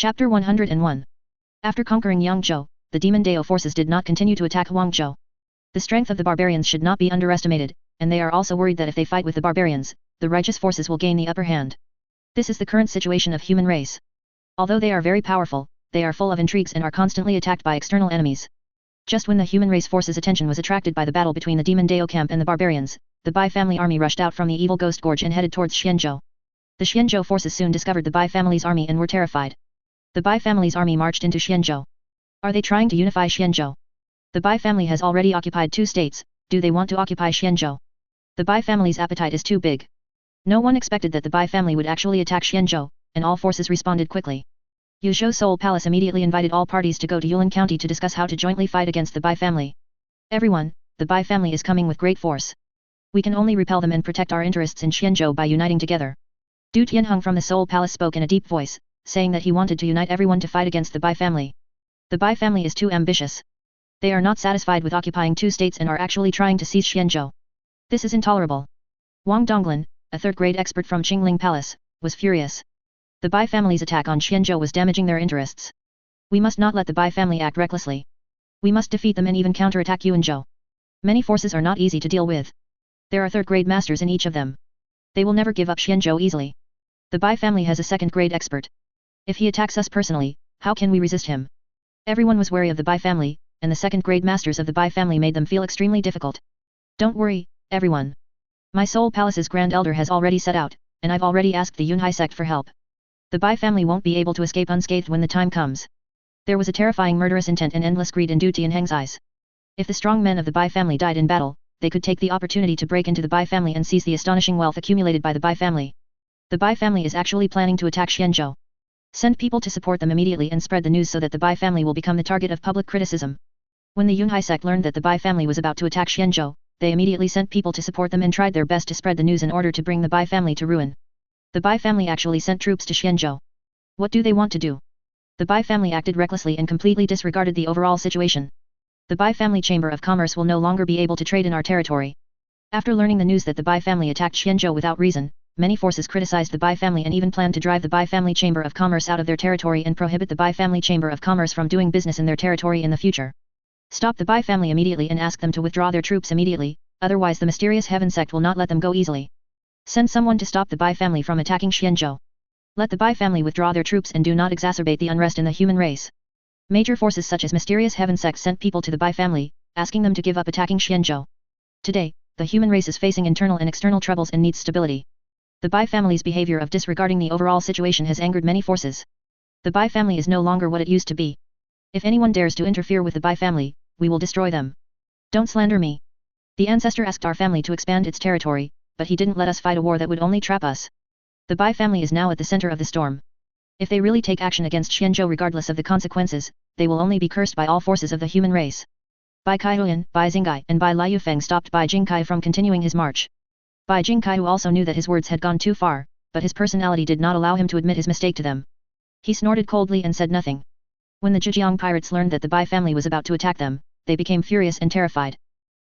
Chapter 101. After conquering Yangzhou, the demon Dao forces did not continue to attack Huangzhou. The strength of the barbarians should not be underestimated, and they are also worried that if they fight with the barbarians, the righteous forces will gain the upper hand. This is the current situation of human race. Although they are very powerful, they are full of intrigues and are constantly attacked by external enemies. Just when the human race force's attention was attracted by the battle between the demon Dao camp and the barbarians, the Bai family army rushed out from the evil Ghost Gorge and headed towards Shenzhou. The Shenzhou forces soon discovered the Bai family's army and were terrified. The Bai family's army marched into Shenzhou. Are they trying to unify Shenzhou? The Bai family has already occupied 2 states, do they want to occupy Shenzhou? The Bai family's appetite is too big. No one expected that the Bai family would actually attack Shenzhou, and all forces responded quickly. Yuzhou Seoul Palace immediately invited all parties to go to Yulin County to discuss how to jointly fight against the Bai family. Everyone, the Bai family is coming with great force. We can only repel them and protect our interests in Shenzhou by uniting together. Du Tianheng from the Seoul Palace spoke in a deep voice, saying that he wanted to unite everyone to fight against the Bai family. The Bai family is too ambitious. They are not satisfied with occupying 2 states and are actually trying to seize Shenzhou. This is intolerable. Wang Donglin, a 3rd-grade expert from Qingling Palace, was furious. The Bai family's attack on Shenzhou was damaging their interests. We must not let the Bai family act recklessly. We must defeat them and even counterattack Yuanzhou. Many forces are not easy to deal with. There are 3rd-grade masters in each of them. They will never give up Shenzhou easily. The Bai family has a 2nd-grade expert. If he attacks us personally, how can we resist him? Everyone was wary of the Bai family, and the 2nd-grade masters of the Bai family made them feel extremely difficult. Don't worry, everyone. My Seoul Palace's Grand Elder has already set out, and I've already asked the Yunhai sect for help. The Bai family won't be able to escape unscathed when the time comes. There was a terrifying murderous intent and endless greed in Du Tianheng's eyes. If the strong men of the Bai family died in battle, they could take the opportunity to break into the Bai family and seize the astonishing wealth accumulated by the Bai family. The Bai family is actually planning to attack Shenzhou. Send people to support them immediately and spread the news so that the Bai family will become the target of public criticism. When the Yunhai sect learned that the Bai family was about to attack Shenzhou, they immediately sent people to support them and tried their best to spread the news in order to bring the Bai family to ruin. The Bai family actually sent troops to Shenzhou. What do they want to do? The Bai family acted recklessly and completely disregarded the overall situation. The Bai family Chamber of Commerce will no longer be able to trade in our territory. After learning the news that the Bai family attacked Shenzhou without reason, many forces criticized the Bai family and even planned to drive the Bai family Chamber of Commerce out of their territory and prohibit the Bai family Chamber of Commerce from doing business in their territory in the future. Stop the Bai family immediately and ask them to withdraw their troops immediately, otherwise the mysterious Heaven sect will not let them go easily. Send someone to stop the Bai family from attacking Shenzhou. Let the Bai family withdraw their troops and do not exacerbate the unrest in the human race. Major forces such as mysterious Heaven sect sent people to the Bai family, asking them to give up attacking Shenzhou. Today, the human race is facing internal and external troubles and needs stability. The Bai family's behavior of disregarding the overall situation has angered many forces. The Bai family is no longer what it used to be. If anyone dares to interfere with the Bai family, we will destroy them. Don't slander me. The Ancestor asked our family to expand its territory, but he didn't let us fight a war that would only trap us. The Bai family is now at the center of the storm. If they really take action against Shenzhou regardless of the consequences, they will only be cursed by all forces of the human race. Bai Kaihuan, Bai Xingai and Bai Liufeng stopped Bai Jingkai from continuing his march. Bai Jingkai also knew that his words had gone too far, but his personality did not allow him to admit his mistake to them. He snorted coldly and said nothing. When the Zhejiang pirates learned that the Bai family was about to attack them, they became furious and terrified.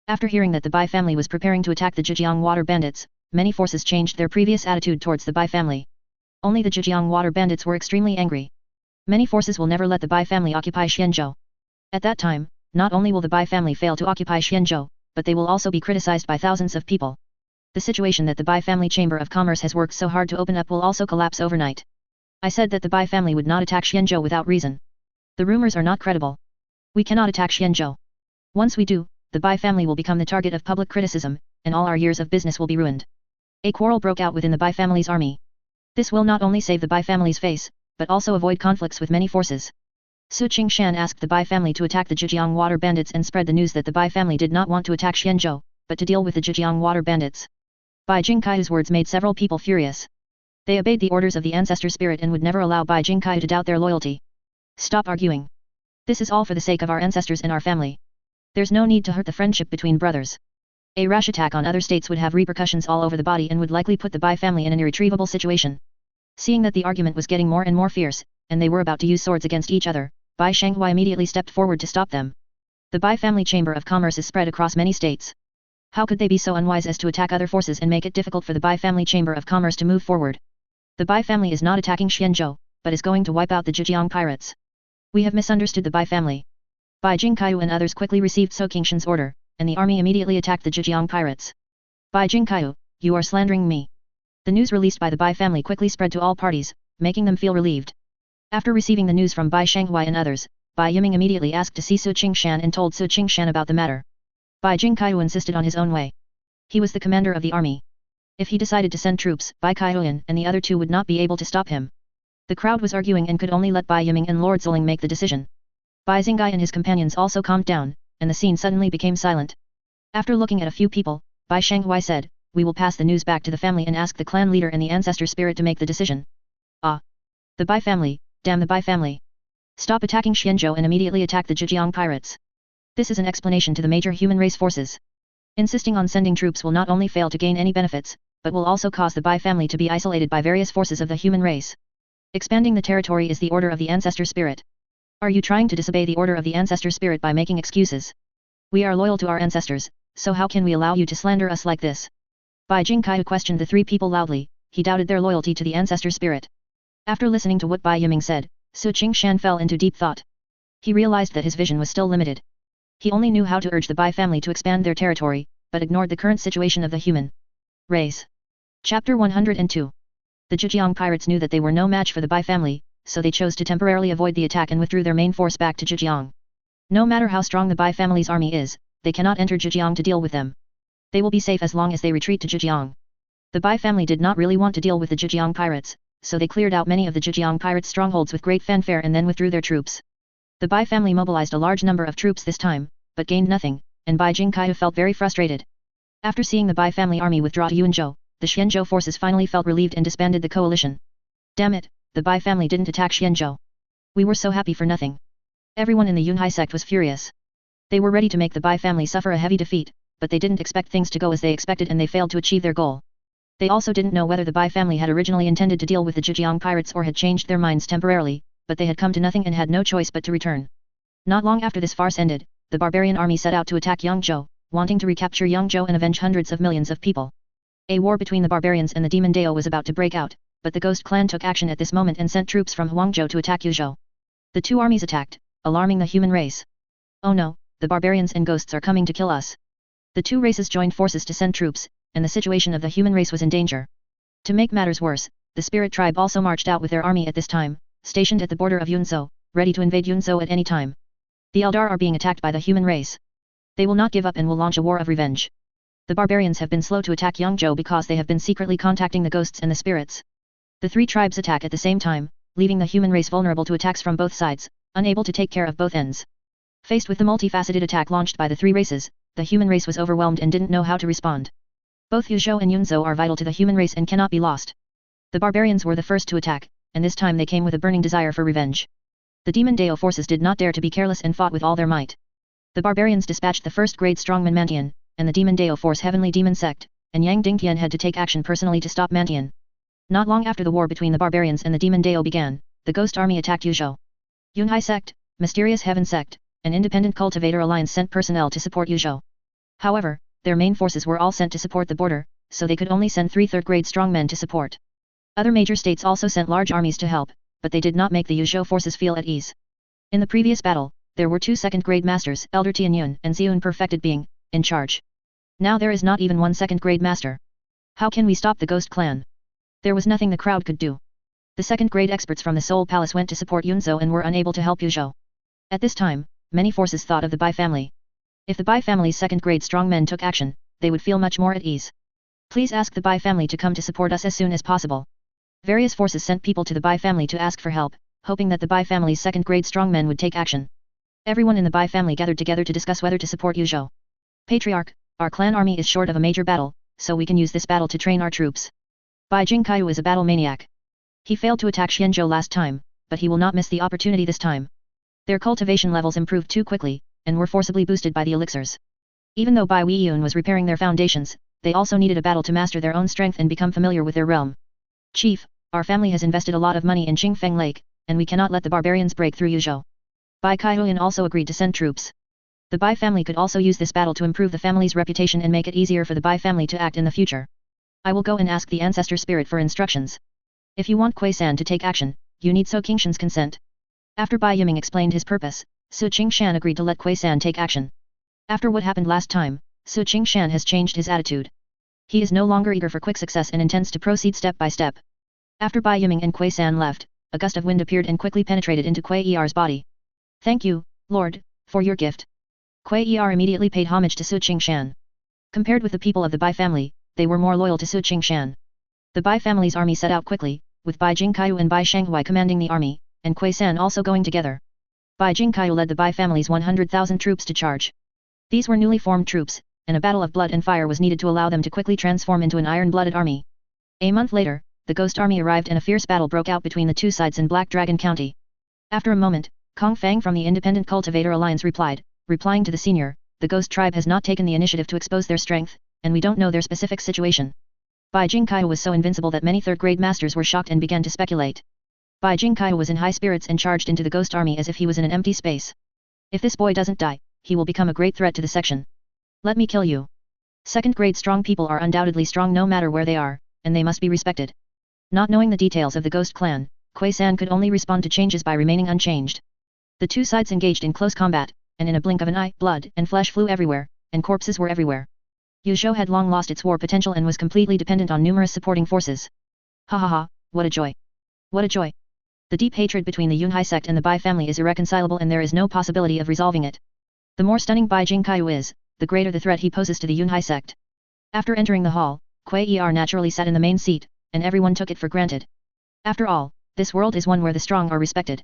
After hearing that the Bai family was preparing to attack the Zhejiang water bandits, many forces changed their previous attitude towards the Bai family. Only the Zhejiang water bandits were extremely angry. Many forces will never let the Bai family occupy Shenzhou. At that time, not only will the Bai family fail to occupy Shenzhou, but they will also be criticized by thousands of people. The situation that the Bai family Chamber of Commerce has worked so hard to open up will also collapse overnight. I said that the Bai family would not attack Shenzhou without reason. The rumors are not credible. We cannot attack Shenzhou. Once we do, the Bai family will become the target of public criticism, and all our years of business will be ruined. A quarrel broke out within the Bai family's army. This will not only save the Bai family's face, but also avoid conflicts with many forces. Su Qingshan asked the Bai family to attack the Zhejiang water bandits and spread the news that the Bai family did not want to attack Shenzhou, but to deal with the Zhejiang water bandits. Bai Jingkai's words made several people furious. They obeyed the orders of the Ancestor spirit and would never allow Bai Jingkai to doubt their loyalty. Stop arguing. This is all for the sake of our ancestors and our family. There's no need to hurt the friendship between brothers. A rash attack on other states would have repercussions all over the body and would likely put the Bai family in an irretrievable situation. Seeing that the argument was getting more and more fierce, and they were about to use swords against each other, Bai Shanghai immediately stepped forward to stop them. The Bai family Chamber of Commerce is spread across many states. How could they be so unwise as to attack other forces and make it difficult for the Bai family Chamber of Commerce to move forward? The Bai family is not attacking Shenzhou, but is going to wipe out the Zhejiang pirates. We have misunderstood the Bai family. Bai Jingqiu and others quickly received Qingshan's order, and the army immediately attacked the Zhejiang pirates. Bai Jingqiu, you are slandering me. The news released by the Bai family quickly spread to all parties, making them feel relieved. After receiving the news from Bai Shanghui and others, Bai Yiming immediately asked to see Su Qingshan and told Su Qingshan about the matter. Bai Jingqiu insisted on his own way. He was the commander of the army. If he decided to send troops, Bai Qiuyan and the other two would not be able to stop him. The crowd was arguing and could only let Bai Yiming and Lord Ziling make the decision. Bai Xingai and his companions also calmed down, and the scene suddenly became silent. After looking at a few people, Bai Shanghui said, "We will pass the news back to the family and ask the clan leader and the ancestor spirit to make the decision." Ah! The Bai family, damn the Bai family. Stop attacking Xianzhou and immediately attack the Zhejiang pirates. This is an explanation to the major human race forces. Insisting on sending troops will not only fail to gain any benefits, but will also cause the Bai family to be isolated by various forces of the human race. Expanding the territory is the order of the ancestor spirit. Are you trying to disobey the order of the ancestor spirit by making excuses? We are loyal to our ancestors, so how can we allow you to slander us like this? Bai Jingqiu questioned the three people loudly. He doubted their loyalty to the ancestor spirit. After listening to what Bai Yiming said, Su Qingshan fell into deep thought. He realized that his vision was still limited. He only knew how to urge the Bai family to expand their territory, but ignored the current situation of the human race. Chapter 102. The Zhejiang pirates knew that they were no match for the Bai family, so they chose to temporarily avoid the attack and withdrew their main force back to Zhejiang. No matter how strong the Bai family's army is, they cannot enter Zhejiang to deal with them. They will be safe as long as they retreat to Zhejiang. The Bai family did not really want to deal with the Zhejiang pirates, so they cleared out many of the Zhejiang pirates' strongholds with great fanfare and then withdrew their troops. The Bai family mobilized a large number of troops this time, but gained nothing, and Bai Jingqiu felt very frustrated. After seeing the Bai family army withdraw to Yunzhou, the Xianzhou forces finally felt relieved and disbanded the coalition. Damn it, the Bai family didn't attack Xianzhou. We were so happy for nothing. Everyone in the Yunhai sect was furious. They were ready to make the Bai family suffer a heavy defeat, but they didn't expect things to go as they expected and they failed to achieve their goal. They also didn't know whether the Bai family had originally intended to deal with the Zhejiang pirates or had changed their minds temporarily, but they had come to nothing and had no choice but to return. Not long after this farce ended, the barbarian army set out to attack Yangzhou, wanting to recapture Yangzhou and avenge hundreds of millions of people. A war between the barbarians and the demon Dao was about to break out, but the Ghost clan took action at this moment and sent troops from Huangzhou to attack Yuzhou. The two armies attacked, alarming the human race. Oh no, the barbarians and ghosts are coming to kill us. The two races joined forces to send troops, and the situation of the human race was in danger. To make matters worse, the spirit tribe also marched out with their army at this time, stationed at the border of Yunzhou, ready to invade Yunzhou at any time. The Eldar are being attacked by the human race. They will not give up and will launch a war of revenge. The barbarians have been slow to attack Yangzhou because they have been secretly contacting the ghosts and the spirits. The three tribes attack at the same time, leaving the human race vulnerable to attacks from both sides, unable to take care of both ends. Faced with the multifaceted attack launched by the three races, the human race was overwhelmed and didn't know how to respond. Both Yuzhou and Yunzhou are vital to the human race and cannot be lost. The barbarians were the first to attack, and this time they came with a burning desire for revenge. The demon Dao forces did not dare to be careless and fought with all their might. The barbarians dispatched the first-grade strongman Mantian, and the demon Dao force Heavenly Demon Sect, and Yang Dingtian had to take action personally to stop Mantian. Not long after the war between the barbarians and the demon Dao began, the ghost army attacked Yuzhou. Yunhai Sect, Mysterious Heaven Sect, and Independent Cultivator Alliance sent personnel to support Yuzhou. However, their main forces were all sent to support the border, so they could only send 3 third-grade strongmen to support. Other major states also sent large armies to help, but they did not make the Yuzhou forces feel at ease. In the previous battle, there were 2 second-grade masters, Elder Tianyun and Xiun Perfected Being, in charge. Now there is not even 1 second-grade master. How can we stop the Ghost Clan? There was nothing the crowd could do. The second-grade experts from the Soul Palace went to support Yunzhou and were unable to help Yuzhou. At this time, many forces thought of the Bai family. If the Bai family's second-grade strongmen took action, they would feel much more at ease. Please ask the Bai family to come to support us as soon as possible. Various forces sent people to the Bai family to ask for help, hoping that the Bai family's second-grade strongmen would take action. Everyone in the Bai family gathered together to discuss whether to support Yuzhou. Patriarch, our clan army is short of a major battle, so we can use this battle to train our troops. Bai Jingqiu is a battle maniac. He failed to attack Xianzhou last time, but he will not miss the opportunity this time. Their cultivation levels improved too quickly, and were forcibly boosted by the elixirs. Even though Bai Weiyun was repairing their foundations, they also needed a battle to master their own strength and become familiar with their realm. Chief, our family has invested a lot of money in Qingfeng Lake, and we cannot let the barbarians break through Yuzhou. Bai Kaihuyan also agreed to send troops. The Bai family could also use this battle to improve the family's reputation and make it easier for the Bai family to act in the future. I will go and ask the Ancestor spirit for instructions. If you want Kuei-san to take action, you need So Qingshan's consent. After Bai Yiming explained his purpose, Su Qingshan agreed to let Kuei-san take action. After what happened last time, Su Qingshan has changed his attitude. He is no longer eager for quick success and intends to proceed step by step. After Bai Yiming and Kuei-san left, a gust of wind appeared and quickly penetrated into Kuei-er's body. Thank you, Lord, for your gift. Kuei-er immediately paid homage to Su Qingshan. Compared with the people of the Bai family, they were more loyal to Su Qingshan. The Bai family's army set out quickly, with Bai Jingkaiu and Bai Shanghui commanding the army, and Kuei-san also going together. Bai Jingkaiu led the Bai family's 100,000 troops to charge. These were newly formed troops, and a battle of blood and fire was needed to allow them to quickly transform into an iron-blooded army. A month later, the Ghost Army arrived and a fierce battle broke out between the two sides in Black Dragon County. After a moment, Kong Fang from the Independent Cultivator Alliance replying to the senior, the Ghost Tribe has not taken the initiative to expose their strength, and we don't know their specific situation. Bai Jingkaiu was so invincible that many third-grade masters were shocked and began to speculate. Bai Jingkaiu was in high spirits and charged into the Ghost Army as if he was in an empty space. If this boy doesn't die, he will become a great threat to the section. Let me kill you. Second-grade strong people are undoubtedly strong no matter where they are, and they must be respected. Not knowing the details of the Ghost Clan, Kuei-san could only respond to changes by remaining unchanged. The two sides engaged in close combat, and in a blink of an eye, blood and flesh flew everywhere, and corpses were everywhere. Yuzhou had long lost its war potential and was completely dependent on numerous supporting forces. Ha ha ha, what a joy! What a joy! The deep hatred between the Yunhai sect and the Bai family is irreconcilable and there is no possibility of resolving it. The more stunning Bai Jingkaiu is, the greater the threat he poses to the Yunhai sect. After entering the hall, Kuei-er naturally sat in the main seat, and everyone took it for granted. After all, this world is one where the strong are respected.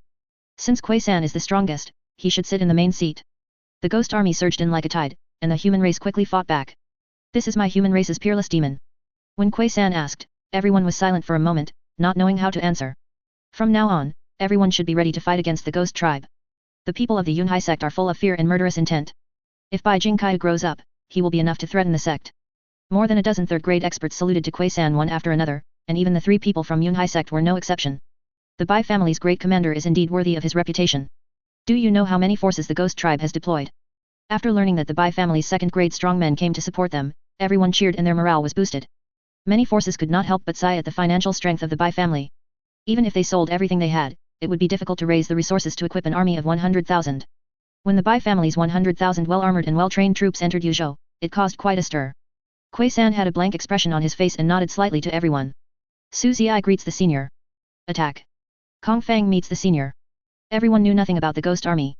Since Kuei-san is the strongest, he should sit in the main seat. The Ghost Army surged in like a tide, and the human race quickly fought back. This is my human race's peerless demon. When Kuei-san asked, everyone was silent for a moment, not knowing how to answer. From now on, everyone should be ready to fight against the Ghost Tribe. The people of the Yunhai sect are full of fear and murderous intent. If Bai Jingkaiu grows up, he will be enough to threaten the sect. More than a dozen third-grade experts saluted to Kuei-san one after another, and even the three people from Yunhai sect were no exception. The Bai family's great commander is indeed worthy of his reputation. Do you know how many forces the Ghost Tribe has deployed? After learning that the Bai family's second-grade strongmen came to support them, everyone cheered and their morale was boosted. Many forces could not help but sigh at the financial strength of the Bai family. Even if they sold everything they had, it would be difficult to raise the resources to equip an army of 100,000. When the Bai family's 100,000 well-armored and well-trained troops entered Yuzhou, it caused quite a stir. Kuei-san had a blank expression on his face and nodded slightly to everyone. Su Ziyi greets the senior. Attack. Kong Fang meets the senior. Everyone knew nothing about the Ghost Army.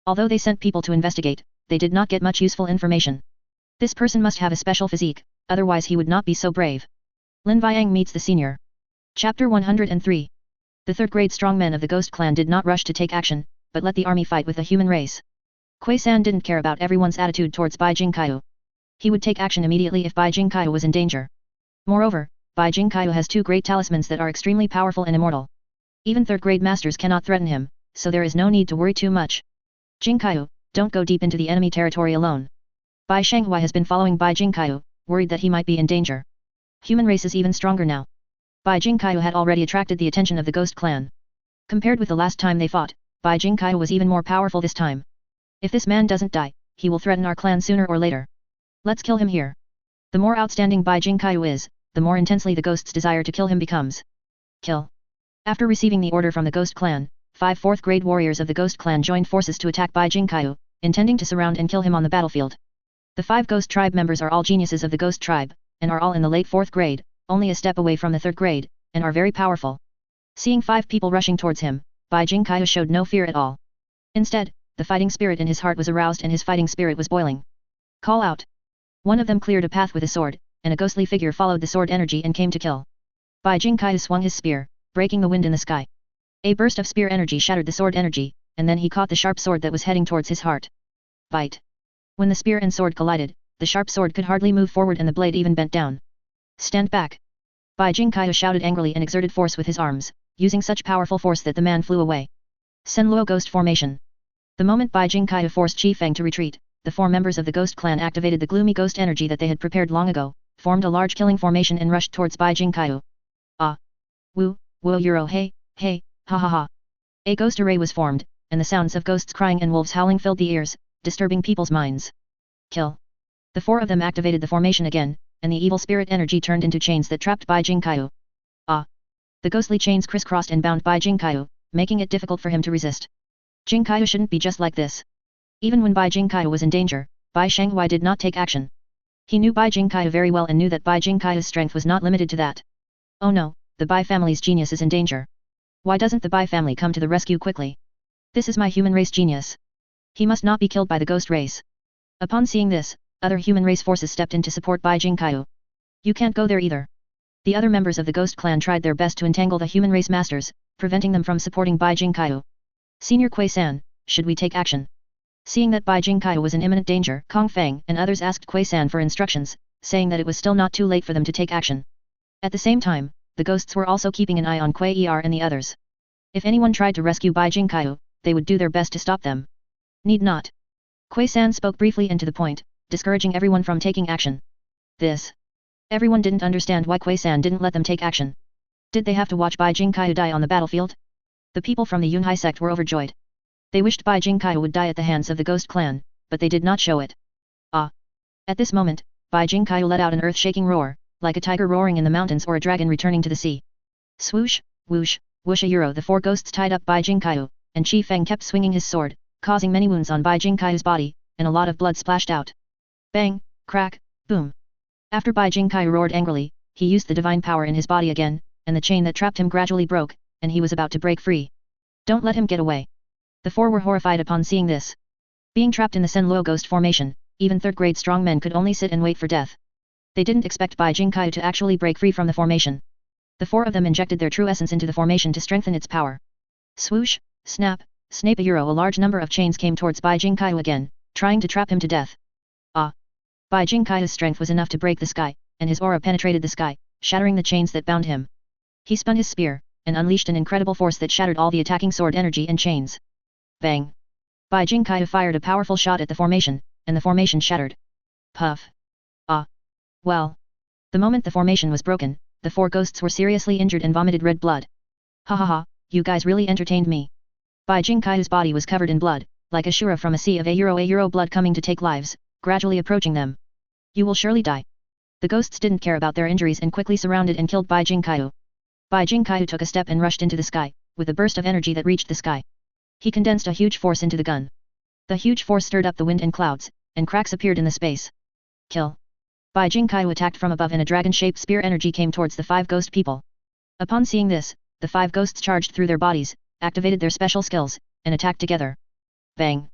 Although they sent people to investigate, they did not get much useful information. This person must have a special physique, otherwise he would not be so brave. Lin Viang meets the senior. Chapter 103. The third-grade strongmen of the Ghost Clan did not rush to take action, but let the army fight with the human race. Kuei-san didn't care about everyone's attitude towards Bai Jingkaiu. He would take action immediately if Bai Jingkaiu was in danger. Moreover, Bai Jingkaiu has two great talismans that are extremely powerful and immortal. Even third-grade masters cannot threaten him, so there is no need to worry too much. Jingkaiu, don't go deep into the enemy territory alone. Bai Shanghui has been following Bai Jingkaiu, worried that he might be in danger. Human race is even stronger now. Bai Jingkaiu had already attracted the attention of the Ghost Clan. Compared with the last time they fought, Bai Jingkaiu was even more powerful this time. If this man doesn't die, he will threaten our clan sooner or later. Let's kill him here. The more outstanding Bai Jingkaiu is, the more intensely the ghosts' desire to kill him becomes. Kill. After receiving the order from the Ghost Clan, 5 fourth-grade warriors of the Ghost Clan joined forces to attack Bai Jingkaiu, intending to surround and kill him on the battlefield. The 5 Ghost Tribe members are all geniuses of the Ghost Tribe, and are all in the late 4th grade, only a step away from the 3rd grade, and are very powerful. Seeing 5 people rushing towards him, Bai Jingkaiu showed no fear at all. Instead, the fighting spirit in his heart was aroused and his fighting spirit was boiling. Call out. One of them cleared a path with a sword, and a ghostly figure followed the sword energy and came to kill. Bai Jingkaiu swung his spear, breaking the wind in the sky. A burst of spear energy shattered the sword energy, and then he caught the sharp sword that was heading towards his heart. Bite. When the spear and sword collided, the sharp sword could hardly move forward and the blade even bent down. Stand back. Bai Jingkaiu shouted angrily and exerted force with his arms, using such powerful force that the man flew away. Senluo Ghost Formation. The moment Bai Jingkaiu forced Qi Feng to retreat, the 4 members of the Ghost Clan activated the gloomy ghost energy that they had prepared long ago, formed a large killing formation and rushed towards Bai Jingkaiu. Ah! Woo, woo euro hey, hey, ha ha ha. A ghost array was formed, and the sounds of ghosts crying and wolves howling filled the ears, disturbing people's minds. Kill. The 4 of them activated the formation again, and the evil spirit energy turned into chains that trapped Bai Jingkaiu. Ah! The ghostly chains crisscrossed and bound Bai Jingqiu, making it difficult for him to resist. Jingqiu shouldn't be just like this. Even when Bai Jingqiu was in danger, Bai Shenghui did not take action. He knew Bai Jingqiu very well and knew that Bai Jingqiu's strength was not limited to that. Oh no, the Bai family's genius is in danger. Why doesn't the Bai family come to the rescue quickly? This is my human race genius. He must not be killed by the ghost race. Upon seeing this, other human race forces stepped in to support Bai Jingqiu. You can't go there either. The other members of the ghost clan tried their best to entangle the human race masters, preventing them from supporting Bai Jingqiu. Senior Kuei-san, should we take action? Seeing that Bai Jingqiu was in imminent danger, Kong Feng and others asked Kuei-san for instructions, saying that it was still not too late for them to take action. At the same time, the ghosts were also keeping an eye on Kuei-er and the others. If anyone tried to rescue Bai Jingqiu, they would do their best to stop them. Need not. Kuei-san spoke briefly and to the point, discouraging everyone from taking action. This. Everyone didn't understand why Kuei-san didn't let them take action. Did they have to watch Bai Jingqiu die on the battlefield? The people from the Yunhai sect were overjoyed. They wished Bai Jingqiu would die at the hands of the ghost clan, but they did not show it. Ah! At this moment, Bai Jingqiu let out an earth-shaking roar, like a tiger roaring in the mountains or a dragon returning to the sea. Swoosh, whoosh, whoosh a euro. The four ghosts tied up Bai Jingqiu, and Qi Feng kept swinging his sword, causing many wounds on Bai Jingqiu's body, and a lot of blood splashed out. Bang, crack, boom. After Bai Jingqiu roared angrily, he used the divine power in his body again, and the chain that trapped him gradually broke, and he was about to break free. Don't let him get away. The four were horrified upon seeing this. Being trapped in the Senluo ghost formation, even third-grade strong men could only sit and wait for death. They didn't expect Bai Jingqiu to actually break free from the formation. The four of them injected their true essence into the formation to strengthen its power. Swoosh, snap, snape a euro. A large number of chains came towards Bai Jingqiu again, trying to trap him to death. Ah! Bai Jingqiu's strength was enough to break the sky, and his aura penetrated the sky, shattering the chains that bound him. He spun his spear, and unleashed an incredible force that shattered all the attacking sword energy and chains. Bang! Bai Jingqiu fired a powerful shot at the formation, and the formation shattered. Puff! Ah! Well! The moment the formation was broken, the four ghosts were seriously injured and vomited red blood. Ha ha ha, you guys really entertained me. Bai Jingqiu's body was covered in blood, like a shura from a sea of a euro blood coming to take lives, gradually approaching them. You will surely die. The ghosts didn't care about their injuries and quickly surrounded and killed Bai Jingqiu. Bai Jingqiu took a step and rushed into the sky, with a burst of energy that reached the sky. He condensed a huge force into the gun. The huge force stirred up the wind and clouds, and cracks appeared in the space. Kill. Bai Jingqiu attacked from above and a dragon-shaped spear energy came towards the five ghost people. Upon seeing this, the five ghosts charged through their bodies, activated their special skills, and attacked together. Bang!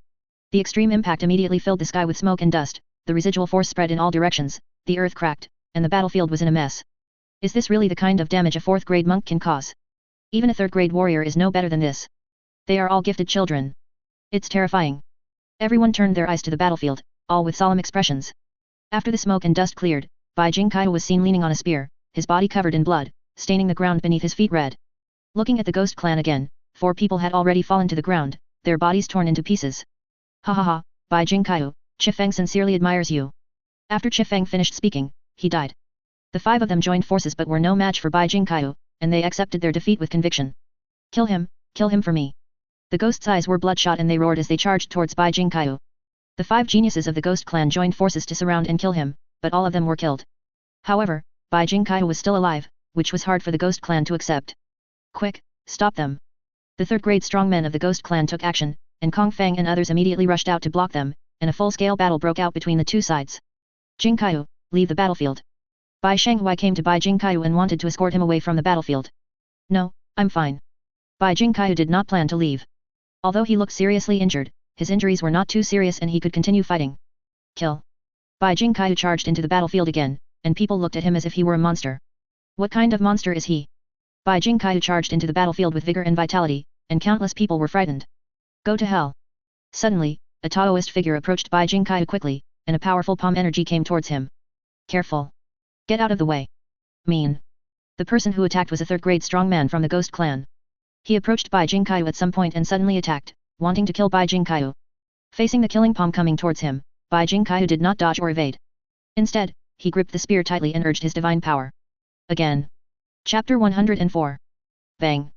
The extreme impact immediately filled the sky with smoke and dust, the residual force spread in all directions, the earth cracked, and the battlefield was in a mess. Is this really the kind of damage a fourth-grade monk can cause? Even a third-grade warrior is no better than this. They are all gifted children. It's terrifying. Everyone turned their eyes to the battlefield, all with solemn expressions. After the smoke and dust cleared, Bai Jingqiu was seen leaning on a spear, his body covered in blood, staining the ground beneath his feet red. Looking at the ghost clan again, 4 people had already fallen to the ground, their bodies torn into pieces. Ha ha ha, Bai Jingqiu, Qi Feng sincerely admires you. After Qi Feng finished speaking, he died. The 5 of them joined forces but were no match for Bai Jingqiu, and they accepted their defeat with conviction. Kill him for me. The ghosts' eyes were bloodshot and they roared as they charged towards Bai Jingqiu. The 5 geniuses of the ghost clan joined forces to surround and kill him, but all of them were killed. However, Bai Jingqiu was still alive, which was hard for the ghost clan to accept. Quick, stop them. The third-grade strongmen of the ghost clan took action, and Kong Feng and others immediately rushed out to block them, and a full-scale battle broke out between the two sides. Jingqiu, leave the battlefield. Bai Shenghui came to Bai Jingqiu and wanted to escort him away from the battlefield. No, I'm fine. Bai Jingqiu did not plan to leave. Although he looked seriously injured, his injuries were not too serious and he could continue fighting. Kill. Bai Jingqiu charged into the battlefield again, and people looked at him as if he were a monster. What kind of monster is he? Bai Jingqiu charged into the battlefield with vigor and vitality, and countless people were frightened. Go to hell. Suddenly, a Taoist figure approached Bai Jingqiu quickly, and a powerful palm energy came towards him. Careful. Get out of the way. Mean. The person who attacked was a third-grade strongman from the ghost clan. He approached Bai Jingqiu at some point and suddenly attacked, wanting to kill Bai Jingqiu. Facing the killing palm coming towards him, Bai Jingqiu did not dodge or evade. Instead, he gripped the spear tightly and urged his divine power. Again. Chapter 104. Bang.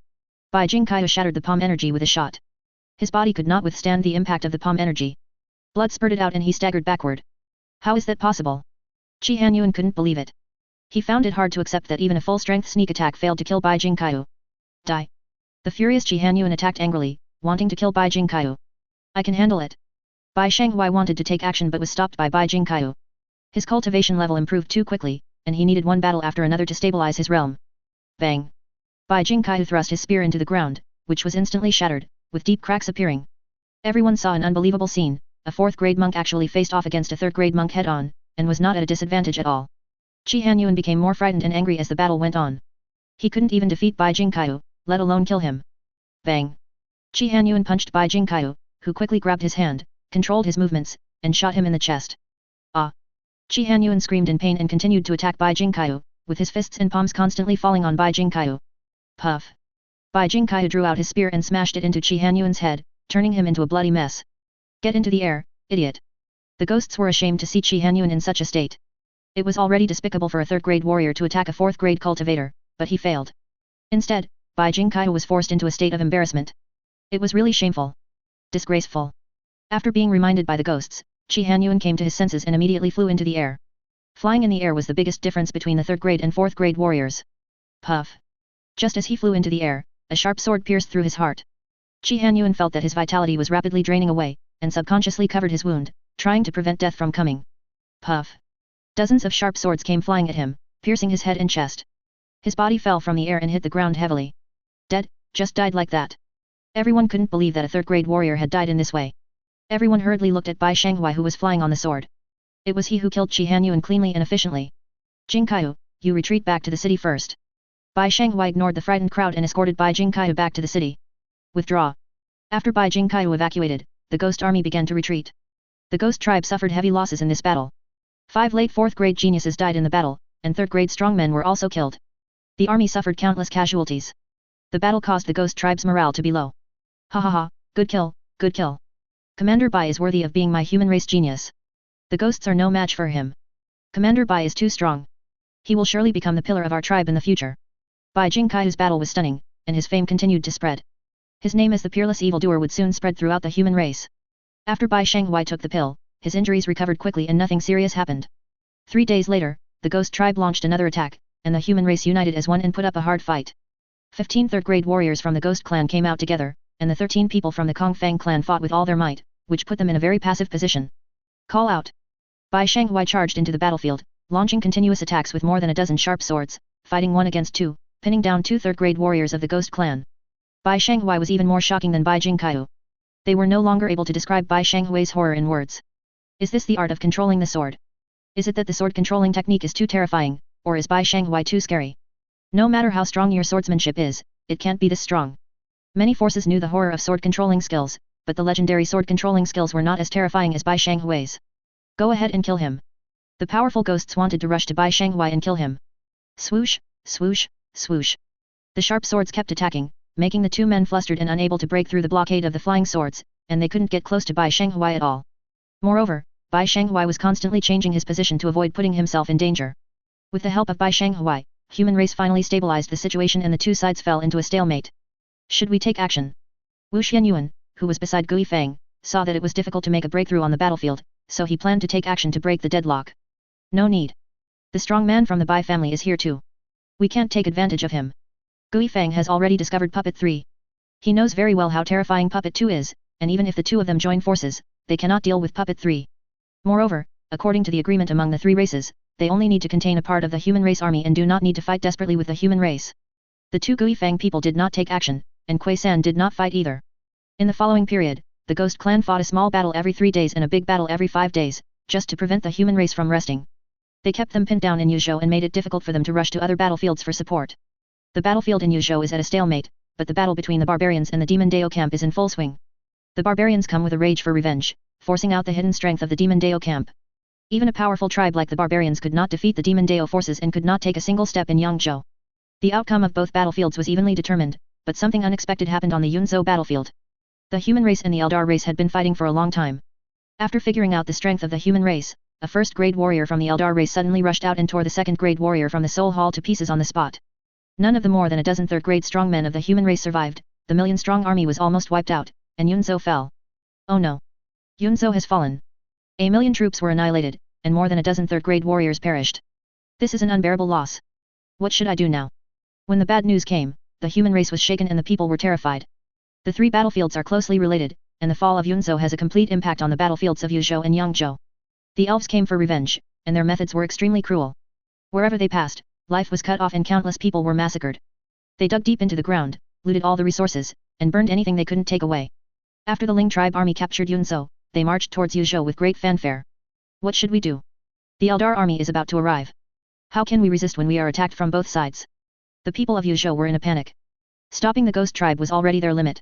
Bai Jingqiu shattered the palm energy with a shot. His body could not withstand the impact of the palm energy. Blood spurted out and he staggered backward. How is that possible? Qi Hanyuan couldn't believe it. He found it hard to accept that even a full-strength sneak attack failed to kill Bai Jingqiu. Die. The furious Qingshan Yuan attacked angrily, wanting to kill Bai Jingqiu. I can handle it. Bai Shanghui wanted to take action but was stopped by Bai Jingqiu. His cultivation level improved too quickly, and he needed one battle after another to stabilize his realm. Bang! Bai Jingqiu thrust his spear into the ground, which was instantly shattered, with deep cracks appearing. Everyone saw an unbelievable scene. A 4th-grade monk actually faced off against a 3rd-grade monk head-on, and was not at a disadvantage at all. Qingshan Yuan became more frightened and angry as the battle went on. He couldn't even defeat Bai Jingqiu, let alone kill him. Bang! Qingshan Yuan punched Bai Jingqiu, who quickly grabbed his hand, controlled his movements, and shot him in the chest. Ah! Qingshan Yuan screamed in pain and continued to attack Bai Jingqiu, with his fists and palms constantly falling on Bai Jingqiu. Puff! Bai Jingqiu drew out his spear and smashed it into Qingshan Yuan's head, turning him into a bloody mess. Get into the air, idiot! The ghosts were ashamed to see Qingshan Yuan in such a state. It was already despicable for a 3rd-grade warrior to attack a 4th-grade cultivator, but he failed. Instead, Bai Jingqiu was forced into a state of embarrassment. It was really shameful. Disgraceful. After being reminded by the ghosts, Qingshan Yuan came to his senses and immediately flew into the air. Flying in the air was the biggest difference between the 3rd-grade and 4th-grade warriors. Puff! Just as he flew into the air, a sharp sword pierced through his heart. Qingshan Yuan felt that his vitality was rapidly draining away, and subconsciously covered his wound, trying to prevent death from coming. Puff! Dozens of sharp swords came flying at him, piercing his head and chest. His body fell from the air and hit the ground heavily. Dead, just died like that. Everyone couldn't believe that a 3rd-grade warrior had died in this way. Everyone hurriedly looked at Bai Shanghui who was flying on the sword. It was he who killed Qingshan Yuan cleanly and efficiently. Jingqiu, you retreat back to the city first. Bai Shanghui ignored the frightened crowd and escorted Bai Jingqiu back to the city. Withdraw. After Bai Jingqiu evacuated, the ghost army began to retreat. The ghost tribe suffered heavy losses in this battle. 5 late 4th-grade geniuses died in the battle, and 3rd-grade strongmen were also killed. The army suffered countless casualties. The battle caused the ghost tribe's morale to be low. Ha ha ha, good kill, good kill. Commander Bai is worthy of being my human race genius. The ghosts are no match for him. Commander Bai is too strong. He will surely become the pillar of our tribe in the future. Bai Jingqiu's battle was stunning, and his fame continued to spread. His name as the peerless evildoer would soon spread throughout the human race. After Bai Shanghui took the pill, his injuries recovered quickly and nothing serious happened. 3 days later, the ghost tribe launched another attack, and the human race united as one and put up a hard fight. 15 3rd-grade warriors from the ghost clan came out together, and the 13 people from the Kongfang clan fought with all their might, which put them in a very passive position. Call out! Bai Shanghui charged into the battlefield, launching continuous attacks with more than a dozen sharp swords, fighting 1 against 2, pinning down 2 3rd-grade warriors of the ghost clan. Bai Shanghui was even more shocking than Bai Jingqiu. They were no longer able to describe Bai Shanghui's horror in words. Is this the art of controlling the sword? Is it that the sword controlling technique is too terrifying, or is Bai Shanghui too scary? No matter how strong your swordsmanship is, it can't be this strong. Many forces knew the horror of sword controlling skills, but the legendary sword controlling skills were not as terrifying as Bai Shanghui's. Go ahead and kill him. The powerful ghosts wanted to rush to Bai Shanghui and kill him. Swoosh, swoosh, swoosh. The sharp swords kept attacking, making the 2 men flustered and unable to break through the blockade of the flying swords, and they couldn't get close to Bai Shanghui at all. Moreover, Bai Shanghui was constantly changing his position to avoid putting himself in danger. With the help of Bai Shanghui, human race finally stabilized the situation and the 2 sides fell into a stalemate. Should we take action? Wu Xianyuan, who was beside Gui Fang, saw that it was difficult to make a breakthrough on the battlefield, so he planned to take action to break the deadlock. No need. The strong man from the Bai family is here too. We can't take advantage of him. Gui Fang has already discovered Puppet 3. He knows very well how terrifying Puppet 2 is, and even if the 2 of them join forces, they cannot deal with Puppet 3. Moreover, according to the agreement among the 3 races, they only need to contain a part of the human race army and do not need to fight desperately with the human race. The 2 Gui Fang people did not take action, and Kuei San did not fight either. In the following period, the Ghost Clan fought a small battle every 3 days and a big battle every 5 days, just to prevent the human race from resting. They kept them pinned down in Yuzhou and made it difficult for them to rush to other battlefields for support. The battlefield in Yuzhou is at a stalemate, but the battle between the barbarians and the Demon Dao camp is in full swing. The barbarians come with a rage for revenge, forcing out the hidden strength of the Demon Dao camp. Even a powerful tribe like the barbarians could not defeat the Demon Dao forces and could not take a single step in Yangzhou. The outcome of both battlefields was evenly determined, but something unexpected happened on the Yunzhou battlefield. The human race and the Eldar race had been fighting for a long time. After figuring out the strength of the human race, a first-grade warrior from the Eldar race suddenly rushed out and tore the second-grade warrior from the Soul Hall to pieces on the spot. None of the more than a dozen third-grade strongmen of the human race survived, the million-strong army was almost wiped out, and Yunzhou fell. Oh no! Yunzhou has fallen. A million troops were annihilated, and more than a dozen third-grade warriors perished. This is an unbearable loss. What should I do now? When the bad news came, the human race was shaken and the people were terrified. The three battlefields are closely related, and the fall of Yunzhou has a complete impact on the battlefields of Yuzhou and Yangzhou. The elves came for revenge, and their methods were extremely cruel. Wherever they passed, life was cut off and countless people were massacred. They dug deep into the ground, looted all the resources, and burned anything they couldn't take away. After the Ling tribe army captured Yunzhou, they marched towards Yuzhou with great fanfare. What should we do? The Eldar army is about to arrive. How can we resist when we are attacked from both sides? The people of Yuzhou were in a panic. Stopping the ghost tribe was already their limit.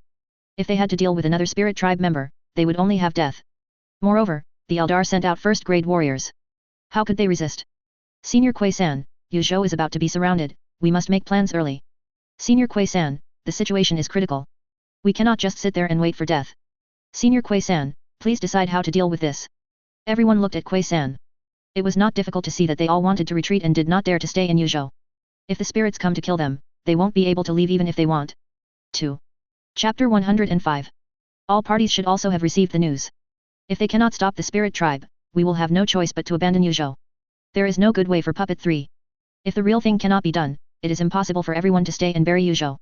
If they had to deal with another spirit tribe member, they would only have death. Moreover, the Eldar sent out first-grade warriors. How could they resist? Senior Kui-san, Yuzhou is about to be surrounded, we must make plans early. Senior Kui-san, the situation is critical. We cannot just sit there and wait for death. Senior Kui-san, please decide how to deal with this. Everyone looked at Kui-san. It was not difficult to see that they all wanted to retreat and did not dare to stay in Yuzhou. If the spirits come to kill them, they won't be able to leave even if they want. 2. Chapter 105. All parties should also have received the news. If they cannot stop the spirit tribe, we will have no choice but to abandon Yuzhou. There is no good way for Puppet 3. If the real thing cannot be done, it is impossible for everyone to stay and bury Yuzhou.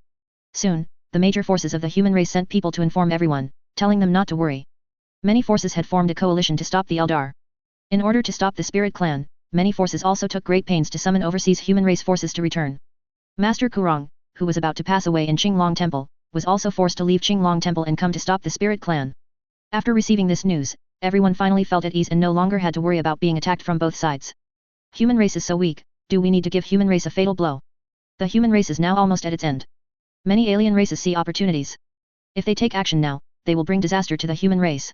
Soon, the major forces of the human race sent people to inform everyone, telling them not to worry. Many forces had formed a coalition to stop the Eldar. In order to stop the spirit clan, many forces also took great pains to summon overseas human race forces to return. Master Kurong, who was about to pass away in Qinglong Temple, was also forced to leave Qinglong Temple and come to stop the spirit clan. After receiving this news, everyone finally felt at ease and no longer had to worry about being attacked from both sides. Human race is so weak, do we need to give human race a fatal blow? The human race is now almost at its end. Many alien races see opportunities. If they take action now, they will bring disaster to the human race.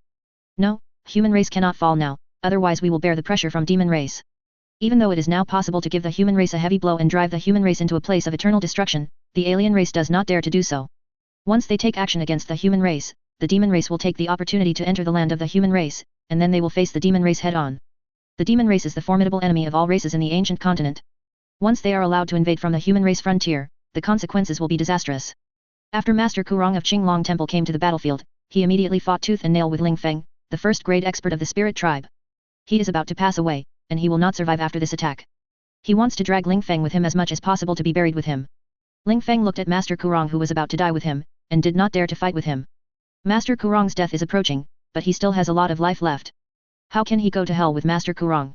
No, human race cannot fall now, otherwise we will bear the pressure from demon race. Even though it is now possible to give the human race a heavy blow and drive the human race into a place of eternal destruction, the alien race does not dare to do so. Once they take action against the human race, the demon race will take the opportunity to enter the land of the human race, and then they will face the demon race head-on. The demon race is the formidable enemy of all races in the ancient continent. Once they are allowed to invade from the human race frontier, the consequences will be disastrous. After Master Kurong of Qinglong Temple came to the battlefield, he immediately fought tooth and nail with Ling Feng, the first-grade expert of the spirit tribe. He is about to pass away, and he will not survive after this attack. He wants to drag Ling Feng with him as much as possible to be buried with him. Ling Feng looked at Master Kurong who was about to die with him, and did not dare to fight with him. Master Kurong's death is approaching, but he still has a lot of life left. How can he go to hell with Master Kurong?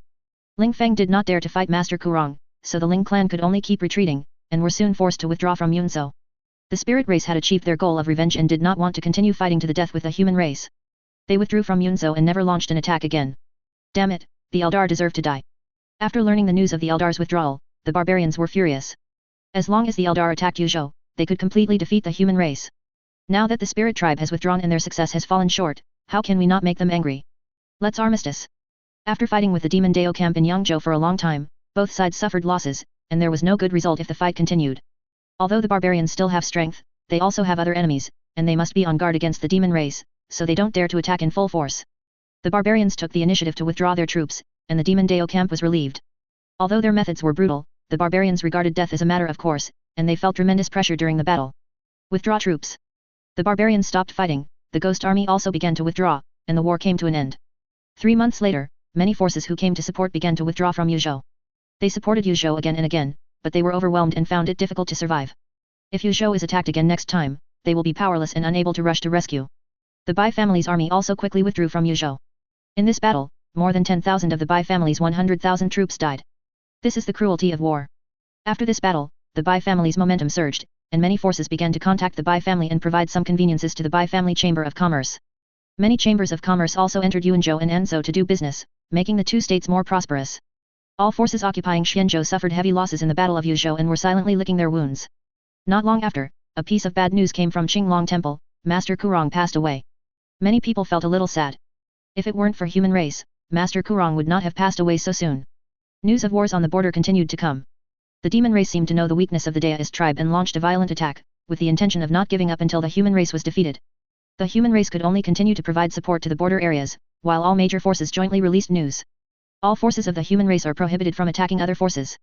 Ling Feng did not dare to fight Master Kurong, so the Ling clan could only keep retreating, and were soon forced to withdraw from Yunzhou. The spirit race had achieved their goal of revenge and did not want to continue fighting to the death with the human race. They withdrew from Yunzhou and never launched an attack again. Damn it, the Eldar deserve to die. After learning the news of the Eldar's withdrawal, the barbarians were furious. As long as the Eldar attacked Yuzhou, they could completely defeat the human race. Now that the spirit tribe has withdrawn and their success has fallen short, how can we not make them angry? Let's armistice. After fighting with the Demon Dao camp in Yangzhou for a long time, both sides suffered losses, and there was no good result if the fight continued. Although the barbarians still have strength, they also have other enemies, and they must be on guard against the demon race, so they don't dare to attack in full force. The barbarians took the initiative to withdraw their troops, and the Demon Dao camp was relieved. Although their methods were brutal, the barbarians regarded death as a matter of course, and they felt tremendous pressure during the battle. Withdraw troops. The barbarians stopped fighting, the ghost army also began to withdraw, and the war came to an end. 3 months later, many forces who came to support began to withdraw from Yuzhou. They supported Yuzhou again and again, but they were overwhelmed and found it difficult to survive. If Yuzhou is attacked again next time, they will be powerless and unable to rush to rescue. The Bai family's army also quickly withdrew from Yuzhou. In this battle, more than 10,000 of the Bai family's 100,000 troops died. This is the cruelty of war. After this battle, the Bai family's momentum surged, and many forces began to contact the Bai family and provide some conveniences to the Bai family Chamber of Commerce. Many chambers of commerce also entered Yuanzhou and Anzhou to do business, making the two states more prosperous. All forces occupying Shenzhou suffered heavy losses in the Battle of Yuzhou and were silently licking their wounds. Not long after, a piece of bad news came from Qinglong Temple, Master Kurong passed away. Many people felt a little sad. If it weren't for human race, Master Kurong would not have passed away so soon. News of wars on the border continued to come. The demon race seemed to know the weakness of the Daoist tribe and launched a violent attack, with the intention of not giving up until the human race was defeated. The human race could only continue to provide support to the border areas, while all major forces jointly released news. All forces of the human race are prohibited from attacking other forces.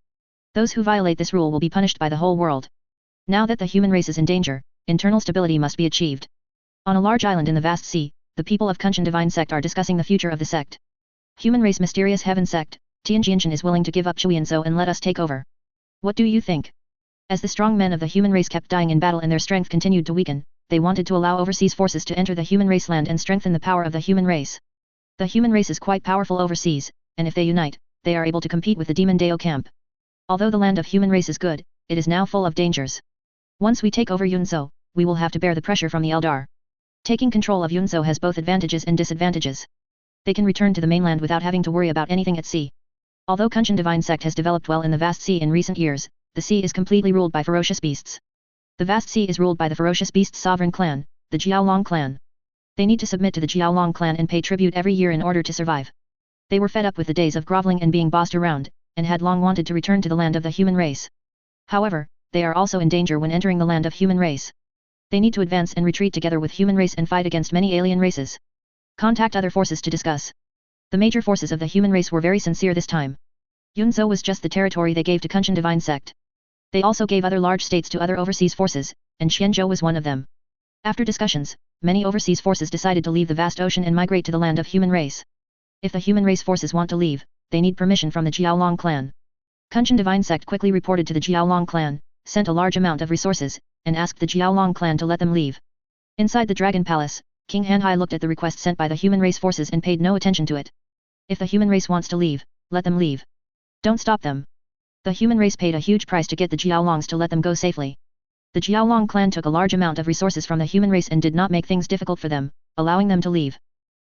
Those who violate this rule will be punished by the whole world. Now that the human race is in danger, internal stability must be achieved. On a large island in the vast sea, the people of Qingshan divine sect are discussing the future of the sect. Human race mysterious heaven sect, Qingshan is willing to give up Chuyanzhou and let us take over. What do you think? As the strong men of the human race kept dying in battle and their strength continued to weaken, they wanted to allow overseas forces to enter the human race land and strengthen the power of the human race. The human race is quite powerful overseas, and if they unite, they are able to compete with the Demon Dao camp. Although the land of human race is good, it is now full of dangers. Once we take over Yunzhou, we will have to bear the pressure from the Eldar. Taking control of Yunzhou has both advantages and disadvantages. They can return to the mainland without having to worry about anything at sea. Although Qingshan divine sect has developed well in the vast sea in recent years, the sea is completely ruled by ferocious beasts. The vast sea is ruled by the ferocious beasts' sovereign clan, the Jiaolong clan. They need to submit to the Jiaolong clan and pay tribute every year in order to survive. They were fed up with the days of groveling and being bossed around, and had long wanted to return to the land of the human race. However, they are also in danger when entering the land of human race. They need to advance and retreat together with human race and fight against many alien races. Contact other forces to discuss. The major forces of the human race were very sincere this time. Yunzhou was just the territory they gave to Qingshan divine sect. They also gave other large states to other overseas forces, and Shenzhou was one of them. After discussions, many overseas forces decided to leave the vast ocean and migrate to the land of human race. If the human race forces want to leave, they need permission from the Jiaolong clan. Qingshan divine sect quickly reported to the Jiaolong clan, sent a large amount of resources, and asked the Jiaolong clan to let them leave. Inside the Dragon Palace, King Hanhai looked at the request sent by the human race forces and paid no attention to it. If the human race wants to leave, let them leave. Don't stop them. The human race paid a huge price to get the Jiaolongs to let them go safely. The Jiaolong clan took a large amount of resources from the human race and did not make things difficult for them, allowing them to leave.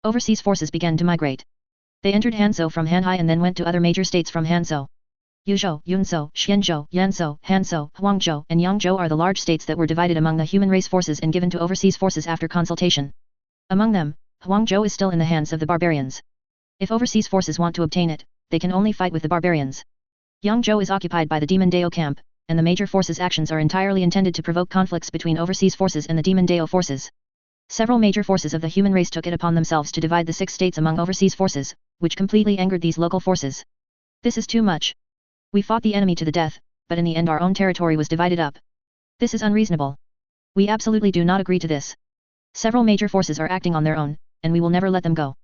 Overseas forces began to migrate. They entered Hanzhou from Hanhai and then went to other major states from Hanzhou. Yuzhou, Yunzhou, Shenzhou, Yanzhou, Hanzhou, Huangzhou, and Yangzhou are the large states that were divided among the human race forces and given to overseas forces after consultation. Among them, Huangzhou is still in the hands of the barbarians. If overseas forces want to obtain it, they can only fight with the barbarians. Yangzhou is occupied by the Demon Dao camp, and the major forces' actions are entirely intended to provoke conflicts between overseas forces and the Demon Dao forces. Several major forces of the human race took it upon themselves to divide the 6 states among overseas forces, which completely angered these local forces. This is too much. We fought the enemy to the death, but in the end our own territory was divided up. This is unreasonable. We absolutely do not agree to this. Several major forces are acting on their own, and we will never let them go.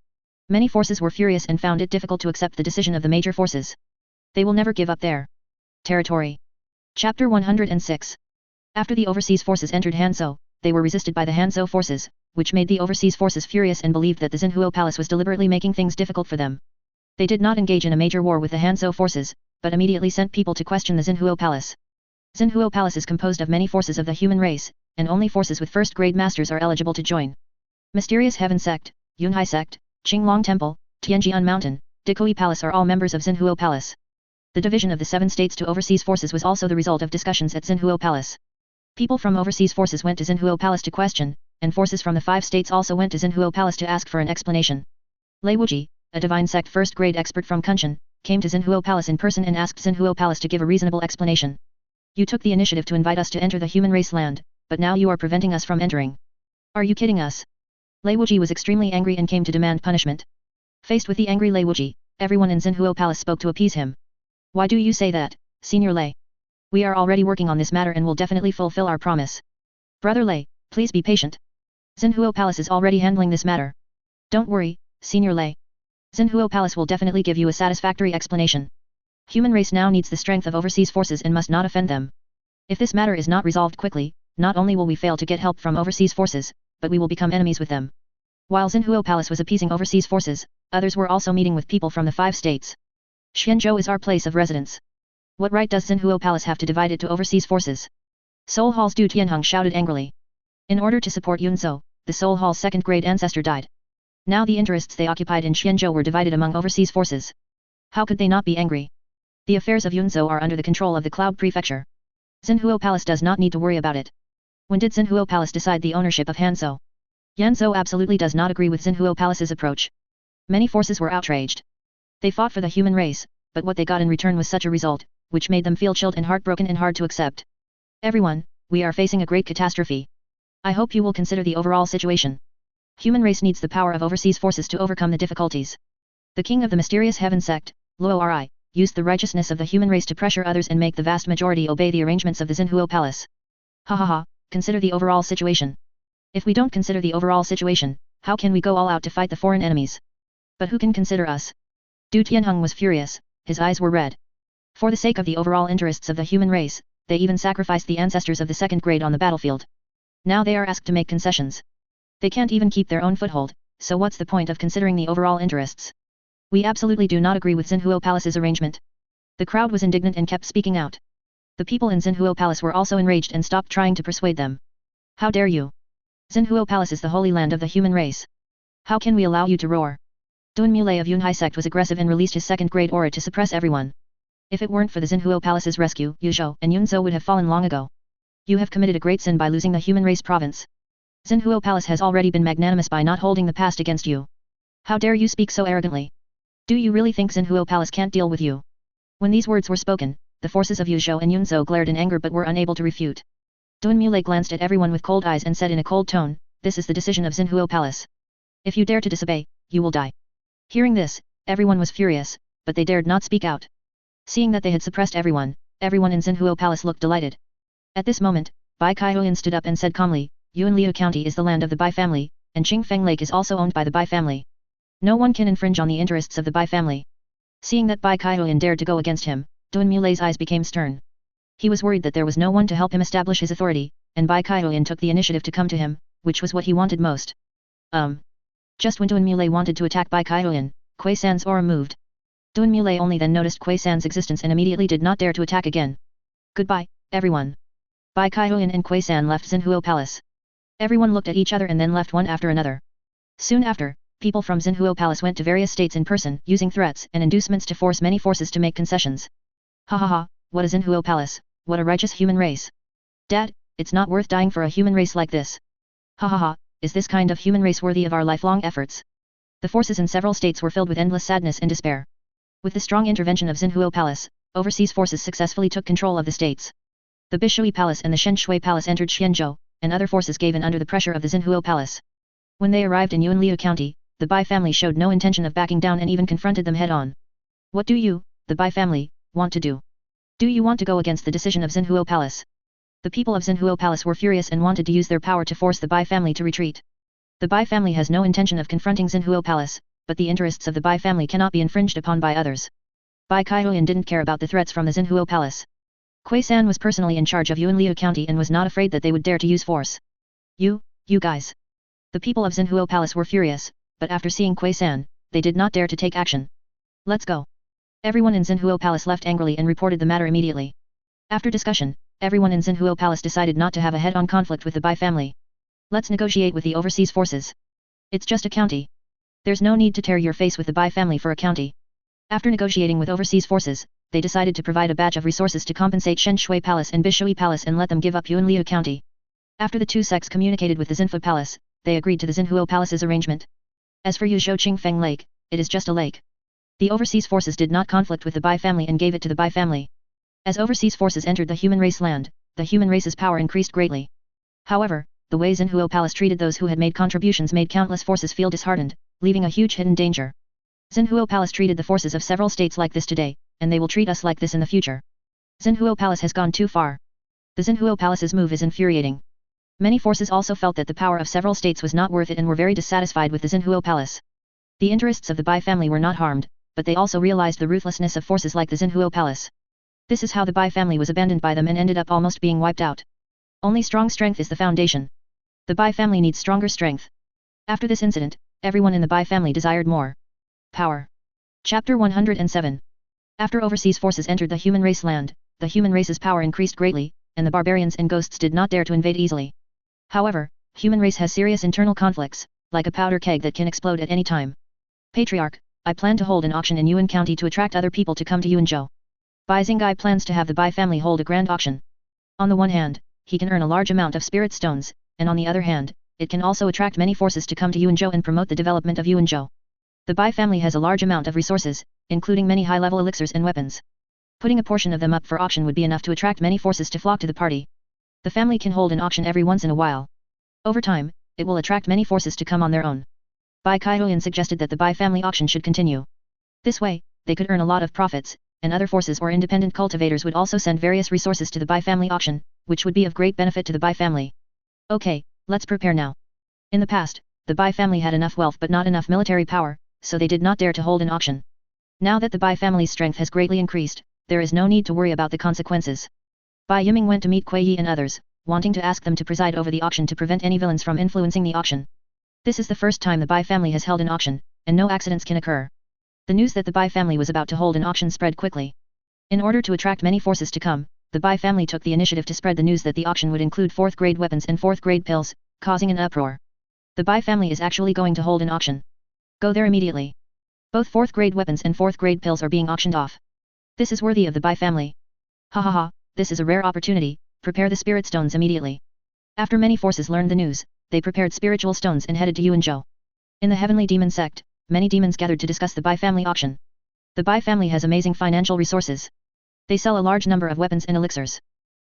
Many forces were furious and found it difficult to accept the decision of the major forces. They will never give up their territory. Chapter 106. After the overseas forces entered Hanzhou, they were resisted by the Hanzhou forces, which made the overseas forces furious and believed that the Xinhuo Palace was deliberately making things difficult for them. They did not engage in a major war with the Hanzhou forces, but immediately sent people to question the Xinhuo Palace. Xinhuo Palace is composed of many forces of the human race, and only forces with first-grade masters are eligible to join. Mysterious Heaven Sect, Yunhai Sect, Qinglong Temple, Tianjian Mountain, Dikui Palace are all members of Xinhuo Palace. The division of the 7 states to overseas forces was also the result of discussions at Xinhuo Palace. People from overseas forces went to Xinhuo Palace to question, and forces from the 5 states also went to Xinhuo Palace to ask for an explanation. Lei Wuji, a divine sect first-grade expert from Qingshan, came to Xinhuo Palace in person and asked Xinhuo Palace to give a reasonable explanation. You took the initiative to invite us to enter the human race land, but now you are preventing us from entering. Are you kidding us? Lei Wuji was extremely angry and came to demand punishment. Faced with the angry Lei Wuji, everyone in Xinhuo Palace spoke to appease him. Why do you say that, Senior Lei? We are already working on this matter and will definitely fulfill our promise. Brother Lei, please be patient. Xinhuo Palace is already handling this matter. Don't worry, Senior Lei. Xinhuo Palace will definitely give you a satisfactory explanation. Human race now needs the strength of overseas forces and must not offend them. If this matter is not resolved quickly, not only will we fail to get help from overseas forces, but we will become enemies with them. While Xinhuo Palace was appeasing overseas forces, others were also meeting with people from the 5 states. Shenzhou is our place of residence. What right does Xinhuo Palace have to divide it to overseas forces? Seoul Hall's Du Tianheng shouted angrily. In order to support Yunzhou, the Seoul Hall's 2nd-grade ancestor died. Now the interests they occupied in Shenzhou were divided among overseas forces. How could they not be angry? The affairs of Yunzhou are under the control of the Cloud Prefecture. Xinhuo Palace does not need to worry about it. When did Xinhuo Palace decide the ownership of Hanzhou? Yanzhou absolutely does not agree with Xinhuo Palace's approach. Many forces were outraged. They fought for the human race, but what they got in return was such a result, which made them feel chilled and heartbroken and hard to accept. Everyone, we are facing a great catastrophe. I hope you will consider the overall situation. Human race needs the power of overseas forces to overcome the difficulties. The king of the mysterious heaven sect, Luo Ri, used the righteousness of the human race to pressure others and make the vast majority obey the arrangements of the Xinhuo Palace. Ha ha ha, consider the overall situation. If we don't consider the overall situation, how can we go all out to fight the foreign enemies? But who can consider us? Du Tianheng was furious. his eyes were red. For the sake of the overall interests of the human race, they even sacrificed the ancestors of the second grade on the battlefield. Now they are asked to make concessions. They can't even keep their own foothold, so what's the point of considering the overall interests? We absolutely do not agree with Xinhuo Palace's arrangement. The crowd was indignant and kept speaking out. The people in Xinhuo Palace were also enraged and stopped trying to persuade them. How dare you? Xinhuo Palace is the holy land of the human race. How can we allow you to roar? Dunmule of Yunhai sect was aggressive and released his second-grade aura to suppress everyone. If it weren't for the Xinhuo Palace's rescue, Yuzhou and Yunzhou would have fallen long ago. You have committed a great sin by losing the human race province. Xinhuo Palace has already been magnanimous by not holding the past against you. How dare you speak so arrogantly? Do you really think Xinhuo Palace can't deal with you? When these words were spoken, the forces of Yuzhou and Yunzhou glared in anger but were unable to refute. Dunmule glanced at everyone with cold eyes and said in a cold tone, "This is the decision of Xinhuo Palace. If you dare to disobey, you will die." Hearing this, everyone was furious, but they dared not speak out. Seeing that they had suppressed everyone in Xinhuo Palace looked delighted. At this moment, Bai Kaihuan stood up and said calmly, Yunliu County is the land of the Bai family, and Qingfeng Lake is also owned by the Bai family. No one can infringe on the interests of the Bai family. Seeing that Bai Kaihuan dared to go against him, Dunmule's eyes became stern. He was worried that there was no one to help him establish his authority, and Bai Kaihuan took the initiative to come to him, which was what he wanted most. Just when Dunmule wanted to attack Bai Kaihuan, Kui San's aura moved. Dunmule only then noticed Kui San's existence and immediately did not dare to attack again. Goodbye, everyone. Bai Kaihuan and Kui San left Xinhuo Palace. Everyone looked at each other and then left one after another. Soon after, people from Xinhuo Palace went to various states in person, using threats and inducements to force many forces to make concessions. Ha ha ha, what a Xinhuo Palace, what a righteous human race. Dad, it's not worth dying for a human race like this. Ha ha ha, is this kind of human race worthy of our lifelong efforts? The forces in several states were filled with endless sadness and despair. With the strong intervention of Xinhuo Palace, overseas forces successfully took control of the states. The Bishui Palace and the Shenshui Palace entered Xianzhou, and other forces gave in under the pressure of the Xinhuo Palace. When they arrived in Yunliu County, the Bai family showed no intention of backing down and even confronted them head-on. What do you, the Bai family, want to do? Do you want to go against the decision of Xinhuo Palace? The people of Xinhuo Palace were furious and wanted to use their power to force the Bai family to retreat. The Bai family has no intention of confronting Xinhuo Palace, but the interests of the Bai family cannot be infringed upon by others. Bai Kaihuan didn't care about the threats from the Xinhuo Palace. Kui San was personally in charge of Yunliu County and was not afraid that they would dare to use force. You guys. The people of Xinhuo Palace were furious, but after seeing Kui San, they did not dare to take action. Let's go. Everyone in Xinhuo Palace left angrily and reported the matter immediately. After discussion, everyone in Xinhuo Palace decided not to have a head-on conflict with the Bai family. Let's negotiate with the overseas forces. It's just a county. There's no need to tear your face with the Bai family for a county. After negotiating with overseas forces, they decided to provide a batch of resources to compensate Shenshui Palace and Bishui Palace and let them give up Yunliu County. After the two sects communicated with the Xinfa Palace, they agreed to the Xinhuo Palace's arrangement. As for Yuzhou Qingfeng Lake, it is just a lake. The overseas forces did not conflict with the Bai family and gave it to the Bai family. As overseas forces entered the human race land, the human race's power increased greatly. However, the way Xinhuo Palace treated those who had made contributions made countless forces feel disheartened, leaving a huge hidden danger. Xinhuo Palace treated the forces of several states like this today, and they will treat us like this in the future. Xinhuo Palace has gone too far. The Xinhuo Palace's move is infuriating. Many forces also felt that the power of several states was not worth it and were very dissatisfied with the Xinhuo Palace. The interests of the Bai family were not harmed, but they also realized the ruthlessness of forces like the Xinhuo Palace. This is how the Bai family was abandoned by them and ended up almost being wiped out. Only strong strength is the foundation. The Bai family needs stronger strength. After this incident, everyone in the Bai family desired more power. Chapter 107. After overseas forces entered the human race land, the human race's power increased greatly, and the barbarians and ghosts did not dare to invade easily. However, human race has serious internal conflicts, like a powder keg that can explode at any time. Patriarch, I plan to hold an auction in Yuan County to attract other people to come to Yuanzhou. Bai Xingai plans to have the Bai family hold a grand auction. On the one hand, he can earn a large amount of spirit stones, and on the other hand, it can also attract many forces to come to Yuanzhou and promote the development of Yuanzhou. The Bai family has a large amount of resources, including many high-level elixirs and weapons. Putting a portion of them up for auction would be enough to attract many forces to flock to the party. The family can hold an auction every once in a while. Over time, it will attract many forces to come on their own. Bai Kaihuan suggested that the Bai family auction should continue. This way, they could earn a lot of profits, and other forces or independent cultivators would also send various resources to the Bai family auction, which would be of great benefit to the Bai family. Okay, let's prepare now. In the past, the Bai family had enough wealth but not enough military power, so they did not dare to hold an auction. Now that the Bai family's strength has greatly increased, there is no need to worry about the consequences. Bai Yiming went to meet Kuei Yi and others, wanting to ask them to preside over the auction to prevent any villains from influencing the auction. This is the first time the Bai family has held an auction, and no accidents can occur. The news that the Bai family was about to hold an auction spread quickly. In order to attract many forces to come, the Bai family took the initiative to spread the news that the auction would include 4th grade weapons and 4th grade pills, causing an uproar. The Bai family is actually going to hold an auction. Go there immediately. Both 4th grade weapons and 4th grade pills are being auctioned off. This is worthy of the Bai family. Ha ha ha, this is a rare opportunity, prepare the spirit stones immediately. After many forces learned the news, they prepared spiritual stones and headed to Yuanzhou. In the heavenly demon sect, many demons gathered to discuss the Bai family auction. The Bai family has amazing financial resources. They sell a large number of weapons and elixirs.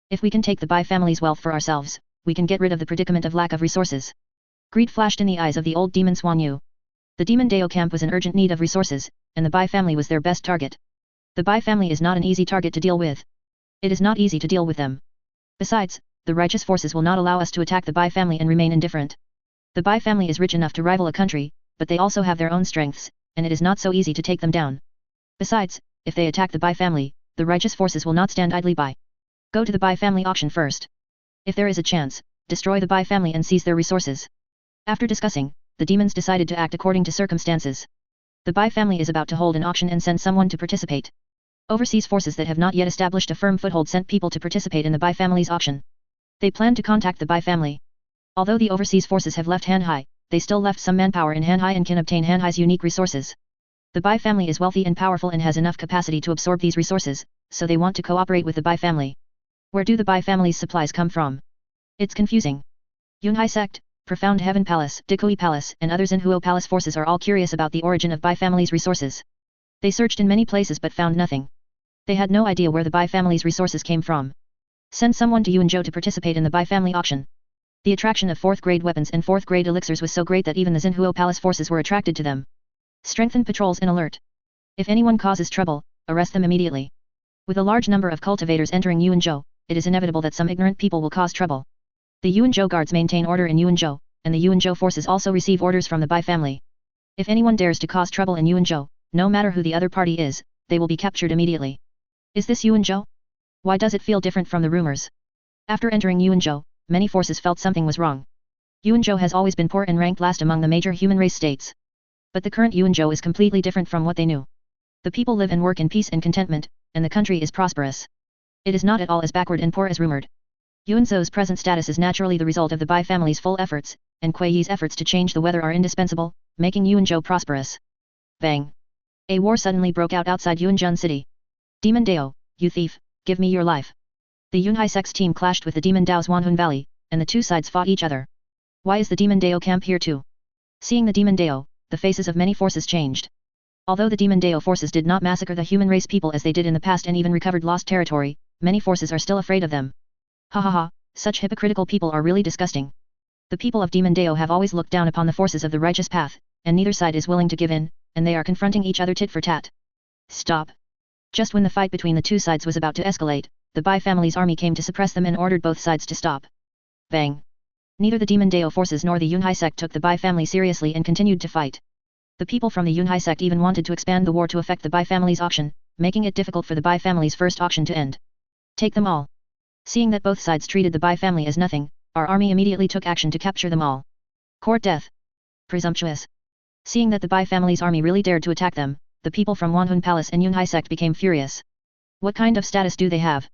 If we can take the Bai family's wealth for ourselves, we can get rid of the predicament of lack of resources. Greed flashed in the eyes of the old demon Swan Yu. The Demon Dao camp was in urgent need of resources, and the Bai family was their best target. The Bai family is not an easy target to deal with. It is not easy to deal with them. Besides, the righteous forces will not allow us to attack the Bai family and remain indifferent. The Bai family is rich enough to rival a country, but they also have their own strengths, and it is not so easy to take them down. Besides, if they attack the Bai family, the righteous forces will not stand idly by. Go to the Bai family auction first. If there is a chance, destroy the Bai family and seize their resources. After discussing, the demons decided to act according to circumstances. The Bai family is about to hold an auction and send someone to participate. Overseas forces that have not yet established a firm foothold sent people to participate in the Bai family's auction. They plan to contact the Bai family. Although the overseas forces have left Hanhai, they still left some manpower in Hanhai and can obtain Hanhai's unique resources. The Bai family is wealthy and powerful and has enough capacity to absorb these resources, so they want to cooperate with the Bai family. Where do the Bai family's supplies come from? It's confusing. Yunhai sect, Profound Heaven Palace, Dikui Palace, and others in Huo Palace forces are all curious about the origin of Bai family's resources. They searched in many places but found nothing. They had no idea where the Bai family's resources came from. Send someone to Yuanzhou to participate in the Bai family auction. The attraction of 4th grade weapons and 4th grade elixirs was so great that even the Xinhuo Palace forces were attracted to them. Strengthen patrols and alert. If anyone causes trouble, arrest them immediately. With a large number of cultivators entering Yuanzhou, it is inevitable that some ignorant people will cause trouble. The Yuanzhou guards maintain order in Yuanzhou, and the Yuanzhou forces also receive orders from the Bai family. If anyone dares to cause trouble in Yuanzhou, no matter who the other party is, they will be captured immediately. Is this Yuanzhou? Why does it feel different from the rumors? After entering Yuanzhou, many forces felt something was wrong. Yuanzhou has always been poor and ranked last among the major human race states. But the current Yuanzhou is completely different from what they knew. The people live and work in peace and contentment, and the country is prosperous. It is not at all as backward and poor as rumored. Yuanzhou's present status is naturally the result of the Bai family's full efforts, and Kuei Yi's efforts to change the weather are indispensable, making Yuanzhou prosperous. Bang! A war suddenly broke out outside Yunjun city. Demon Dao, you thief, give me your life. The Yunhai sect's team clashed with the Demon Dao's Wanhun Valley, and the two sides fought each other. Why is the Demon Dao camp here too? Seeing the Demon Dao, the faces of many forces changed. Although the Demon Dao forces did not massacre the human race people as they did in the past and even recovered lost territory, many forces are still afraid of them. Ha ha ha, such hypocritical people are really disgusting. The people of Demon Dao have always looked down upon the forces of the righteous path, and neither side is willing to give in, and they are confronting each other tit for tat. Stop. Just when the fight between the two sides was about to escalate, the Bai family's army came to suppress them and ordered both sides to stop. Bang. Neither the Demon Dao forces nor the Yunhai sect took the Bai family seriously and continued to fight. The people from the Yunhai sect even wanted to expand the war to affect the Bai family's auction, making it difficult for the Bai family's first auction to end. Take them all. Seeing that both sides treated the Bai family as nothing, our army immediately took action to capture them all. Court death. Presumptuous. Seeing that the Bai family's army really dared to attack them, the people from Wanhun Palace and Yunhai sect became furious. What kind of status do they have?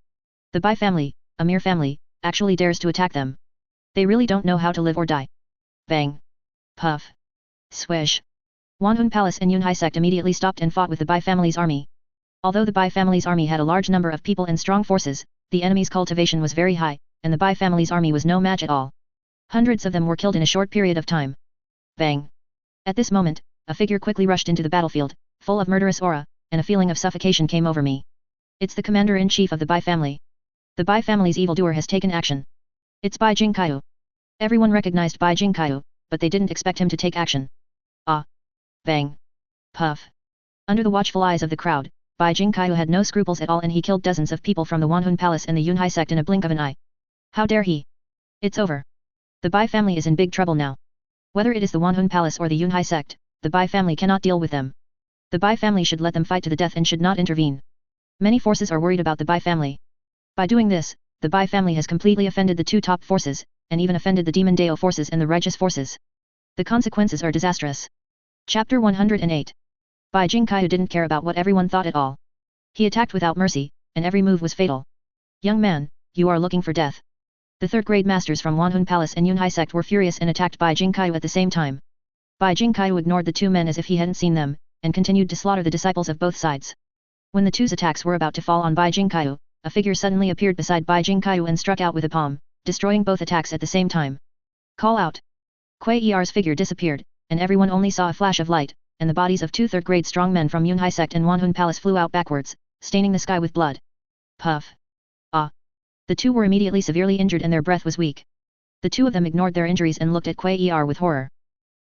The Bai family, a mere family, actually dares to attack them. They really don't know how to live or die. Bang. Puff. Swish. Wanhun Palace and Yunhai sect immediately stopped and fought with the Bai family's army. Although the Bai family's army had a large number of people and strong forces, the enemy's cultivation was very high, and the Bai family's army was no match at all. Hundreds of them were killed in a short period of time. Bang. At this moment, a figure quickly rushed into the battlefield, full of murderous aura, and a feeling of suffocation came over me. It's the commander-in-chief of the Bai family. The Bai family's evildoer has taken action. It's Bai Jingkaiu. Everyone recognized Bai Jingkaiu, but they didn't expect him to take action. Ah. Bang. Puff. Under the watchful eyes of the crowd, Bai Jingkaiu had no scruples at all and he killed dozens of people from the Wanhun Palace and the Yunhai sect in a blink of an eye. How dare he? It's over. The Bai family is in big trouble now. Whether it is the Wanhun Palace or the Yunhai sect, the Bai family cannot deal with them. The Bai family should let them fight to the death and should not intervene. Many forces are worried about the Bai family. By doing this, the Bai family has completely offended the two top forces, and even offended the Demon Dao forces and the righteous forces. The consequences are disastrous. Chapter 108. Bai Jingkai didn't care about what everyone thought at all. He attacked without mercy, and every move was fatal. Young man, you are looking for death. The third-grade masters from Wanhun Palace and Yunhai sect were furious and attacked Bai Jingkai at the same time. Bai Jingkai ignored the two men as if he hadn't seen them, and continued to slaughter the disciples of both sides. When the two's attacks were about to fall on Bai Jingkai, a figure suddenly appeared beside Bai Jingkai and struck out with a palm, destroying both attacks at the same time. Call out! Kuei Er's figure disappeared, and everyone only saw a flash of light, and the bodies of two third-grade strongmen from Yunhai sect and Wanhun Palace flew out backwards, staining the sky with blood. Puff! Ah! The two were immediately severely injured and their breath was weak. The two of them ignored their injuries and looked at Kuei Er with horror.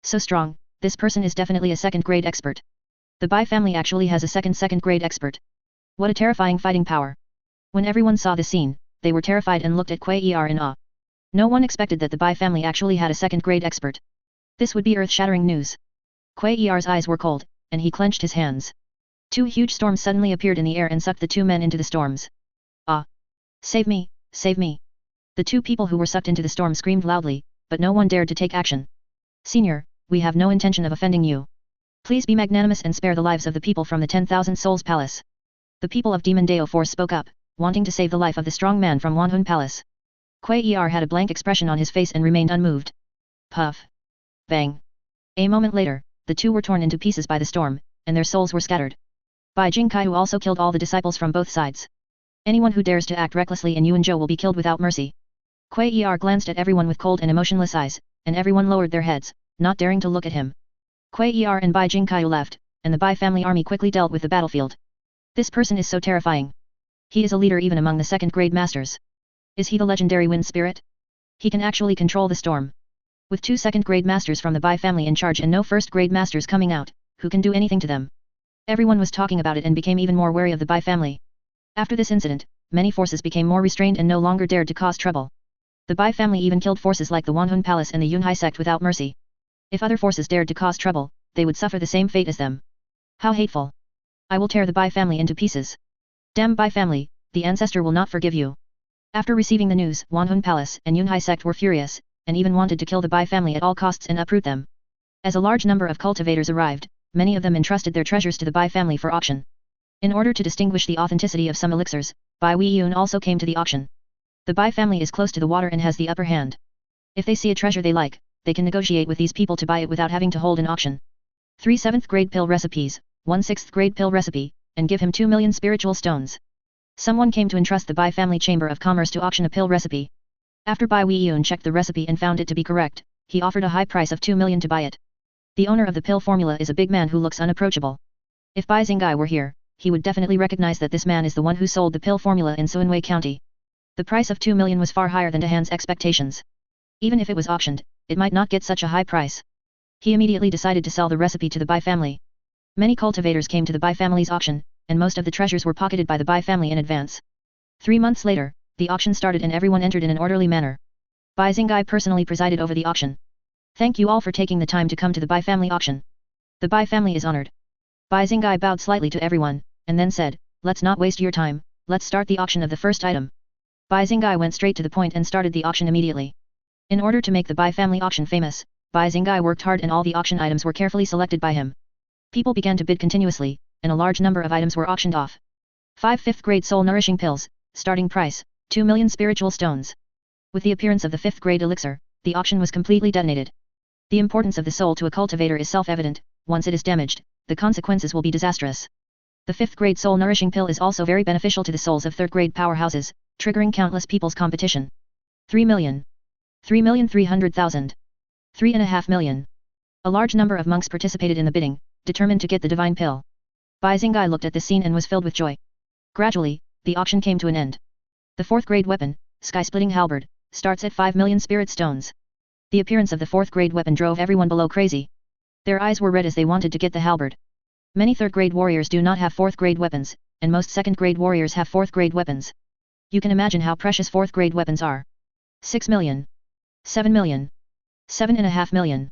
So strong, this person is definitely a second-grade expert. The Bai family actually has a second-grade expert. What a terrifying fighting power. When everyone saw the scene, they were terrified and looked at Kuei Er in awe. No one expected that the Bai family actually had a second-grade expert. This would be earth-shattering news. Kuei Er's eyes were cold, and he clenched his hands. Two huge storms suddenly appeared in the air and sucked the two men into the storms. Ah! Save me, save me! The two people who were sucked into the storm screamed loudly, but no one dared to take action. Senior, we have no intention of offending you. Please be magnanimous and spare the lives of the people from the 10,000 Souls Palace. The people of Demon Dao Force spoke up, wanting to save the life of the strong man from Wanhun Palace. Kuei Er had a blank expression on his face and remained unmoved. Puff! Bang! A moment later, the two were torn into pieces by the storm, and their souls were scattered. Bai Jingkai also killed all the disciples from both sides. Anyone who dares to act recklessly in Yuanzhou will be killed without mercy. Kuei Er glanced at everyone with cold and emotionless eyes, and everyone lowered their heads, not daring to look at him. Kuei Er and Bai Jingkai left, and the Bai family army quickly dealt with the battlefield. This person is so terrifying. He is a leader even among the second-grade masters. Is he the legendary wind spirit? He can actually control the storm. With two second-grade masters from the Bai family in charge and no first-grade masters coming out, who can do anything to them? Everyone was talking about it and became even more wary of the Bai family. After this incident, many forces became more restrained and no longer dared to cause trouble. The Bai family even killed forces like the Wanhun Palace and the Yunhai sect without mercy. If other forces dared to cause trouble, they would suffer the same fate as them. How hateful! I will tear the Bai family into pieces. Damn Bai family, the Ancestor will not forgive you. After receiving the news, Wanhun Palace and Yunhai sect were furious, and even wanted to kill the Bai family at all costs and uproot them. As a large number of cultivators arrived, many of them entrusted their treasures to the Bai family for auction. In order to distinguish the authenticity of some elixirs, Bai Weiyun also came to the auction. The Bai family is close to the water and has the upper hand. If they see a treasure they like, they can negotiate with these people to buy it without having to hold an auction. 3 7th-grade pill recipes, 1 6th-grade pill recipe, and give him 2 million spiritual stones. Someone came to entrust the Bai family chamber of commerce to auction a pill recipe. After Bai Weiyun checked the recipe and found it to be correct, he offered a high price of 2 million to buy it. The owner of the pill formula is a big man who looks unapproachable. If Bai Xingai were here, he would definitely recognize that this man is the one who sold the pill formula in Suanwei County. The price of 2 million was far higher than Dahan's expectations. Even if it was auctioned, it might not get such a high price. He immediately decided to sell the recipe to the Bai family. Many cultivators came to the Bai family's auction, and most of the treasures were pocketed by the Bai family in advance. 3 months later, the auction started and everyone entered in an orderly manner. Bai Xingai personally presided over the auction. Thank you all for taking the time to come to the Bai family auction. The Bai family is honored. Bai Xingai bowed slightly to everyone, and then said, let's not waste your time, let's start the auction of the first item. Bai Xingai went straight to the point and started the auction immediately. In order to make the Bai family auction famous, Bai Xingai worked hard and all the auction items were carefully selected by him. People began to bid continuously, and a large number of items were auctioned off. 5 5th-grade soul nourishing pills, starting price, 2 million spiritual stones. With the appearance of the 5th-grade elixir, the auction was completely detonated. The importance of the soul to a cultivator is self-evident. Once it is damaged, the consequences will be disastrous. The 5th-grade soul nourishing pill is also very beneficial to the souls of 3rd-grade powerhouses, triggering countless people's competition. 3 million. 3,300,000. 3.5 million. A large number of monks participated in the bidding, determined to get the divine pill. Bai Xingai looked at this scene and was filled with joy. Gradually, the auction came to an end. The 4th-grade weapon, sky-splitting halberd, starts at 5 million spirit stones. The appearance of the 4th-grade weapon drove everyone below crazy. Their eyes were red as they wanted to get the halberd. Many 3rd-grade warriors do not have 4th-grade weapons, and most 2nd-grade warriors have 4th-grade weapons. You can imagine how precious 4th-grade weapons are. 6 million. 7 million. 7.5 million.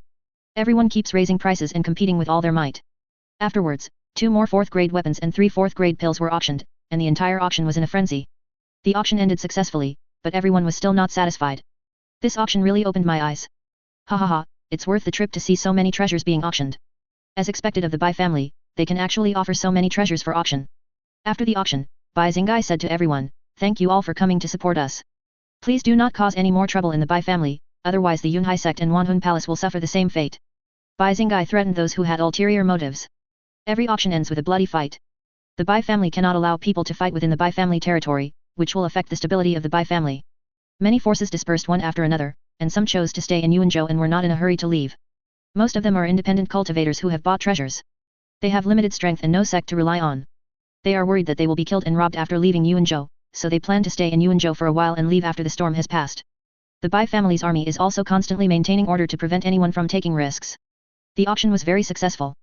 Everyone keeps raising prices and competing with all their might. Afterwards, 2 more 4th grade weapons and 3 4th grade pills were auctioned, and the entire auction was in a frenzy. The auction ended successfully, but everyone was still not satisfied. This auction really opened my eyes. Ha ha ha, it's worth the trip to see so many treasures being auctioned. As expected of the Bai family, they can actually offer so many treasures for auction. After the auction, Bai Xingai said to everyone, "Thank you all for coming to support us. Please do not cause any more trouble in the Bai family, otherwise the Yunhai sect and Wanhun Palace will suffer the same fate." Bai Xingai threatened those who had ulterior motives. Every auction ends with a bloody fight. The Bai family cannot allow people to fight within the Bai family territory, which will affect the stability of the Bai family. Many forces dispersed one after another, and some chose to stay in Yuanzhou and were not in a hurry to leave. Most of them are independent cultivators who have bought treasures. They have limited strength and no sect to rely on. They are worried that they will be killed and robbed after leaving Yuanzhou, so they plan to stay in Yuanzhou for a while and leave after the storm has passed. The Bai family's army is also constantly maintaining order to prevent anyone from taking risks. The auction was very successful.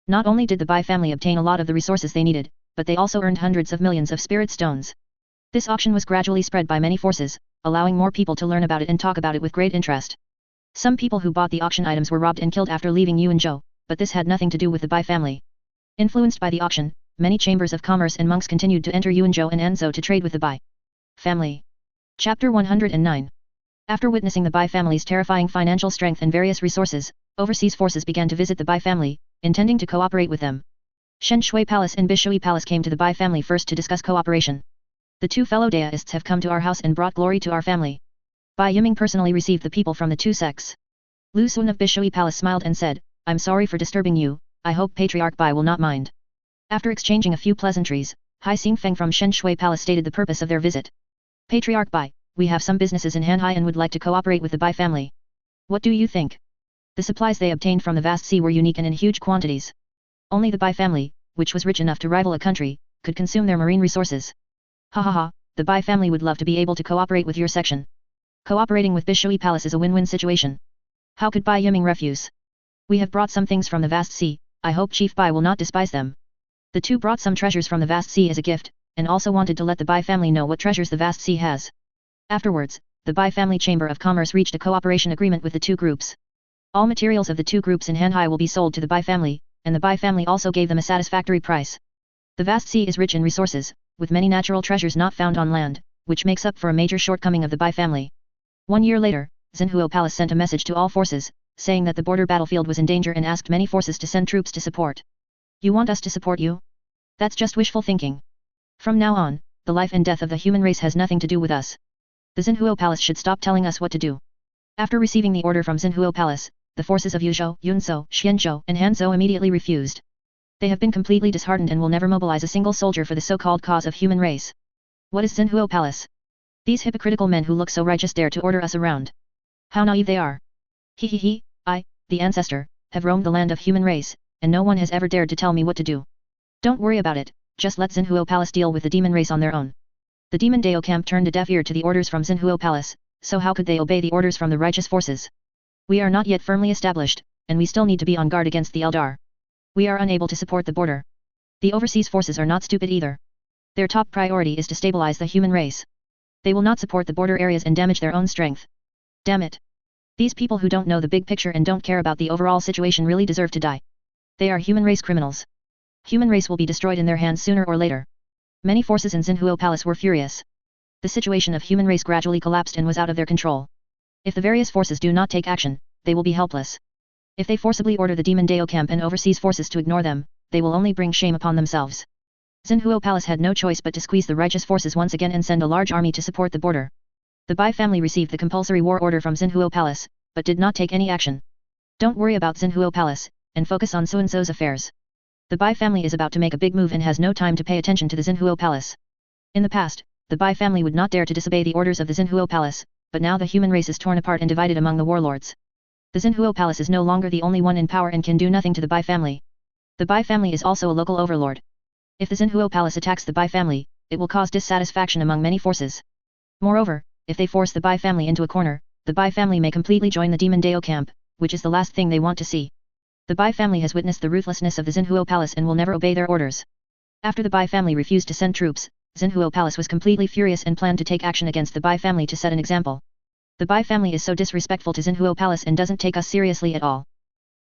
Not only did the Bai family obtain a lot of the resources they needed, but they also earned hundreds of millions of spirit stones. This auction was gradually spread by many forces, allowing more people to learn about it and talk about it with great interest. Some people who bought the auction items were robbed and killed after leaving Yuanzhou, but this had nothing to do with the Bai family. Influenced by the auction, many chambers of commerce and monks continued to enter Yuanzhou and Anzhou to trade with the Bai family. Chapter 109. After witnessing the Bai family's terrifying financial strength and various resources, overseas forces began to visit the Bai family, intending to cooperate with them. Shen Shui Palace and Bishui Palace came to the Bai family first to discuss cooperation. "The 2 fellow deists have come to our house and brought glory to our family." Bai Yiming personally received the people from the 2 sects. Lu Sun of Bishui Palace smiled and said, "I'm sorry for disturbing you, I hope Patriarch Bai will not mind." After exchanging a few pleasantries, Hai Xingfeng from Shen Shui Palace stated the purpose of their visit. "Patriarch Bai, we have some businesses in Hanhai and would like to cooperate with the Bai family. What do you think?" The supplies they obtained from the vast sea were unique and in huge quantities. Only the Bai family, which was rich enough to rival a country, could consume their marine resources. "Ha ha ha, the Bai family would love to be able to cooperate with your section. Cooperating with Bishui Palace is a win-win situation. How could Bai Yiming refuse? We have brought some things from the vast sea, I hope Chief Bai will not despise them." The 2 brought some treasures from the vast sea as a gift, and also wanted to let the Bai family know what treasures the vast sea has. Afterwards, the Bai family Chamber of Commerce reached a cooperation agreement with the 2 groups. All materials of the 2 groups in Hanhai will be sold to the Bai family, and the Bai family also gave them a satisfactory price. The vast sea is rich in resources, with many natural treasures not found on land, which makes up for a major shortcoming of the Bai family. 1 year later, Xinhuo Palace sent a message to all forces, saying that the border battlefield was in danger and asked many forces to send troops to support. "You want us to support you? That's just wishful thinking. From now on, the life and death of the human race has nothing to do with us. The Xinhuo Palace should stop telling us what to do." After receiving the order from Xinhuo Palace, the forces of Yuzhou, Yunzhou, Xianzhou and Hanzhou immediately refused. They have been completely disheartened and will never mobilize a single soldier for the so-called cause of human race. What is Xinhuo Palace? These hypocritical men who look so righteous dare to order us around. How naive they are. He, I, the Ancestor, have roamed the land of human race, and no one has ever dared to tell me what to do. Don't worry about it, just let Xinhuo Palace deal with the demon race on their own. The demon Dao camp turned a deaf ear to the orders from Xinhuo Palace, so how could they obey the orders from the righteous forces? We are not yet firmly established, and we still need to be on guard against the Eldar. We are unable to support the border. The overseas forces are not stupid either. Their top priority is to stabilize the human race. They will not support the border areas and damage their own strength. Damn it. These people who don't know the big picture and don't care about the overall situation really deserve to die. They are human race criminals. Human race will be destroyed in their hands sooner or later. Many forces in Xinhuo Palace were furious. The situation of human race gradually collapsed and was out of their control. If the various forces do not take action, they will be helpless. If they forcibly order the demon Dao camp and overseas forces to ignore them, they will only bring shame upon themselves. Xinhuo Palace had no choice but to squeeze the righteous forces once again and send a large army to support the border. The Bai family received the compulsory war order from Xinhuo Palace, but did not take any action. Don't worry about Xinhuo Palace, and focus on Suanzhou's affairs. The Bai family is about to make a big move and has no time to pay attention to the Xinhuo Palace. In the past, the Bai family would not dare to disobey the orders of the Xinhuo Palace, but now the human race is torn apart and divided among the warlords. The Xinhuo Palace is no longer the only one in power and can do nothing to the Bai family. The Bai family is also a local overlord. If the Xinhuo Palace attacks the Bai family, it will cause dissatisfaction among many forces. Moreover, if they force the Bai family into a corner, the Bai family may completely join the demon Dao camp, which is the last thing they want to see. The Bai family has witnessed the ruthlessness of the Xinhuo Palace and will never obey their orders. After the Bai family refused to send troops, Xinhuo Palace was completely furious and planned to take action against the Bai family to set an example. The Bai family is so disrespectful to Xinhuo Palace and doesn't take us seriously at all.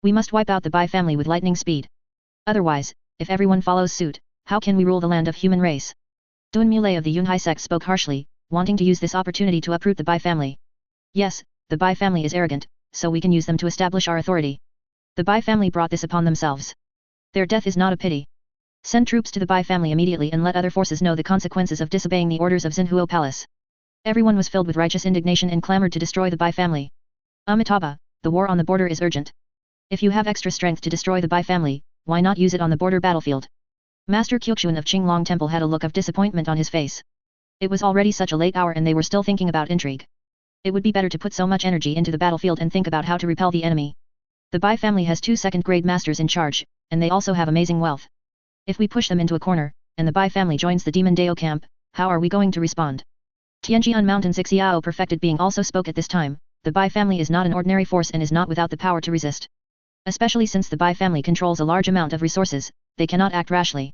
We must wipe out the Bai family with lightning speed. Otherwise, if everyone follows suit, how can we rule the land of human race? Dun Muley of the Yunhai sect spoke harshly, wanting to use this opportunity to uproot the Bai family. Yes, the Bai family is arrogant, so we can use them to establish our authority. The Bai family brought this upon themselves. Their death is not a pity. Send troops to the Bai family immediately and let other forces know the consequences of disobeying the orders of Xinhuo Palace. Everyone was filled with righteous indignation and clamored to destroy the Bai family. Amitabha, the war on the border is urgent. If you have extra strength to destroy the Bai family, why not use it on the border battlefield? Master Qingshan of Qinglong Temple had a look of disappointment on his face. It was already such a late hour and they were still thinking about intrigue. It would be better to put so much energy into the battlefield and think about how to repel the enemy. The Bai family has 2 second-grade masters in charge, and they also have amazing wealth. If we push them into a corner, and the Bai family joins the Demon Dao camp, how are we going to respond? Tianjian Mountain Xiao perfected being also spoke at this time. The Bai family is not an ordinary force and is not without the power to resist. Especially since the Bai family controls a large amount of resources, they cannot act rashly.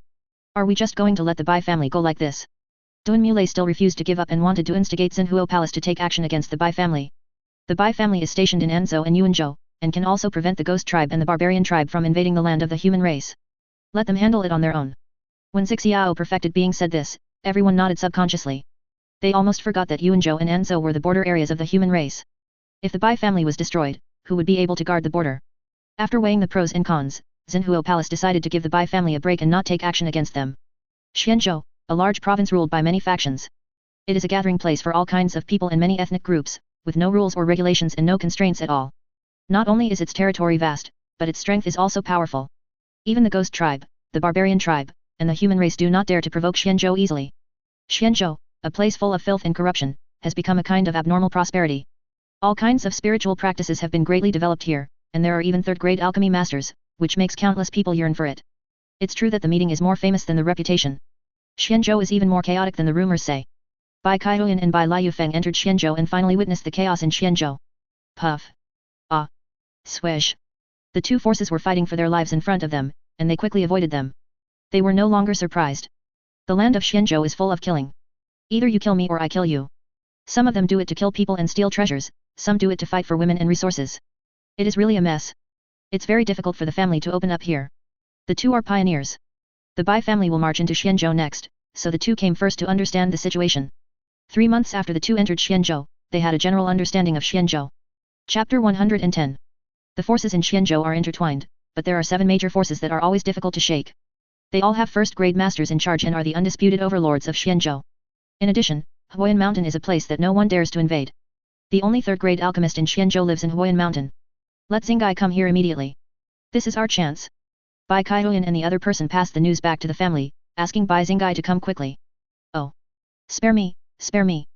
Are we just going to let the Bai family go like this? Dun Muley still refused to give up and wanted to instigate Xinhuo Palace to take action against the Bai family. The Bai family is stationed in Anzhou and Yuanzhou, and can also prevent the Ghost tribe and the Barbarian tribe from invading the land of the human race. Let them handle it on their own. When Xiao perfected being said this, everyone nodded subconsciously. They almost forgot that Yuanzhou and Anzhou were the border areas of the human race. If the Bai family was destroyed, who would be able to guard the border? After weighing the pros and cons, Xinhuo Palace decided to give the Bai family a break and not take action against them. Shenzhou, a large province ruled by many factions. It is a gathering place for all kinds of people and many ethnic groups, with no rules or regulations and no constraints at all. Not only is its territory vast, but its strength is also powerful. Even the Ghost tribe, the Barbarian tribe, and the human race do not dare to provoke Shenzhou easily. Shenzhou, a place full of filth and corruption, has become a kind of abnormal prosperity. All kinds of spiritual practices have been greatly developed here, and there are even third-grade alchemy masters, which makes countless people yearn for it. It's true that the meeting is more famous than the reputation. Shenzhou is even more chaotic than the rumors say. Bai Kaihuyan and Bai Liufeng entered Shenzhou and finally witnessed the chaos in Shenzhou. Puff. Ah. Swish. The 2 forces were fighting for their lives in front of them, and they quickly avoided them. They were no longer surprised. The land of Shenzhou is full of killing. Either you kill me or I kill you. Some of them do it to kill people and steal treasures, some do it to fight for women and resources. It is really a mess. It's very difficult for the family to open up here. The 2 are pioneers. The Bai family will march into Shenzhou next, so the 2 came first to understand the situation. 3 months after the 2 entered Shenzhou, they had a general understanding of Shenzhou. Chapter 110. The forces in Shenzhou are intertwined, but there are 7 major forces that are always difficult to shake. They all have first-grade masters in charge and are the undisputed overlords of Shenzhou. In addition, Huoyan Mountain is a place that no one dares to invade. The only third-grade alchemist in Shenzhou lives in Huoyan Mountain. Let Xingai come here immediately. This is our chance. Bai Kaihuyan and the other person passed the news back to the family, asking Bai Xingai to come quickly. Oh. Spare me, spare me.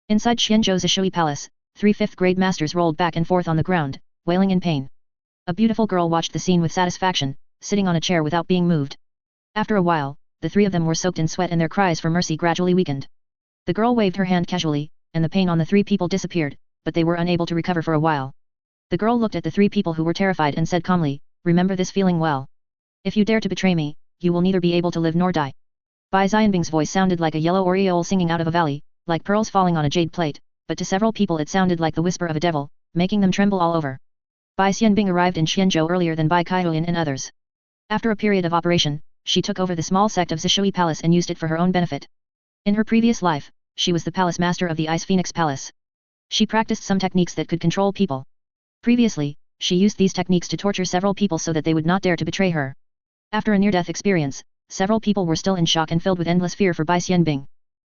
Inside Shenzhou's Zishui Palace, 3 fifth-grade masters rolled back and forth on the ground, wailing in pain. A beautiful girl watched the scene with satisfaction, sitting on a chair without being moved. After a while, the 3 of them were soaked in sweat and their cries for mercy gradually weakened. The girl waved her hand casually, and the pain on the 3 people disappeared, but they were unable to recover for a while. The girl looked at the 3 people who were terrified and said calmly, "Remember this feeling well. If you dare to betray me, you will neither be able to live nor die." Bai Xianbing's voice sounded like a yellow oriole singing out of a valley, like pearls falling on a jade plate, but to several people it sounded like the whisper of a devil, making them tremble all over. Bai Xianbing arrived in Shenzhou earlier than Bai Kaihuyan and others. After a period of operation, she took over the small sect of Zishui Palace and used it for her own benefit. In her previous life, she was the palace master of the Ice Phoenix Palace. She practiced some techniques that could control people. Previously, she used these techniques to torture several people so that they would not dare to betray her. After a near-death experience, several people were still in shock and filled with endless fear for Bai Xianbing.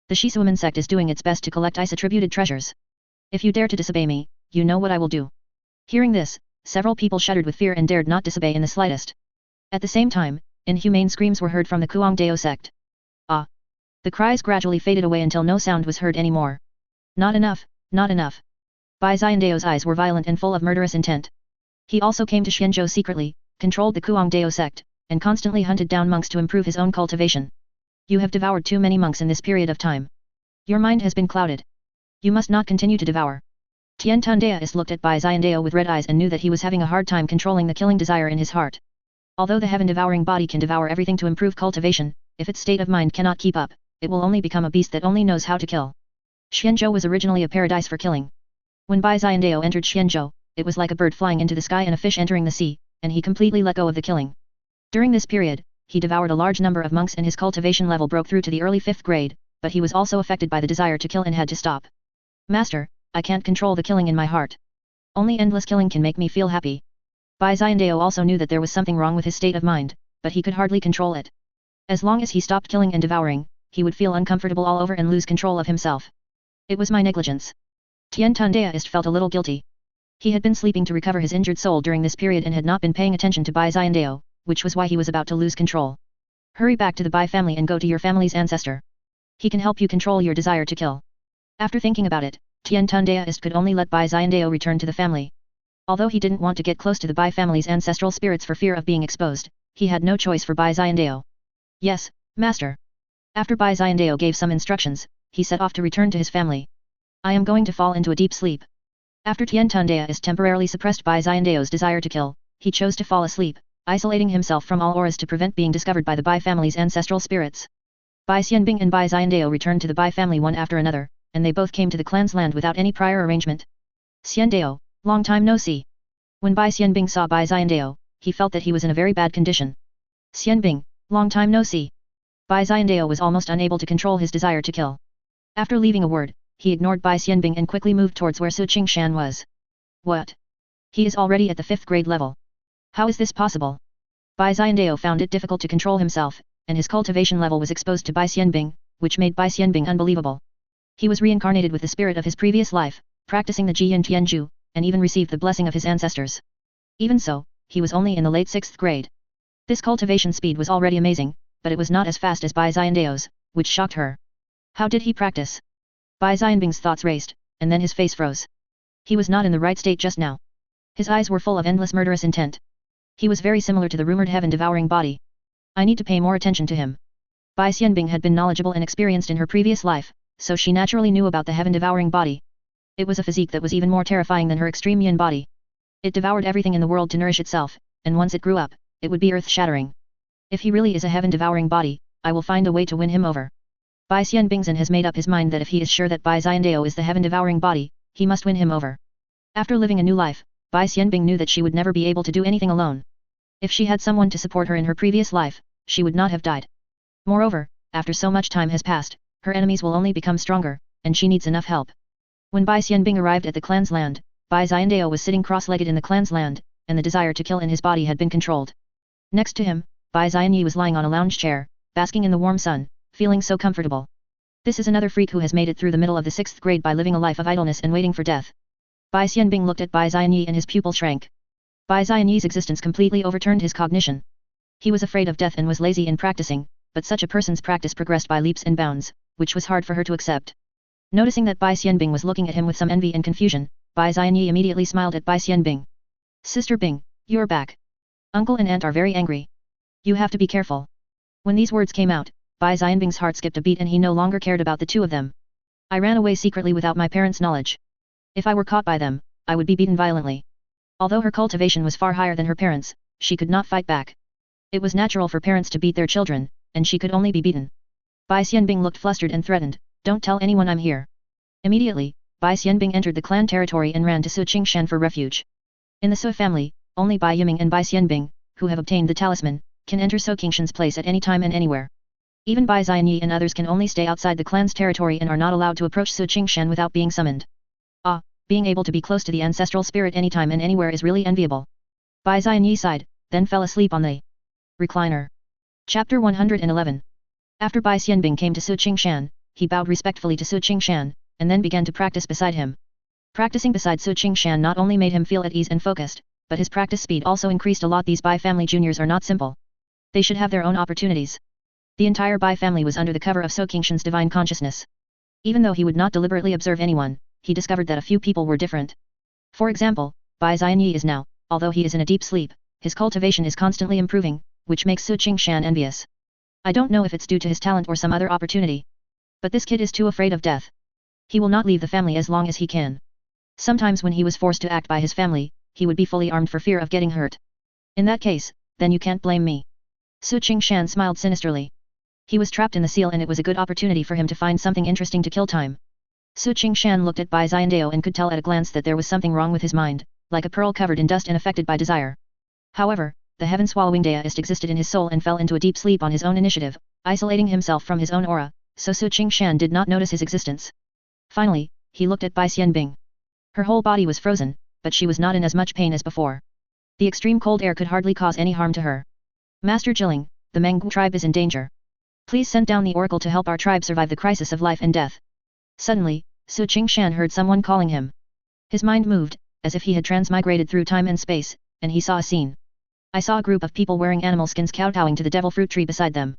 The Shisuomen sect is doing its best to collect ice-attributed treasures. If you dare to disobey me, you know what I will do. Hearing this, several people shuddered with fear and dared not disobey in the slightest. At the same time, inhumane screams were heard from the Kuang Dao sect. Ah! The cries gradually faded away until no sound was heard anymore. Not enough, not enough. Bai Xiandao's eyes were violent and full of murderous intent. He also came to Shenzhou secretly, controlled the Kuang Dao sect, and constantly hunted down monks to improve his own cultivation. You have devoured too many monks in this period of time. Your mind has been clouded. You must not continue to devour. Tian Tundaist looked at Bai Xiandao with red eyes and knew that he was having a hard time controlling the killing desire in his heart. Although the heaven-devouring body can devour everything to improve cultivation, if its state of mind cannot keep up, it will only become a beast that only knows how to kill. Shenzhou was originally a paradise for killing. When Bai Xiandao entered Shenzhou, it was like a bird flying into the sky and a fish entering the sea, and he completely let go of the killing. During this period, he devoured a large number of monks and his cultivation level broke through to the early 5th grade, but he was also affected by the desire to kill and had to stop. Master, I can't control the killing in my heart. Only endless killing can make me feel happy. Bai Xiandao also knew that there was something wrong with his state of mind, but he could hardly control it. As long as he stopped killing and devouring, he would feel uncomfortable all over and lose control of himself. It was my negligence. Tian Tundaist felt a little guilty. He had been sleeping to recover his injured soul during this period and had not been paying attention to Bai Xiandao, which was why he was about to lose control. Hurry back to the Bai family and go to your family's ancestor. He can help you control your desire to kill. After thinking about it, Tian Tundaist could only let Bai Xiandao return to the family. Although he didn't want to get close to the Bai family's ancestral spirits for fear of being exposed, he had no choice for Bai Xiandao. Yes, master. After Bai Xiandao gave some instructions, he set off to return to his family. I am going to fall into a deep sleep. After Tian Tundaist temporarily suppressed Bai Xiandao's desire to kill, he chose to fall asleep, isolating himself from all auras to prevent being discovered by the Bai family's ancestral spirits. Bai Xianbing and Bai Xiandao returned to the Bai family one after another, and they both came to the clan's land without any prior arrangement. Xiandao, long time no see. When Bai Xianbing saw Bai Xiandao, he felt that he was in a very bad condition. Xianbing, long time no see. Bai Xiandao was almost unable to control his desire to kill. After leaving a word, he ignored Bai Xianbing and quickly moved towards where Su Qingshan was. What? He is already at the 5th grade level. How is this possible? Bai Xiandao found it difficult to control himself, and his cultivation level was exposed to Bai Xianbing, which made Bai Xianbing unbelievable. He was reincarnated with the spirit of his previous life, practicing the Jian Tianju, and even received the blessing of his ancestors. Even so, he was only in the late 6th grade. This cultivation speed was already amazing, but it was not as fast as Bai Xiandao's, which shocked her. How did he practice? Bai Xianbing's thoughts raced, and then his face froze. He was not in the right state just now. His eyes were full of endless murderous intent. He was very similar to the rumored heaven-devouring body. I need to pay more attention to him. Bai Xianbing had been knowledgeable and experienced in her previous life, so she naturally knew about the heaven-devouring body. It was a physique that was even more terrifying than her extreme yin body. It devoured everything in the world to nourish itself, and once it grew up, it would be earth-shattering. If he really is a heaven-devouring body, I will find a way to win him over. Bai Xianbingzhen has made up his mind that if he is sure that Bai Xiandao is the heaven-devouring body, he must win him over. After living a new life, Bai Xianbing knew that she would never be able to do anything alone. If she had someone to support her in her previous life, she would not have died. Moreover, after so much time has passed, her enemies will only become stronger, and she needs enough help. When Bai Xianbing arrived at the clan's land, Bai Xiandao was sitting cross-legged in the clan's land, and the desire to kill in his body had been controlled. Next to him, Bai Xianyi was lying on a lounge chair, basking in the warm sun, feeling so comfortable. This is another freak who has made it through the middle of the 6th grade by living a life of idleness and waiting for death. Bai Xianbing looked at Bai Xianyi and his pupil shrank. Bai Xianyi's existence completely overturned his cognition. He was afraid of death and was lazy in practicing, but such a person's practice progressed by leaps and bounds, which was hard for her to accept. Noticing that Bai Xianbing was looking at him with some envy and confusion, Bai Xianyi immediately smiled at Bai Xianbing. Sister Bing, you're back. Uncle and aunt are very angry. You have to be careful. When these words came out, Bai Xianbing's heart skipped a beat and he no longer cared about the two of them. I ran away secretly without my parents' knowledge. If I were caught by them, I would be beaten violently. Although her cultivation was far higher than her parents, she could not fight back. It was natural for parents to beat their children, and she could only be beaten. Bai Xianbing looked flustered and threatened, don't tell anyone I'm here. Immediately, Bai Xianbing entered the clan territory and ran to Su Qingshan for refuge. In the Su family, only Bai Yiming and Bai Xianbing, who have obtained the talisman, can enter Su Qingshan's place at any time and anywhere. Even Bai Xianyi and others can only stay outside the clan's territory and are not allowed to approach Su Qingshan without being summoned. Ah, being able to be close to the ancestral spirit anytime and anywhere is really enviable. Bai Xianyi sighed, then fell asleep on the recliner. Chapter 111. After Bai Xianbing came to Su Qingshan, he bowed respectfully to Su Qingshan, and then began to practice beside him. Practicing beside Su Qingshan not only made him feel at ease and focused, but his practice speed also increased a lot. These Bai family juniors are not simple. They should have their own opportunities. The entire Bai family was under the cover of Su Qingshan's divine consciousness. Even though he would not deliberately observe anyone, he discovered that a few people were different. For example, Bai Xianyi is now, although he is in a deep sleep, his cultivation is constantly improving, which makes Su Qingshan envious. I don't know if it's due to his talent or some other opportunity. But this kid is too afraid of death. He will not leave the family as long as he can. Sometimes when he was forced to act by his family, he would be fully armed for fear of getting hurt. In that case, then you can't blame me. Su Qingshan smiled sinisterly. He was trapped in the seal and it was a good opportunity for him to find something interesting to kill time. Su Qingshan looked at Bai Xiandao and could tell at a glance that there was something wrong with his mind, like a pearl covered in dust and affected by desire. However, the heaven-swallowing deist existed in his soul and fell into a deep sleep on his own initiative, isolating himself from his own aura, so Su Qingshan did not notice his existence. Finally, he looked at Bai Xianbing. Her whole body was frozen, but she was not in as much pain as before. The extreme cold air could hardly cause any harm to her. Master Jilling, the Menggu tribe is in danger. Please send down the oracle to help our tribe survive the crisis of life and death. Suddenly, Su Qingshan heard someone calling him. His mind moved, as if he had transmigrated through time and space, and he saw a scene. I saw a group of people wearing animal skins kowtowing to the devil fruit tree beside them.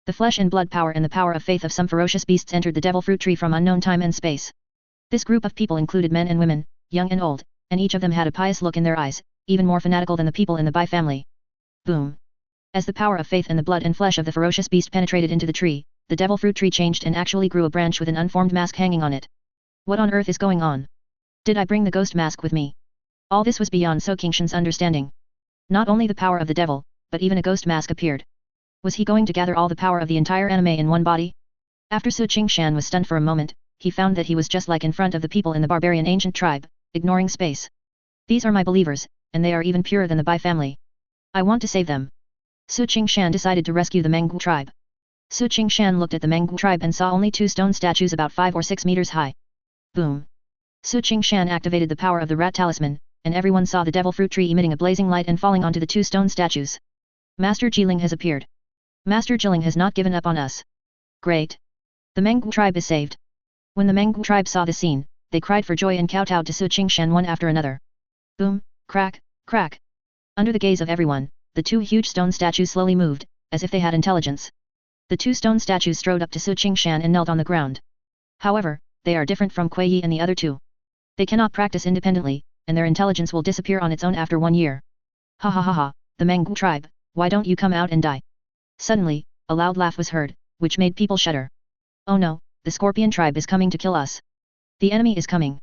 The flesh and blood power and the power of faith of some ferocious beasts entered the devil fruit tree from unknown time and space. This group of people included men and women, young and old, and each of them had a pious look in their eyes, even more fanatical than the people in the Bai family. Boom! As the power of faith and the blood and flesh of the ferocious beast penetrated into the tree, the devil fruit tree changed and actually grew a branch with an unformed mask hanging on it. What on earth is going on? Did I bring the ghost mask with me? All this was beyond Su Qingshan's understanding. Not only the power of the devil, but even a ghost mask appeared. Was he going to gather all the power of the entire anime in one body? After Su Qingshan was stunned for a moment, he found that he was just like in front of the people in the barbarian ancient tribe, ignoring space. These are my believers, and they are even purer than the Bai family. I want to save them. Su Qingshan decided to rescue the Menggu tribe. Su Qingshan looked at the Menggu tribe and saw only 2 stone statues about 5 or 6 meters high. Boom! Su Qingshan activated the power of the rat talisman, and everyone saw the devil fruit tree emitting a blazing light and falling onto the 2 stone statues. Master Jilin has appeared. Master Jilin has not given up on us. Great! The Menggu tribe is saved. When the Menggu tribe saw the scene, they cried for joy and kowtowed to Su Qingshan one after another. Boom! Crack! Crack! Under the gaze of everyone, the 2 huge stone statues slowly moved, as if they had intelligence. The 2 stone statues strode up to Su Qingshan and knelt on the ground. However, they are different from Kuei Yi and the other 2. They cannot practice independently, and their intelligence will disappear on its own after 1 year. Ha ha ha ha, the Menggu tribe, why don't you come out and die? Suddenly, a loud laugh was heard, which made people shudder. Oh no, the Scorpion tribe is coming to kill us. The enemy is coming.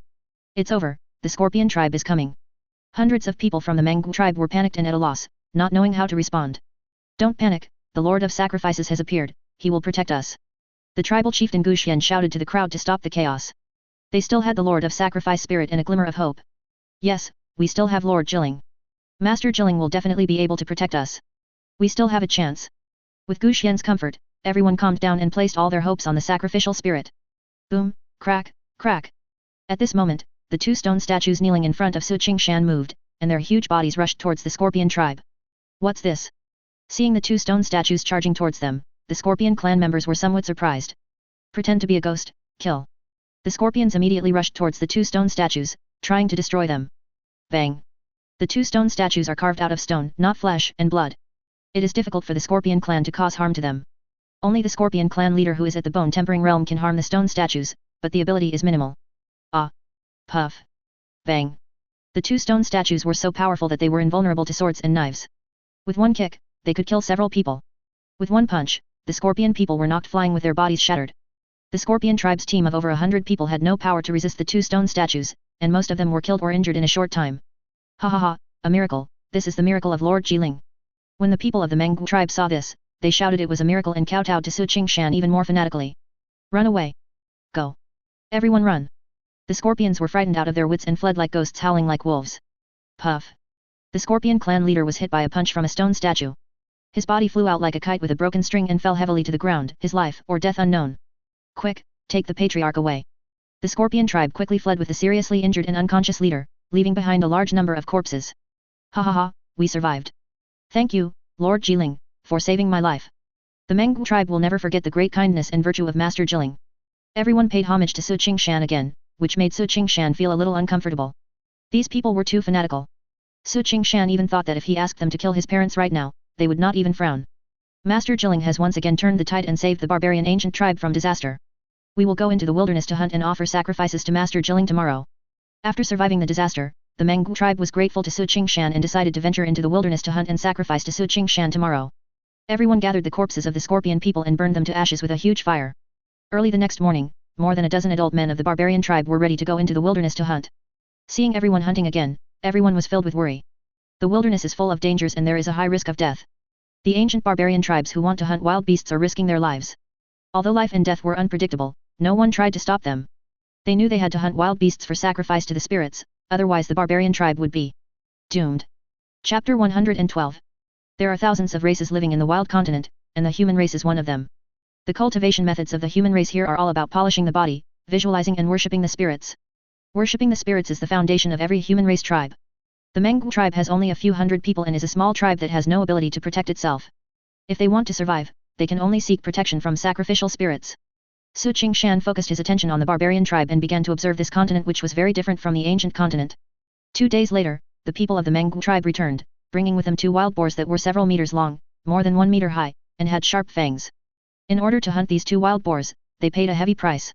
It's over, the Scorpion tribe is coming. Hundreds of people from the Menggu tribe were panicked and at a loss, not knowing how to respond. Don't panic, the Lord of Sacrifices has appeared, he will protect us. The tribal chieftain Guxian shouted to the crowd to stop the chaos. They still had the Lord of Sacrifice spirit and a glimmer of hope. Yes, we still have Lord Jilling. Master Jilling will definitely be able to protect us. We still have a chance. With Guxian's comfort, everyone calmed down and placed all their hopes on the sacrificial spirit. Boom, crack, crack. At this moment, the 2 stone statues kneeling in front of Su Qingshan moved, and their huge bodies rushed towards the Scorpion tribe. What's this? Seeing the 2 stone statues charging towards them, the Scorpion clan members were somewhat surprised. Pretend to be a ghost, kill. The Scorpions immediately rushed towards the 2 stone statues, trying to destroy them. Bang! The 2 stone statues are carved out of stone, not flesh and blood. It is difficult for the Scorpion clan to cause harm to them. Only the Scorpion clan leader who is at the bone tempering realm can harm the stone statues, but the ability is minimal. Ah! Puff! Bang! The 2 stone statues were so powerful that they were invulnerable to swords and knives. With one kick, they could kill several people. With one punch, the Scorpion people were knocked flying with their bodies shattered. The Scorpion tribe's team of over 100 people had no power to resist the 2 stone statues, and most of them were killed or injured in a short time. Ha ha ha, a miracle, this is the miracle of Lord Jilin. When the people of the Menggu tribe saw this, they shouted it was a miracle and kowtowed to Su Qingshan even more fanatically. Run away! Go! Everyone run! The Scorpions were frightened out of their wits and fled like ghosts howling like wolves. Puff! The Scorpion clan leader was hit by a punch from a stone statue. His body flew out like a kite with a broken string and fell heavily to the ground, his life or death unknown. Quick, take the patriarch away. The Scorpion tribe quickly fled with the seriously injured and unconscious leader, leaving behind a large number of corpses. Ha ha ha, we survived. Thank you, Lord Jilin, for saving my life. The Menggu tribe will never forget the great kindness and virtue of Master Jilin. Everyone paid homage to Su Qingshan again, which made Su Qingshan feel a little uncomfortable. These people were too fanatical. Su Qingshan even thought that if he asked them to kill his parents right now, they would not even frown. Master Jilin has once again turned the tide and saved the barbarian ancient tribe from disaster. We will go into the wilderness to hunt and offer sacrifices to Master Jilin tomorrow. After surviving the disaster, the Menggu tribe was grateful to Su Qingshan and decided to venture into the wilderness to hunt and sacrifice to Su Qingshan tomorrow. Everyone gathered the corpses of the Scorpion people and burned them to ashes with a huge fire. Early the next morning, more than a dozen adult men of the barbarian tribe were ready to go into the wilderness to hunt. Seeing everyone hunting again, everyone was filled with worry. The wilderness is full of dangers and there is a high risk of death. The ancient barbarian tribes who want to hunt wild beasts are risking their lives. Although life and death were unpredictable, no one tried to stop them. They knew they had to hunt wild beasts for sacrifice to the spirits, otherwise the barbarian tribe would be doomed. Chapter 112. There are thousands of races living in the wild continent, and the human race is one of them. The cultivation methods of the human race here are all about polishing the body, visualizing and worshipping the spirits. Worshipping the spirits is the foundation of every human race tribe. The Mengwu tribe has only a few hundred people and is a small tribe that has no ability to protect itself. If they want to survive, they can only seek protection from sacrificial spirits. Qingshan focused his attention on the barbarian tribe and began to observe this continent, which was very different from the ancient continent. 2 days later, the people of the Mengwu tribe returned, bringing with them 2 wild boars that were several meters long, more than 1 meter high, and had sharp fangs. In order to hunt these 2 wild boars, they paid a heavy price.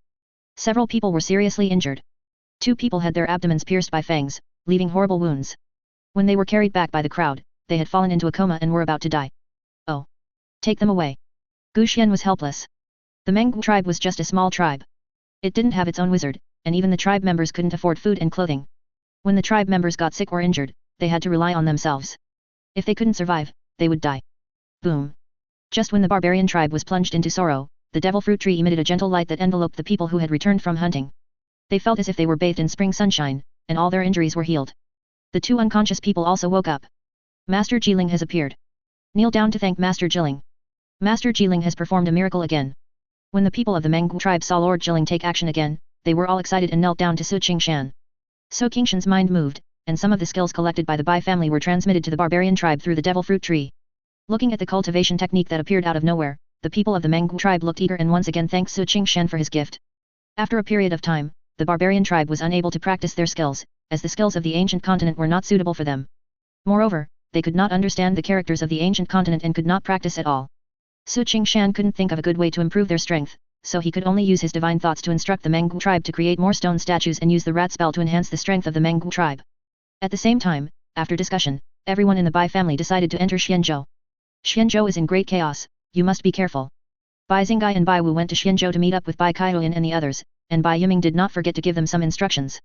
Several people were seriously injured. 2 people had their abdomens pierced by fangs, leaving horrible wounds. When they were carried back by the crowd, they had fallen into a coma and were about to die. Oh! Take them away. Qingshan was helpless. The Mengwu tribe was just a small tribe. It didn't have its own wizard, and even the tribe members couldn't afford food and clothing. When the tribe members got sick or injured, they had to rely on themselves. If they couldn't survive, they would die. Boom! Just when the barbarian tribe was plunged into sorrow, the devil fruit tree emitted a gentle light that enveloped the people who had returned from hunting. They felt as if they were bathed in spring sunshine, and all their injuries were healed. The 2 unconscious people also woke up. Master Jiling has appeared. Kneel down to thank Master Jiling. Master Jiling has performed a miracle again. When the people of the Mengwu tribe saw Lord Jiling take action again, they were all excited and knelt down to Qingshan. Qingshan's mind moved, and some of the skills collected by the Bai family were transmitted to the barbarian tribe through the devil fruit tree. Looking at the cultivation technique that appeared out of nowhere, the people of the Mengwu tribe looked eager and once again thanked Qingshan for his gift. After a period of time, the barbarian tribe was unable to practice their skills, as the skills of the ancient continent were not suitable for them. Moreover, they could not understand the characters of the ancient continent and could not practice at all. Qingshan couldn't think of a good way to improve their strength, so he could only use his divine thoughts to instruct the Mengwu tribe to create more stone statues and use the rat spell to enhance the strength of the Mengwu tribe. At the same time, after discussion, everyone in the Bai family decided to enter Xianzhou. Xianzhou is in great chaos, you must be careful. Bai Xingai and Bai Wu went to Xianzhou to meet up with Bai Kaihuan and the others, and Bai Yiming did not forget to give them some instructions.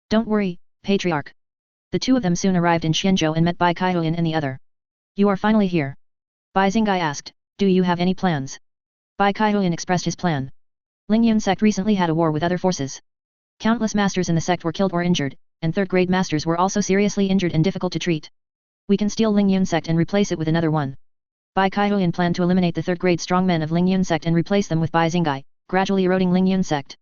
Don't worry, Patriarch. The 2 of them soon arrived in Xianzhou and met Bai Kaihuan and the other. You are finally here. Bai Xingai asked, do you have any plans? Bai Kaihuan expressed his plan. Lingyun sect recently had a war with other forces. Countless masters in the sect were killed or injured, and 3rd-grade masters were also seriously injured and difficult to treat. We can steal Lingyun sect and replace it with another one. Bai Kaihuan planned to eliminate the 3rd-grade strongmen of Lingyun sect and replace them with Bai Xingai, gradually eroding Lingyun sect.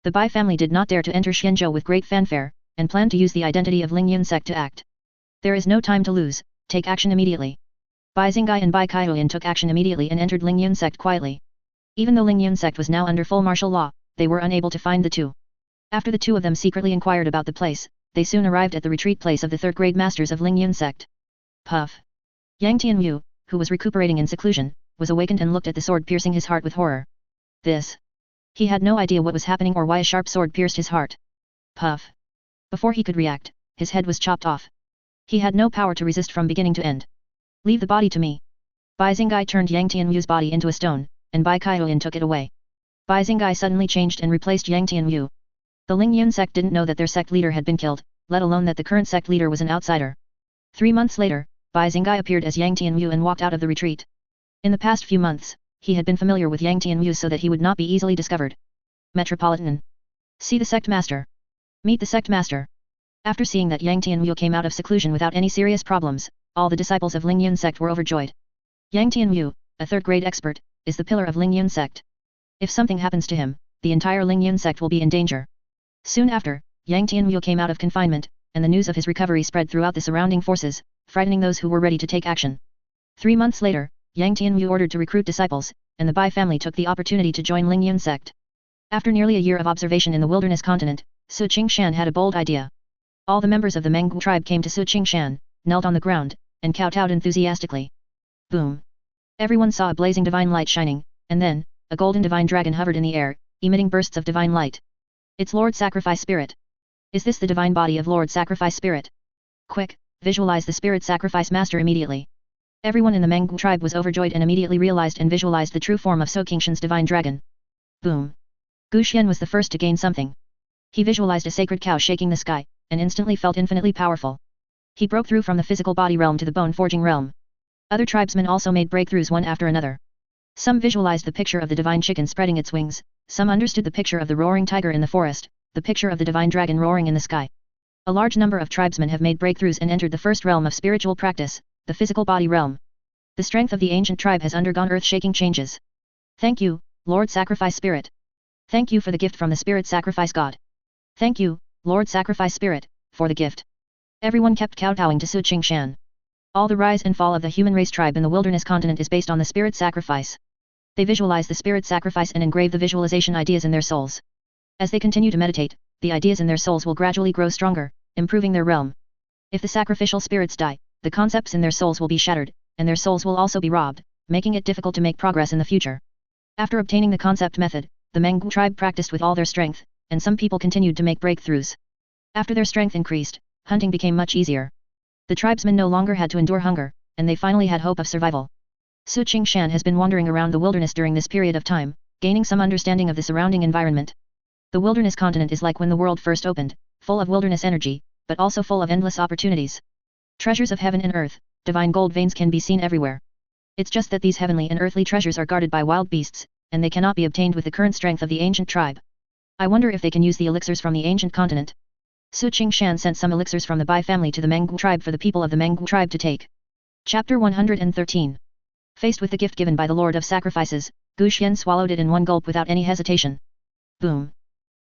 The Bai family did not dare to enter Xianzhou with great fanfare, and planned to use the identity of Lingyun sect to act. There is no time to lose, take action immediately. Bai Xingai and Bai Kaihuan took action immediately and entered Lingyun sect quietly. Even though Lingyun sect was now under full martial law, they were unable to find the 2. After the 2 of them secretly inquired about the place, they soon arrived at the retreat place of the 3rd-grade masters of Lingyun sect. Puff! Yang Tianyu, who was recuperating in seclusion, was awakened and looked at the sword piercing his heart with horror. This! He had no idea what was happening or why a sharp sword pierced his heart. Puff! Before he could react, his head was chopped off. He had no power to resist from beginning to end. Leave the body to me. Bai Xingai turned Yang Tianyu's body into a stone, and Bai Kaihuan took it away. Bai Xingai suddenly changed and replaced Yang Tianyu. The Lingyun sect didn't know that their sect leader had been killed, let alone that the current sect leader was an outsider. 3 months later, Bai Xingai appeared as Yang Tianyu and walked out of the retreat. In the past few months, he had been familiar with Yang Tianyu so that he would not be easily discovered. Metropolitan. See the sect master. Meet the sect master. After seeing that Yang Tianyu came out of seclusion without any serious problems, all the disciples of Lingyun sect were overjoyed. Yang Tianyu, a 3rd-grade expert, is the pillar of Lingyun sect. If something happens to him, the entire Lingyun sect will be in danger. Soon after, Yang Tianyu came out of confinement, and the news of his recovery spread throughout the surrounding forces, frightening those who were ready to take action. 3 months later, Yang Tianyu ordered to recruit disciples, and the Bai family took the opportunity to join Lingyun sect. After nearly a year of observation in the wilderness continent, Qingshan had a bold idea. All the members of the Mengwu tribe came to Qingshan, knelt on the ground, and kowtowed enthusiastically. Boom! Everyone saw a blazing divine light shining, and then, a golden divine dragon hovered in the air, emitting bursts of divine light. It's Lord Sacrifice Spirit. Is this the divine body of Lord Sacrifice Spirit? Quick, visualize the Spirit Sacrifice Master immediately. Everyone in the Mengwu tribe was overjoyed and immediately realized and visualized the true form of Qingshan's divine dragon. Boom! Qingshan was the first to gain something. He visualized a sacred cow shaking the sky, and instantly felt infinitely powerful. He broke through from the physical body realm to the bone forging realm. Other tribesmen also made breakthroughs one after another. Some visualized the picture of the divine chicken spreading its wings, some understood the picture of the roaring tiger in the forest, the picture of the divine dragon roaring in the sky. A large number of tribesmen have made breakthroughs and entered the first realm of spiritual practice, the physical body realm. The strength of the ancient tribe has undergone earth-shaking changes. Thank you, Lord Sacrifice Spirit. Thank you for the gift from the Spirit Sacrifice God. Thank you, Lord Sacrifice Spirit, for the gift. Everyone kept kowtowing to Su Qingshan. All the rise and fall of the human race tribe in the wilderness continent is based on the spirit sacrifice. They visualize the spirit sacrifice and engrave the visualization ideas in their souls. As they continue to meditate, the ideas in their souls will gradually grow stronger, improving their realm. If the sacrificial spirits die, the concepts in their souls will be shattered, and their souls will also be robbed, making it difficult to make progress in the future. After obtaining the concept method, the Menggu tribe practiced with all their strength, and some people continued to make breakthroughs. After their strength increased, hunting became much easier. The tribesmen no longer had to endure hunger, and they finally had hope of survival. Su Qingshan has been wandering around the wilderness during this period of time, gaining some understanding of the surrounding environment. The wilderness continent is like when the world first opened, full of wilderness energy, but also full of endless opportunities. Treasures of heaven and earth, divine gold veins can be seen everywhere. It's just that these heavenly and earthly treasures are guarded by wild beasts, and they cannot be obtained with the current strength of the ancient tribe. I wonder if they can use the elixirs from the ancient continent. Su Qingshan sent some elixirs from the Bai family to the Menggu tribe for the people of the Menggu tribe to take. Chapter 113. Faced with the gift given by the Lord of Sacrifices, Gu Xian swallowed it in one gulp without any hesitation. Boom.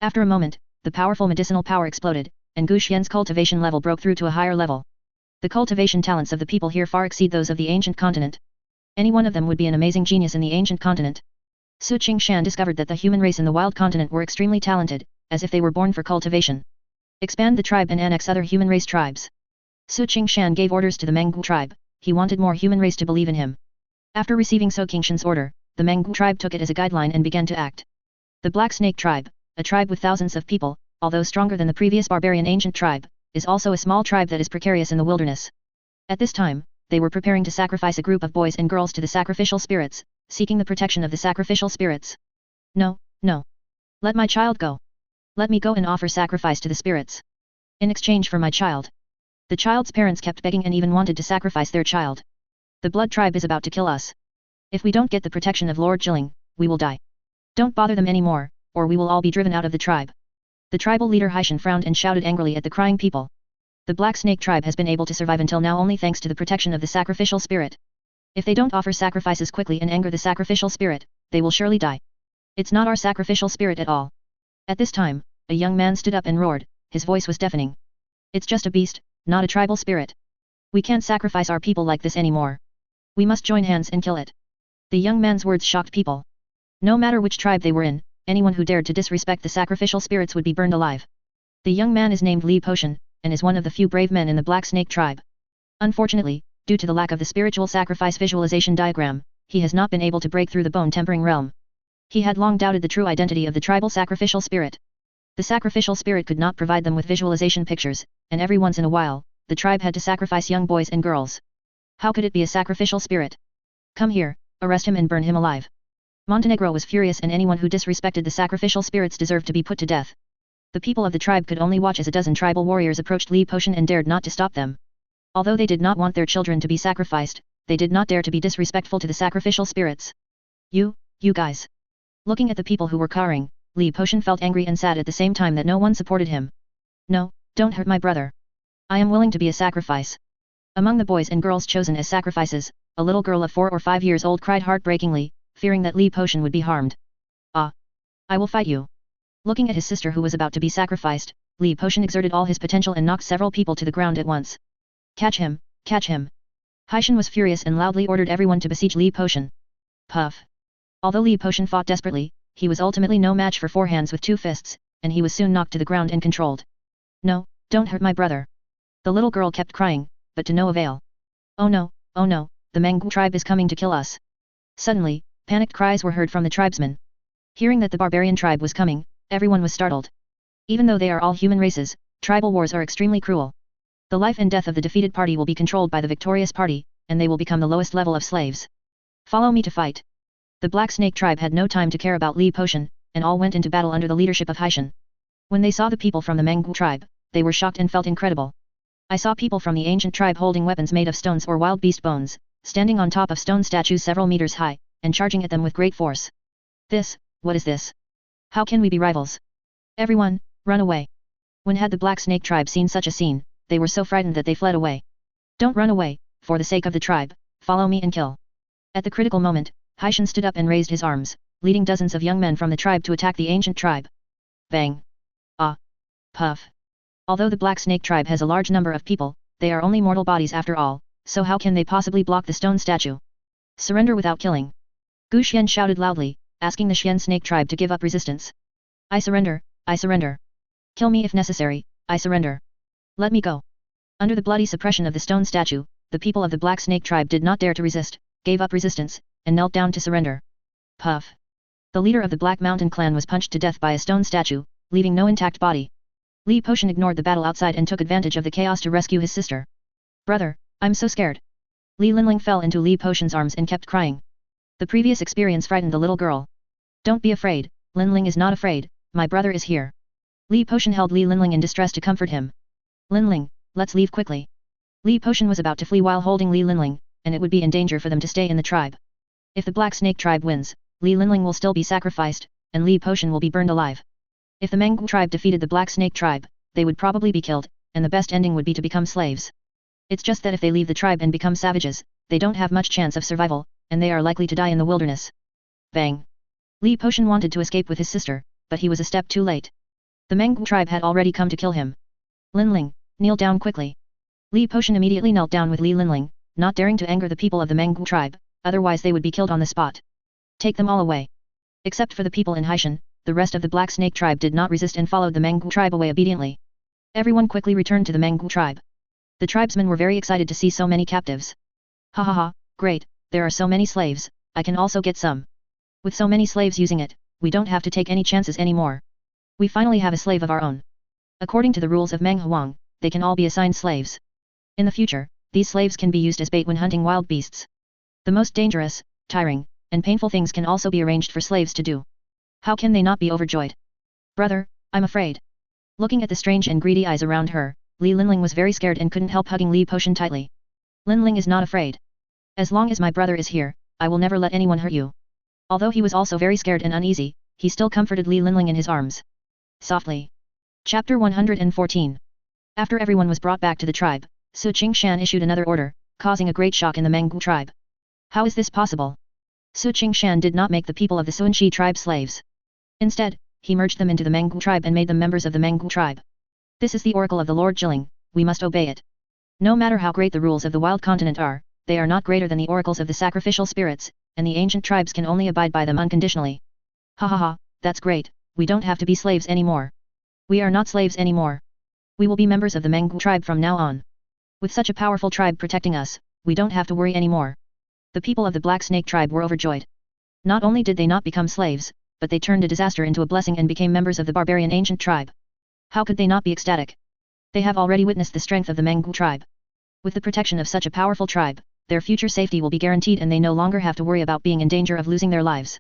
After a moment, the powerful medicinal power exploded, and Gu Xian's cultivation level broke through to a higher level. The cultivation talents of the people here far exceed those of the ancient continent. Any one of them would be an amazing genius in the ancient continent. Su Qingshan discovered that the human race in the wild continent were extremely talented, as if they were born for cultivation. Expand the tribe and annex other human race tribes. Su Qingshan gave orders to the Menggu tribe. He wanted more human race to believe in him. After receiving Su Qingshan's order, the Menggu tribe took it as a guideline and began to act. The Black Snake tribe, a tribe with thousands of people, although stronger than the previous barbarian ancient tribe, is also a small tribe that is precarious in the wilderness. At this time, they were preparing to sacrifice a group of boys and girls to the sacrificial spirits, seeking the protection of the sacrificial spirits. No, no. Let my child go. Let me go and offer sacrifice to the spirits. In exchange for my child. The child's parents kept begging and even wanted to sacrifice their child. The blood tribe is about to kill us. If we don't get the protection of Lord Jilling, we will die. Don't bother them anymore, or we will all be driven out of the tribe. The tribal leader Qingshan frowned and shouted angrily at the crying people. The Black Snake tribe has been able to survive until now only thanks to the protection of the sacrificial spirit. If they don't offer sacrifices quickly and anger the sacrificial spirit, they will surely die. It's not our sacrificial spirit at all. At this time, a young man stood up and roared, his voice was deafening. It's just a beast, not a tribal spirit. We can't sacrifice our people like this anymore. We must join hands and kill it. The young man's words shocked people. No matter which tribe they were in, anyone who dared to disrespect the sacrificial spirits would be burned alive. The young man is named Li Potion, and is one of the few brave men in the Black Snake tribe. Unfortunately, due to the lack of the spiritual sacrifice visualization diagram, he has not been able to break through the bone-tempering realm. He had long doubted the true identity of the tribal sacrificial spirit. The sacrificial spirit could not provide them with visualization pictures, and every once in a while, the tribe had to sacrifice young boys and girls. How could it be a sacrificial spirit? Come here, arrest him and burn him alive. Montenegro was furious, and anyone who disrespected the sacrificial spirits deserved to be put to death. The people of the tribe could only watch as a dozen tribal warriors approached Li Potion and dared not to stop them. Although they did not want their children to be sacrificed, they did not dare to be disrespectful to the sacrificial spirits. You guys. Looking at the people who were cowering, Li Potion felt angry and sad at the same time that no one supported him. No, don't hurt my brother. I am willing to be a sacrifice. Among the boys and girls chosen as sacrifices, a little girl of 4 or 5 years old cried heartbreakingly, fearing that Li Potion would be harmed. Ah! I will fight you. Looking at his sister who was about to be sacrificed, Li Potion exerted all his potential and knocked several people to the ground at once. Catch him, catch him. Qingshan was furious and loudly ordered everyone to besiege Li Potion. Puff. Although Li Potion fought desperately, he was ultimately no match for 4 hands with 2 fists, and he was soon knocked to the ground and controlled. No, don't hurt my brother. The little girl kept crying, but to no avail. Oh no, the Menggu tribe is coming to kill us. Suddenly, panicked cries were heard from the tribesmen. Hearing that the barbarian tribe was coming, everyone was startled. Even though they are all human races, tribal wars are extremely cruel. The life and death of the defeated party will be controlled by the victorious party, and they will become the lowest level of slaves. Follow me to fight. The Black Snake tribe had no time to care about Li Potion, and all went into battle under the leadership of Qingshan. When they saw the people from the Menggu tribe, they were shocked and felt incredible. I saw people from the ancient tribe holding weapons made of stones or wild beast bones, standing on top of stone statues several meters high, and charging at them with great force. What is this? How can we be rivals? Everyone, run away. When had the Black Snake tribe seen such a scene, they were so frightened that they fled away. Don't run away, for the sake of the tribe, follow me and kill. At the critical moment, Qingshan stood up and raised his arms, leading dozens of young men from the tribe to attack the ancient tribe. Bang! Ah! Puff! Although the Black Snake tribe has a large number of people, they are only mortal bodies after all, so how can they possibly block the stone statue? Surrender without killing. Qingshan shouted loudly, asking the Xian Snake tribe to give up resistance. I surrender, I surrender. Kill me if necessary, I surrender. Let me go. Under the bloody suppression of the stone statue, the people of the Black Snake tribe did not dare to resist, gave up resistance, and knelt down to surrender. Puff. The leader of the Black Mountain clan was punched to death by a stone statue, leaving no intact body. Li Potion ignored the battle outside and took advantage of the chaos to rescue his sister. Brother, I'm so scared. Li Linling fell into Li Potion's arms and kept crying. The previous experience frightened the little girl. Don't be afraid, Linling is not afraid, my brother is here. Li Potion held Li Linling in distress to comfort him. Linling, let's leave quickly. Li Potion was about to flee while holding Li Linling, and it would be in danger for them to stay in the tribe. If the Black Snake tribe wins, Li Linling will still be sacrificed, and Li Potion will be burned alive. If the Menggu tribe defeated the Black Snake tribe, they would probably be killed, and the best ending would be to become slaves. It's just that if they leave the tribe and become savages, they don't have much chance of survival, and they are likely to die in the wilderness. Bang! Li Potion wanted to escape with his sister, but he was a step too late. The Menggu tribe had already come to kill him. Linling, kneel down quickly. Li Potion immediately knelt down with Li Linling, not daring to anger the people of the Menggu tribe, otherwise they would be killed on the spot. Take them all away. Except for the people in Qingshan, the rest of the Black Snake tribe did not resist and followed the Menggu tribe away obediently. Everyone quickly returned to the Menggu tribe. The tribesmen were very excited to see so many captives. Ha ha ha, great, there are so many slaves, I can also get some. With so many slaves using it, we don't have to take any chances anymore. We finally have a slave of our own. According to the rules of Meng Huang, they can all be assigned slaves. In the future, these slaves can be used as bait when hunting wild beasts. The most dangerous, tiring, and painful things can also be arranged for slaves to do. How can they not be overjoyed? Brother, I'm afraid. Looking at the strange and greedy eyes around her, Li Linling was very scared and couldn't help hugging Li Potion tightly. Linling is not afraid. As long as my brother is here, I will never let anyone hurt you. Although he was also very scared and uneasy, he still comforted Li Linling in his arms. Softly. Chapter 114. After everyone was brought back to the tribe, Qingshan issued another order, causing a great shock in the Menggu tribe. How is this possible? Qingshan did not make the people of the Sunshi tribe slaves. Instead, he merged them into the Menggu tribe and made them members of the Menggu tribe. This is the oracle of the Lord Jilling, we must obey it. No matter how great the rules of the wild continent are, they are not greater than the oracles of the sacrificial spirits, and the ancient tribes can only abide by them unconditionally. Ha ha ha, that's great, we don't have to be slaves anymore. We are not slaves anymore. We will be members of the Menggu tribe from now on. With such a powerful tribe protecting us, we don't have to worry anymore. The people of the Black Snake tribe were overjoyed. Not only did they not become slaves, but they turned a disaster into a blessing and became members of the barbarian ancient tribe. How could they not be ecstatic? They have already witnessed the strength of the Menggu tribe. With the protection of such a powerful tribe, their future safety will be guaranteed and they no longer have to worry about being in danger of losing their lives.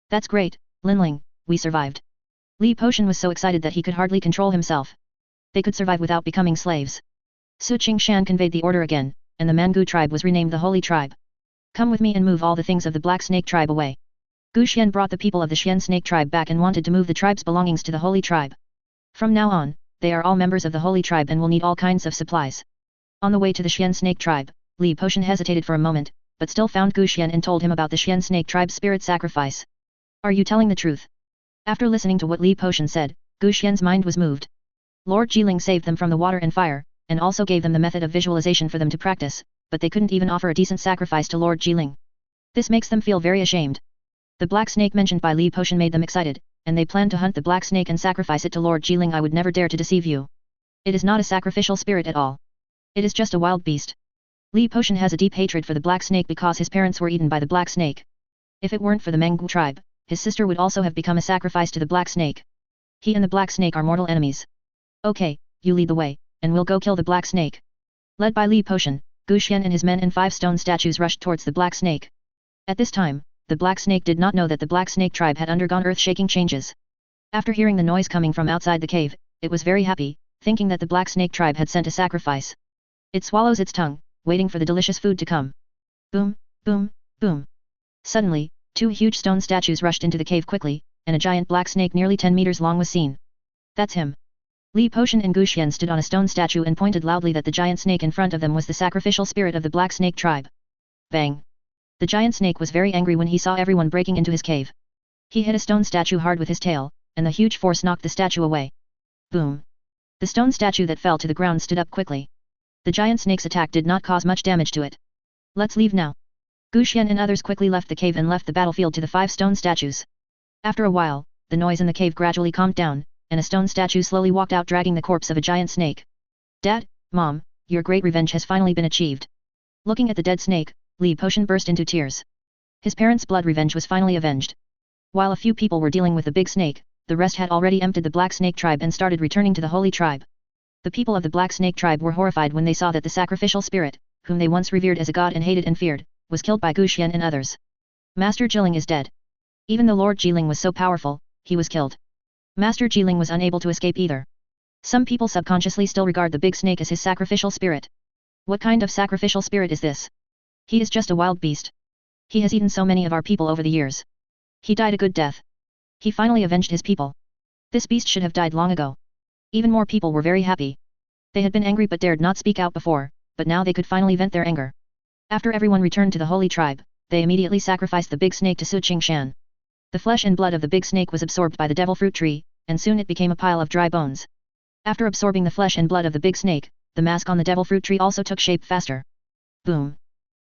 That's great, Linling, we survived. Li Potion was so excited that he could hardly control himself. They could survive without becoming slaves. Qingshan conveyed the order again, and the Mangu tribe was renamed the Holy Tribe. Come with me and move all the things of the Black Snake tribe away. Qingshan brought the people of the Xian Snake tribe back and wanted to move the tribe's belongings to the Holy Tribe. From now on, they are all members of the Holy Tribe and will need all kinds of supplies. On the way to the Xian Snake tribe, Li Potion hesitated for a moment, but still found Qingshan and told him about the Xian Snake tribe's spirit sacrifice. Are you telling the truth? After listening to what Li Potion said, Qingshan's mind was moved. Lord Jilin saved them from the water and fire, and also gave them the method of visualization for them to practice, but they couldn't even offer a decent sacrifice to Lord Jilin. This makes them feel very ashamed. The black snake mentioned by Li Potion made them excited, and they planned to hunt the black snake and sacrifice it to Lord Jilin. I would never dare to deceive you. It is not a sacrificial spirit at all. It is just a wild beast. Li Potion has a deep hatred for the black snake because his parents were eaten by the black snake. If it weren't for the Mangu tribe, his sister would also have become a sacrifice to the black snake. He and the black snake are mortal enemies. Okay, you lead the way, and we'll go kill the black snake. Led by Li Potion, Qingshan and his men and 5 stone statues rushed towards the black snake. At this time, the black snake did not know that the black snake tribe had undergone earth-shaking changes. After hearing the noise coming from outside the cave, it was very happy, thinking that the black snake tribe had sent a sacrifice. It swallows its tongue, waiting for the delicious food to come. Boom, boom, boom. Suddenly, 2 huge stone statues rushed into the cave quickly, and a giant black snake nearly 10 meters long was seen. That's him. Li Potion and Qingshan stood on a stone statue and pointed loudly that the giant snake in front of them was the sacrificial spirit of the black snake tribe. Bang! The giant snake was very angry when he saw everyone breaking into his cave. He hit a stone statue hard with his tail, and the huge force knocked the statue away. Boom! The stone statue that fell to the ground stood up quickly. The giant snake's attack did not cause much damage to it. Let's leave now. Qingshan and others quickly left the cave and left the battlefield to the 5 stone statues. After a while, the noise in the cave gradually calmed down, and a stone statue slowly walked out dragging the corpse of a giant snake. Dad, Mom, your great revenge has finally been achieved. Looking at the dead snake, Li Potion burst into tears. His parents' blood revenge was finally avenged. While a few people were dealing with the big snake, the rest had already emptied the Black Snake tribe and started returning to the Holy Tribe. The people of the Black Snake tribe were horrified when they saw that the sacrificial spirit, whom they once revered as a god and hated and feared, was killed by Qingshan and others. Master Jiling is dead. Even though Lord Jiling was so powerful, he was killed. Master Jiling was unable to escape either. Some people subconsciously still regard the big snake as his sacrificial spirit. What kind of sacrificial spirit is this? He is just a wild beast. He has eaten so many of our people over the years. He died a good death. He finally avenged his people. This beast should have died long ago. Even more people were very happy. They had been angry but dared not speak out before, but now they could finally vent their anger. After everyone returned to the Holy Tribe, they immediately sacrificed the big snake to Qingshan. The flesh and blood of the big snake was absorbed by the devil fruit tree, and soon it became a pile of dry bones. After absorbing the flesh and blood of the big snake, the mask on the devil fruit tree also took shape faster. Boom!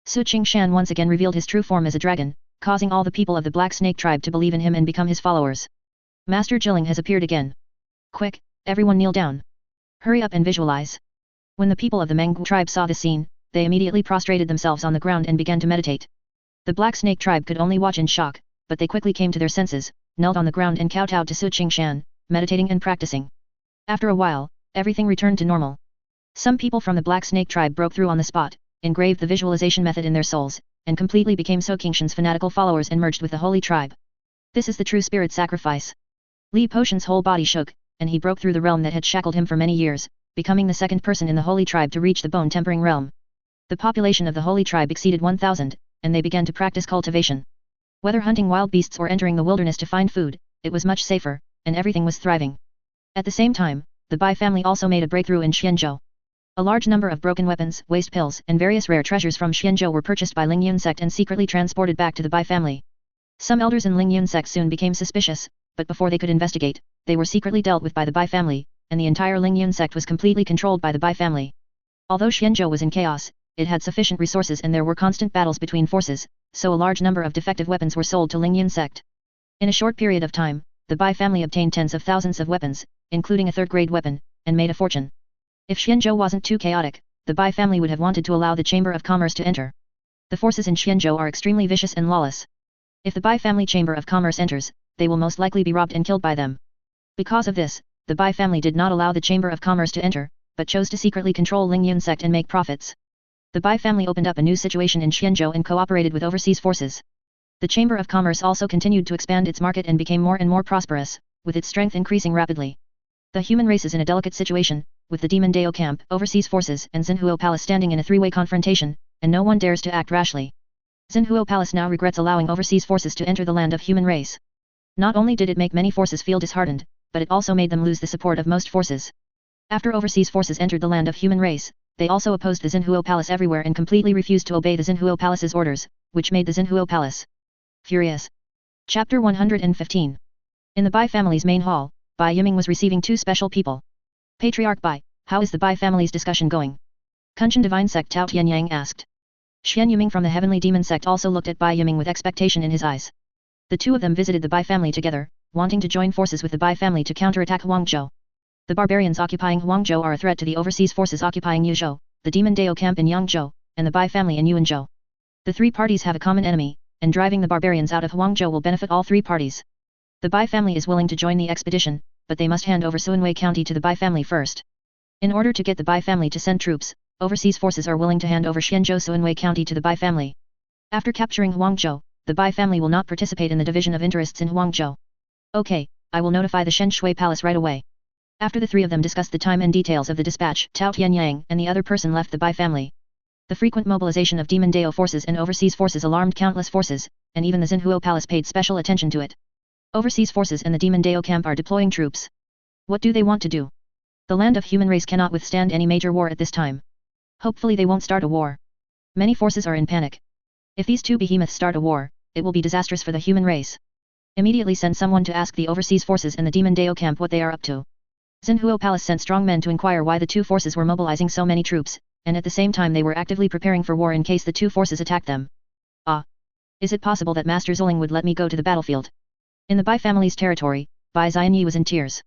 Qingshan once again revealed his true form as a dragon, causing all the people of the Black Snake tribe to believe in him and become his followers. Master Jiling has appeared again. Quick, everyone kneel down. Hurry up and visualize. When the people of the Mangu tribe saw this scene, they immediately prostrated themselves on the ground and began to meditate. The Black Snake tribe could only watch in shock, but they quickly came to their senses, knelt on the ground and kowtowed to Qingshan, meditating and practicing. After a while, everything returned to normal. Some people from the Black Snake tribe broke through on the spot, engraved the visualization method in their souls, and completely became Qingshan's fanatical followers and merged with the Holy Tribe. This is the true spirit sacrifice. Li Potion's whole body shook, and he broke through the realm that had shackled him for many years, becoming the second person in the Holy Tribe to reach the bone-tempering realm. The population of the Holy Tribe exceeded 1,000, and they began to practice cultivation. Whether hunting wild beasts or entering the wilderness to find food, it was much safer, and everything was thriving. At the same time, the Bai family also made a breakthrough in Xianzhou. A large number of broken weapons, waste pills, and various rare treasures from Xianzhou were purchased by Lingyun sect and secretly transported back to the Bai family. Some elders in Lingyun sect soon became suspicious, but before they could investigate, they were secretly dealt with by the Bai family, and the entire Lingyun sect was completely controlled by the Bai family. Although Xianzhou was in chaos, it had sufficient resources and there were constant battles between forces, so a large number of defective weapons were sold to Lingyun sect. In a short period of time, the Bai family obtained tens of thousands of weapons, including a third-grade weapon, and made a fortune. If Xianzhou wasn't too chaotic, the Bai family would have wanted to allow the Chamber of Commerce to enter. The forces in Xianzhou are extremely vicious and lawless. If the Bai family Chamber of Commerce enters, they will most likely be robbed and killed by them. Because of this, the Bai family did not allow the Chamber of Commerce to enter, but chose to secretly control Lingyun sect and make profits. The Bai family opened up a new situation in Xianzhou and cooperated with overseas forces. The Chamber of Commerce also continued to expand its market and became more and more prosperous, with its strength increasing rapidly. The human race is in a delicate situation, with the Demon Dao camp, overseas forces and Xinhuo Palace standing in a three-way confrontation, and no one dares to act rashly. Xinhuo Palace now regrets allowing overseas forces to enter the land of human race. Not only did it make many forces feel disheartened, but it also made them lose the support of most forces. After overseas forces entered the land of human race, they also opposed the Xinhuo Palace everywhere and completely refused to obey the Xinhuo Palace's orders, which made the Xinhuo Palace furious. Chapter 115. In the Bai family's main hall, Bai Yiming was receiving two special people. Patriarch Bai, how is the Bai family's discussion going? Qingshan Divine Sect Tao Tianyang asked. Xian Yiming from the Heavenly Demon Sect also looked at Bai Yiming with expectation in his eyes. The two of them visited the Bai family together, wanting to join forces with the Bai family to counterattack Huangzhou. The barbarians occupying Huangzhou are a threat to the overseas forces occupying Yuzhou, the Demon Dao camp in Yangzhou, and the Bai family in Yuanzhou. The three parties have a common enemy, and driving the barbarians out of Huangzhou will benefit all three parties. The Bai family is willing to join the expedition, but they must hand over Suanwei County to the Bai family first. In order to get the Bai family to send troops, overseas forces are willing to hand over Xianzhou Suanwei County to the Bai family. After capturing Huangzhou, the Bai family will not participate in the division of interests in Huangzhou. Okay, I will notify the Shen Shui Palace right away. After the three of them discussed the time and details of the dispatch, Tao Tianyang and the other person left the Bai family. The frequent mobilization of Demon Dao forces and overseas forces alarmed countless forces, and even the Xinhuo Palace paid special attention to it. Overseas forces and the Demon Dao camp are deploying troops. What do they want to do? The land of human race cannot withstand any major war at this time. Hopefully they won't start a war. Many forces are in panic. If these two behemoths start a war, it will be disastrous for the human race. Immediately send someone to ask the overseas forces and the Demon Dao camp what they are up to. Xinhuo Palace sent strong men to inquire why the two forces were mobilizing so many troops, and at the same time they were actively preparing for war in case the two forces attacked them. Ah! Is it possible that Master Zuling would let me go to the battlefield? In the Bai family's territory, Bai Xianyi was in tears.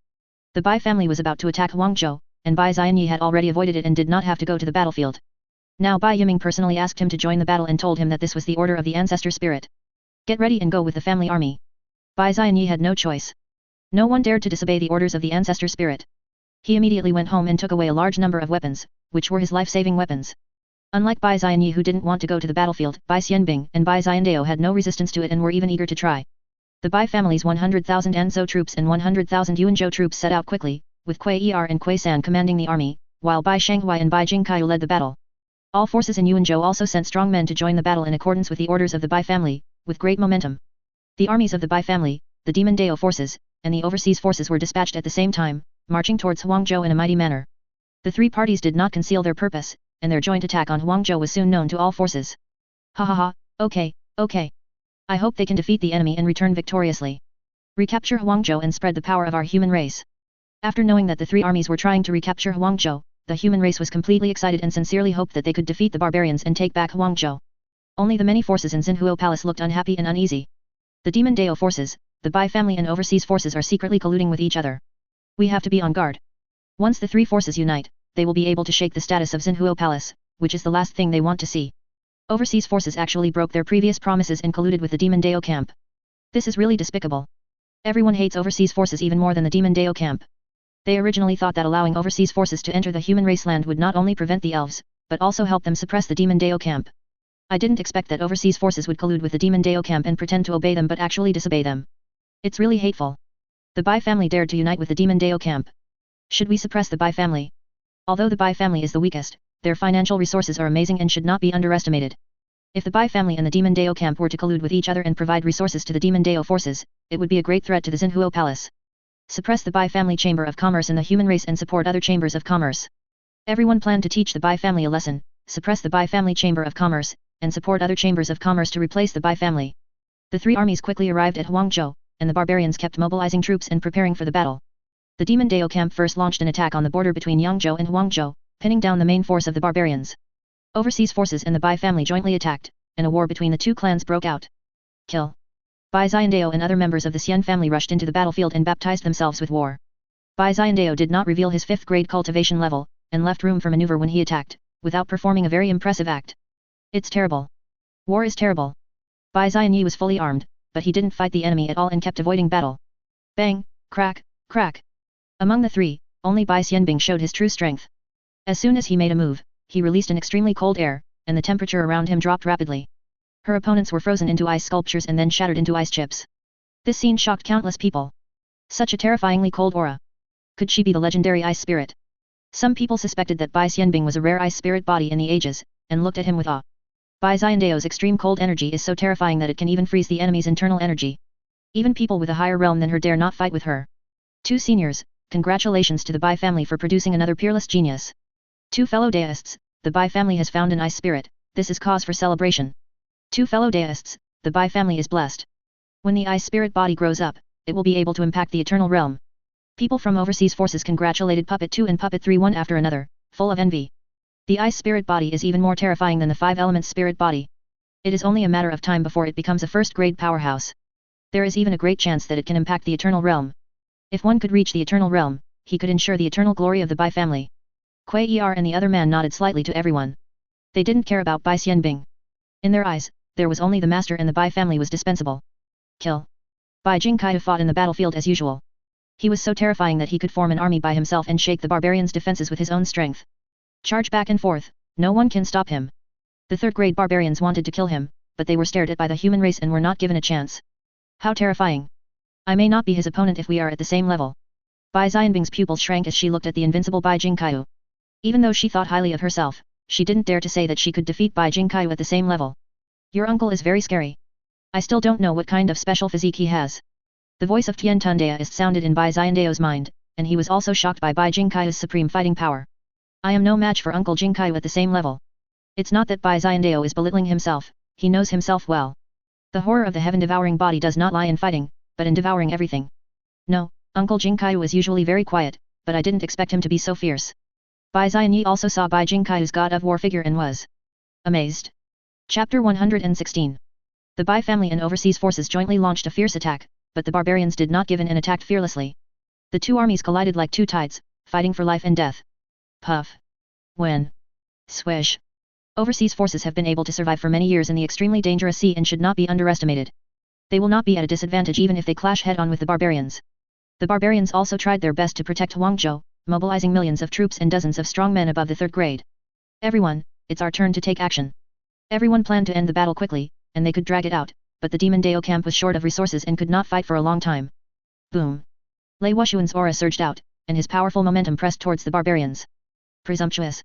The Bai family was about to attack Huangzhou, and Bai Xianyi had already avoided it and did not have to go to the battlefield. Now Bai Yiming personally asked him to join the battle and told him that this was the order of the Ancestor spirit. Get ready and go with the family army. Bai Xianyi had no choice. No one dared to disobey the orders of the Ancestor spirit. He immediately went home and took away a large number of weapons, which were his life-saving weapons. Unlike Bai Xianyi who didn't want to go to the battlefield, Bai Xianbing and Bai Xiandao had no resistance to it and were even eager to try. The Bai family's 100,000 Anzhou troops and 100,000 Yuanzhou troops set out quickly, with Kui Er and Kui San commanding the army, while Bai Shanghui and Bai Jingkaiu led the battle. All forces in Yuanzhou also sent strong men to join the battle in accordance with the orders of the Bai family, with great momentum. The armies of the Bai family, the Demon Dao forces, and the overseas forces were dispatched at the same time, marching towards Huangzhou in a mighty manner. The three parties did not conceal their purpose, and their joint attack on Huangzhou was soon known to all forces. Ha ha ha, okay. I hope they can defeat the enemy and return victoriously. Recapture Huangzhou and spread the power of our human race. After knowing that the three armies were trying to recapture Huangzhou, the human race was completely excited and sincerely hoped that they could defeat the barbarians and take back Huangzhou. Only the many forces in Xinhuo Palace looked unhappy and uneasy. The Demon Dao forces, the Bai family and overseas forces are secretly colluding with each other. We have to be on guard. Once the three forces unite, they will be able to shake the status of Xinhuo Palace, which is the last thing they want to see. Overseas forces actually broke their previous promises and colluded with the Demon Dao camp. This is really despicable. Everyone hates overseas forces even more than the Demon Dao camp. They originally thought that allowing overseas forces to enter the human race land would not only prevent the elves, but also help them suppress the Demon Dao camp. I didn't expect that overseas forces would collude with the Demon Dao camp and pretend to obey them but actually disobey them. It's really hateful. The Bai family dared to unite with the Demon Dao camp. Should we suppress the Bai family? Although the Bai family is the weakest, their financial resources are amazing and should not be underestimated. If the Bai family and the Demon Dao camp were to collude with each other and provide resources to the Demon Dao forces, it would be a great threat to the Xinhuo Palace. Suppress the Bai family chamber of commerce in the human race and support other chambers of commerce. Everyone planned to teach the Bai family a lesson, suppress the Bai family chamber of commerce, and support other chambers of commerce to replace the Bai family. The three armies quickly arrived at Huangzhou, and the barbarians kept mobilizing troops and preparing for the battle. The Demon Dao camp first launched an attack on the border between Yangzhou and Huangzhou, pinning down the main force of the barbarians. Overseas forces and the Bai family jointly attacked, and a war between the two clans broke out. Kill. Bai Xiandao and other members of the Xian family rushed into the battlefield and baptized themselves with war. Bai Xiandao did not reveal his 5th grade cultivation level, and left room for maneuver when he attacked, without performing a very impressive act. It's terrible. War is terrible. Bai Xianyi was fully armed, but he didn't fight the enemy at all and kept avoiding battle. Bang, crack, crack. Among the three, only Bai Xianbing showed his true strength. As soon as he made a move, he released an extremely cold air, and the temperature around him dropped rapidly. Her opponents were frozen into ice sculptures and then shattered into ice chips. This scene shocked countless people. Such a terrifyingly cold aura. Could she be the legendary ice spirit? Some people suspected that Bai Xianbing was a rare ice spirit body in the ages, and looked at him with awe. Bai Xiandao's extreme cold energy is so terrifying that it can even freeze the enemy's internal energy. Even people with a higher realm than her dare not fight with her. 2 seniors, congratulations to the Bai family for producing another peerless genius. 2 fellow deists, the Bai family has found an ice spirit, this is cause for celebration. 2 fellow deists, the Bai family is blessed. When the ice spirit body grows up, it will be able to impact the eternal realm. People from overseas forces congratulated Puppet 2 and Puppet 3 one after another, full of envy. The ice spirit body is even more terrifying than the 5 elements spirit body. It is only a matter of time before it becomes a first-grade powerhouse. There is even a great chance that it can impact the eternal realm. If one could reach the eternal realm, he could ensure the eternal glory of the Bai family. Kui Er and the other man nodded slightly to everyone. They didn't care about Bai Xianbing. In their eyes, there was only the master and the Bai family was dispensable. Kill. Bai Jingkaiu fought in the battlefield as usual. He was so terrifying that he could form an army by himself and shake the barbarians' defenses with his own strength. Charge back and forth, no one can stop him. The 3rd-grade barbarians wanted to kill him, but they were stared at by the human race and were not given a chance. How terrifying. I may not be his opponent if we are at the same level. Bai Xianbing's pupils shrank as she looked at the invincible Bai Jingkaiu. Even though she thought highly of herself, she didn't dare to say that she could defeat Bai Jingkaiu at the same level. Your uncle is very scary. I still don't know what kind of special physique he has. The voice of Tian Tundaist sounded in Bai Xiandao's mind, and he was also shocked by Bai Jingkaiu's supreme fighting power. I am no match for Uncle Jingkaiu at the same level. It's not that Bai Xiandao is belittling himself, he knows himself well. The horror of the heaven-devouring body does not lie in fighting, but in devouring everything. No, Uncle Jingkaiu is usually very quiet, but I didn't expect him to be so fierce. Bai Xianyi also saw Bai Jingkaiu's god of war figure and was amazed. Chapter 116. The Bai family and overseas forces jointly launched a fierce attack, but the barbarians did not give in and attacked fearlessly. The two armies collided like two tides, fighting for life and death. Puff. When. Swish. Overseas forces have been able to survive for many years in the extremely dangerous sea and should not be underestimated. They will not be at a disadvantage even if they clash head-on with the barbarians. The barbarians also tried their best to protect Huangzhou, mobilizing millions of troops and dozens of strong men above the third grade. Everyone, it's our turn to take action. Everyone planned to end the battle quickly, and they could drag it out, but the Demon Dao camp was short of resources and could not fight for a long time. Boom. Lei Wushuan's aura surged out, and his powerful momentum pressed towards the barbarians. Presumptuous.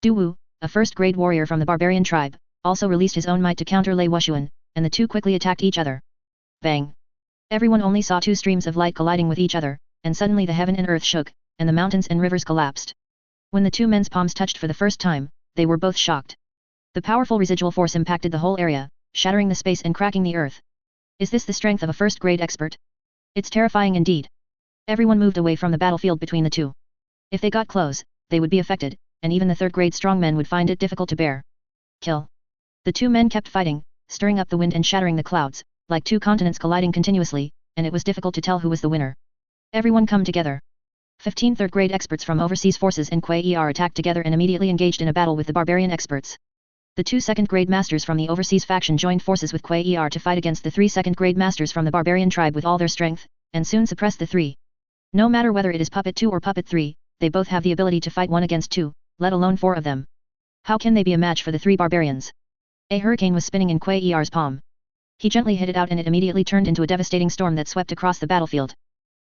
Du Wu, a first-grade warrior from the barbarian tribe, also released his own might to counter Lei Wushuan, and the two quickly attacked each other. Bang. Everyone only saw two streams of light colliding with each other, and suddenly the heaven and earth shook, and the mountains and rivers collapsed. When the two men's palms touched for the first time, they were both shocked. The powerful residual force impacted the whole area, shattering the space and cracking the earth. Is this the strength of a first-grade expert? It's terrifying indeed. Everyone moved away from the battlefield between the two. If they got close, they would be affected, and even the third-grade strongmen would find it difficult to bear. Kill. The two men kept fighting, stirring up the wind and shattering the clouds, like two continents colliding continuously, and it was difficult to tell who was the winner. Everyone come together. 15 third-grade experts from overseas forces and Kuei Er attacked together and immediately engaged in a battle with the barbarian experts. The two second-grade masters from the overseas faction joined forces with Kuei Er to fight against the three second-grade masters from the barbarian tribe with all their strength, and soon suppressed the three. No matter whether it is Puppet 2 or Puppet 3, they both have the ability to fight 1 against 2, let alone 4 of them. How can they be a match for the three barbarians? A hurricane was spinning in Kuei Er's palm. He gently hit it out and it immediately turned into a devastating storm that swept across the battlefield.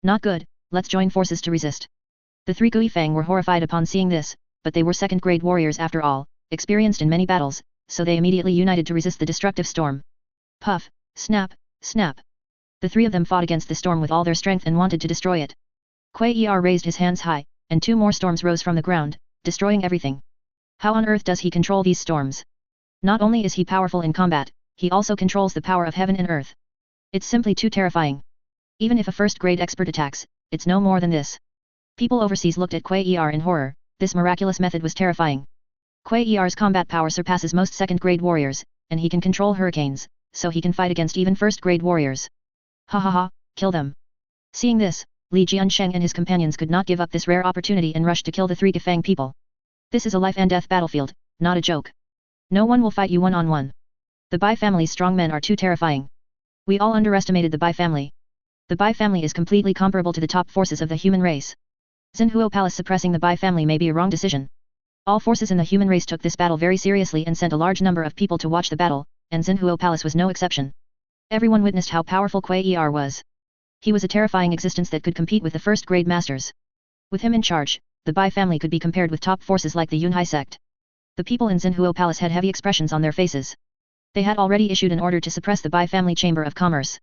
Not good, let's join forces to resist. The three Guifang were horrified upon seeing this, but they were second-grade warriors after all, experienced in many battles, so they immediately united to resist the destructive storm. Puff, snap, snap. The three of them fought against the storm with all their strength and wanted to destroy it. Kuei Er raised his hands high, and 2 more storms rose from the ground, destroying everything. How on earth does he control these storms? Not only is he powerful in combat, he also controls the power of heaven and earth. It's simply too terrifying. Even if a first-grade expert attacks, it's no more than this. People overseas looked at Kuei Er in horror. This miraculous method was terrifying. Kuei Er's combat power surpasses most second-grade warriors, and he can control hurricanes, so he can fight against even first-grade warriors. Ha ha ha, kill them. Seeing this, Li Jiansheng and his companions could not give up this rare opportunity and rushed to kill the three Gifang people. This is a life and death battlefield, not a joke. No one will fight you one-on-one. The Bai family's strong men are too terrifying. We all underestimated the Bai family. The Bai family is completely comparable to the top forces of the human race. Xinhuo Palace suppressing the Bai family may be a wrong decision. All forces in the human race took this battle very seriously and sent a large number of people to watch the battle, and Xinhuo Palace was no exception. Everyone witnessed how powerful Kuei Er was. He was a terrifying existence that could compete with the first-grade masters. With him in charge, the Bai family could be compared with top forces like the Yunhai sect. The people in Xinhuo Palace had heavy expressions on their faces. They had already issued an order to suppress the Bai family Chamber of Commerce.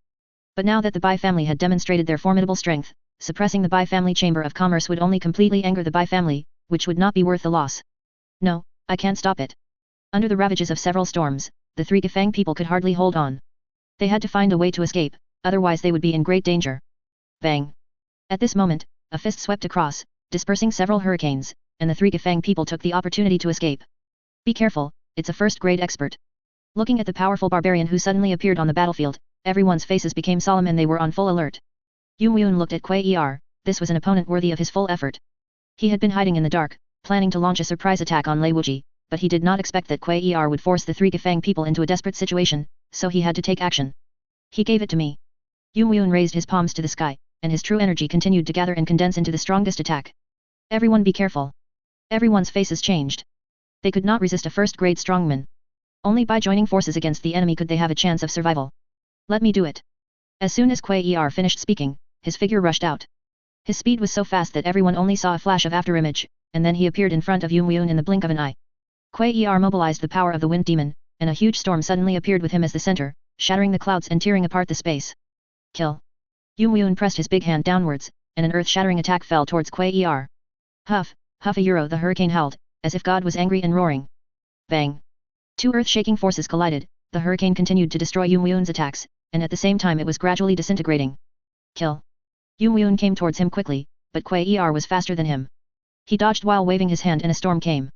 But now that the Bai family had demonstrated their formidable strength, suppressing the Bai family Chamber of Commerce would only completely anger the Bai family, which would not be worth the loss. No, I can't stop it. Under the ravages of several storms, the three Gifang people could hardly hold on. They had to find a way to escape, otherwise they would be in great danger. Bang! At this moment, a fist swept across, dispersing several hurricanes, and the three Gifang people took the opportunity to escape. Be careful, it's a first-grade expert. Looking at the powerful barbarian who suddenly appeared on the battlefield, everyone's faces became solemn and they were on full alert. Yumyun looked at Kuei Er. This was an opponent worthy of his full effort. He had been hiding in the dark, planning to launch a surprise attack on Lei Wuji, but he did not expect that Kuei Er would force the three Gifang people into a desperate situation, so he had to take action. He gave it to me. Yumyun raised his palms to the sky, and his true energy continued to gather and condense into the strongest attack. Everyone be careful. Everyone's faces changed. They could not resist a first-grade strongman. Only by joining forces against the enemy could they have a chance of survival. Let me do it. As soon as Kuei Er finished speaking, his figure rushed out. His speed was so fast that everyone only saw a flash of afterimage, and then he appeared in front of Yumyun in the blink of an eye. Kuei Er mobilized the power of the wind demon, and a huge storm suddenly appeared with him as the center, shattering the clouds and tearing apart the space. Kill. Yumyun pressed his big hand downwards, and an earth-shattering attack fell towards Kuei Er. Huff, huff a euro, the hurricane howled, as if God was angry and roaring. Bang. Two earth-shaking forces collided, the hurricane continued to destroy Yumyun's attacks, and at the same time it was gradually disintegrating. Kill. Yumyun came towards him quickly, but Kuei was faster than him. He dodged while waving his hand and a storm came.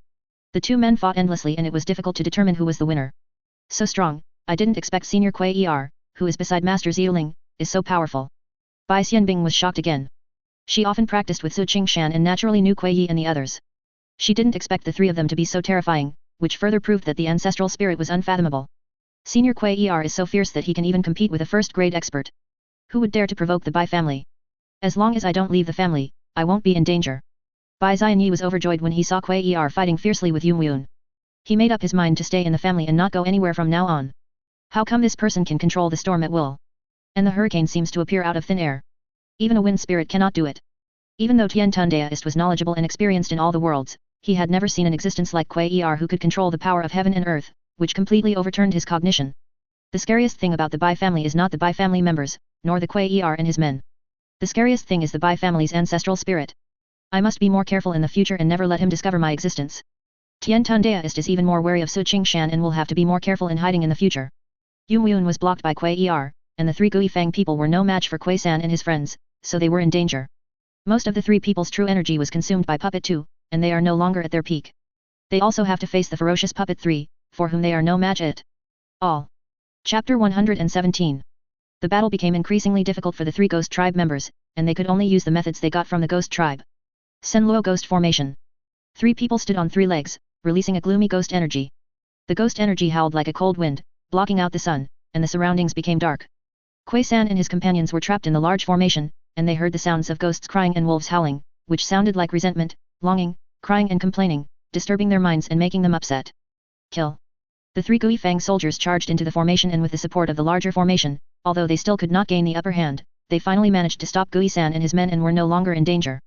The two men fought endlessly and it was difficult to determine who was the winner. So strong, I didn't expect Senior Kuei, who is beside Master Ziyuling, is so powerful. Bai Xianbing was shocked again. She often practiced with Su Qingshan and naturally knew Kuei and the others. She didn't expect the three of them to be so terrifying, which further proved that the ancestral spirit was unfathomable. Senior Kuei is so fierce that he can even compete with a first-grade expert. Who would dare to provoke the Bai family? As long as I don't leave the family, I won't be in danger. Bai Xianyi was overjoyed when he saw Kuei fighting fiercely with Yumyun. He made up his mind to stay in the family and not go anywhere from now on. How come this person can control the storm at will? And the hurricane seems to appear out of thin air. Even a wind spirit cannot do it. Even though Tian Tundeist was knowledgeable and experienced in all the worlds, he had never seen an existence like Kuei who could control the power of heaven and earth, which completely overturned his cognition. The scariest thing about the Bai family is not the Bai family members, nor the Kuei and his men. The scariest thing is the Bai family's ancestral spirit. I must be more careful in the future and never let him discover my existence. Tian Tundeist is even more wary of Su Qingshan and will have to be more careful in hiding in the future. Yumyun was blocked by Kuei and the three Gui Fang people were no match for Kuei San and his friends, so they were in danger. Most of the three people's true energy was consumed by Puppet 2, and they are no longer at their peak. They also have to face the ferocious Puppet 3, for whom they are no match at all. Chapter 117. The battle became increasingly difficult for the three Ghost Tribe members, and they could only use the methods they got from the Ghost Tribe. Senluo Ghost Formation. Three people stood on three legs, releasing a gloomy ghost energy. The ghost energy howled like a cold wind, blocking out the sun, and the surroundings became dark. Kuei San and his companions were trapped in the large formation, and they heard the sounds of ghosts crying and wolves howling, which sounded like resentment, longing, crying and complaining, disturbing their minds and making them upset. Kill. The three Gui Fang soldiers charged into the formation and with the support of the larger formation, although they still could not gain the upper hand, they finally managed to stop Gui San and his men and were no longer in danger.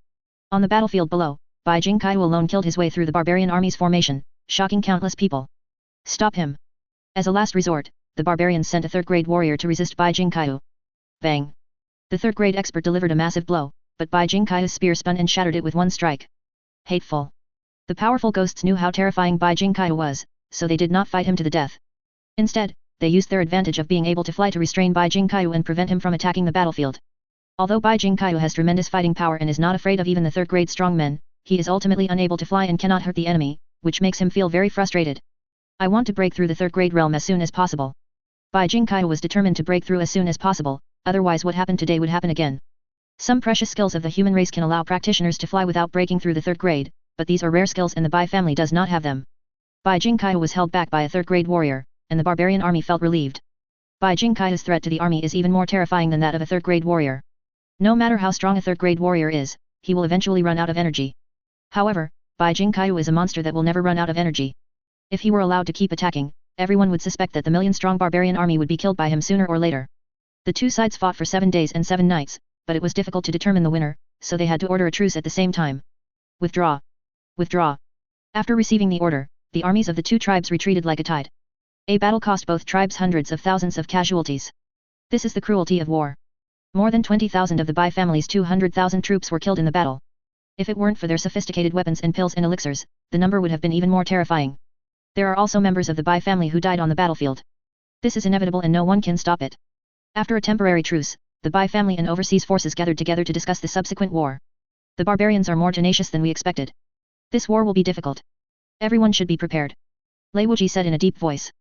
On the battlefield below, Bai Jingkai alone killed his way through the barbarian army's formation, shocking countless people. Stop him. As a last resort, the barbarians sent a third-grade warrior to resist Bai Jingkai. Bang. The third-grade expert delivered a massive blow, but Bai Jingkai's spear spun and shattered it with one strike. Hateful. The powerful ghosts knew how terrifying Bai Jingkai was, so they did not fight him to the death. Instead, they used their advantage of being able to fly to restrain Bai Jingkai and prevent him from attacking the battlefield. Although Bai Jingkai has tremendous fighting power and is not afraid of even the third-grade strongmen, he is ultimately unable to fly and cannot hurt the enemy, which makes him feel very frustrated. I want to break through the third-grade realm as soon as possible. Bai Jingkai was determined to break through as soon as possible, otherwise what happened today would happen again. Some precious skills of the human race can allow practitioners to fly without breaking through the third grade, but these are rare skills and the Bai family does not have them. Bai Jingkai was held back by a third-grade warrior, and the barbarian army felt relieved. Bai Jingkai's threat to the army is even more terrifying than that of a third-grade warrior. No matter how strong a third-grade warrior is, he will eventually run out of energy. However, Bai Jingkai is a monster that will never run out of energy. If he were allowed to keep attacking, everyone would suspect that the million-strong barbarian army would be killed by him sooner or later. The two sides fought for 7 days and 7 nights, but it was difficult to determine the winner, so they had to order a truce at the same time. Withdraw. Withdraw. After receiving the order, the armies of the two tribes retreated like a tide. A battle cost both tribes hundreds of thousands of casualties. This is the cruelty of war. More than 20,000 of the Bai family's 200,000 troops were killed in the battle. If it weren't for their sophisticated weapons and pills and elixirs, the number would have been even more terrifying. There are also members of the Bai family who died on the battlefield. This is inevitable and no one can stop it. After a temporary truce, the Bai family and overseas forces gathered together to discuss the subsequent war. The barbarians are more tenacious than we expected. This war will be difficult. Everyone should be prepared. Lei Wuji said in a deep voice.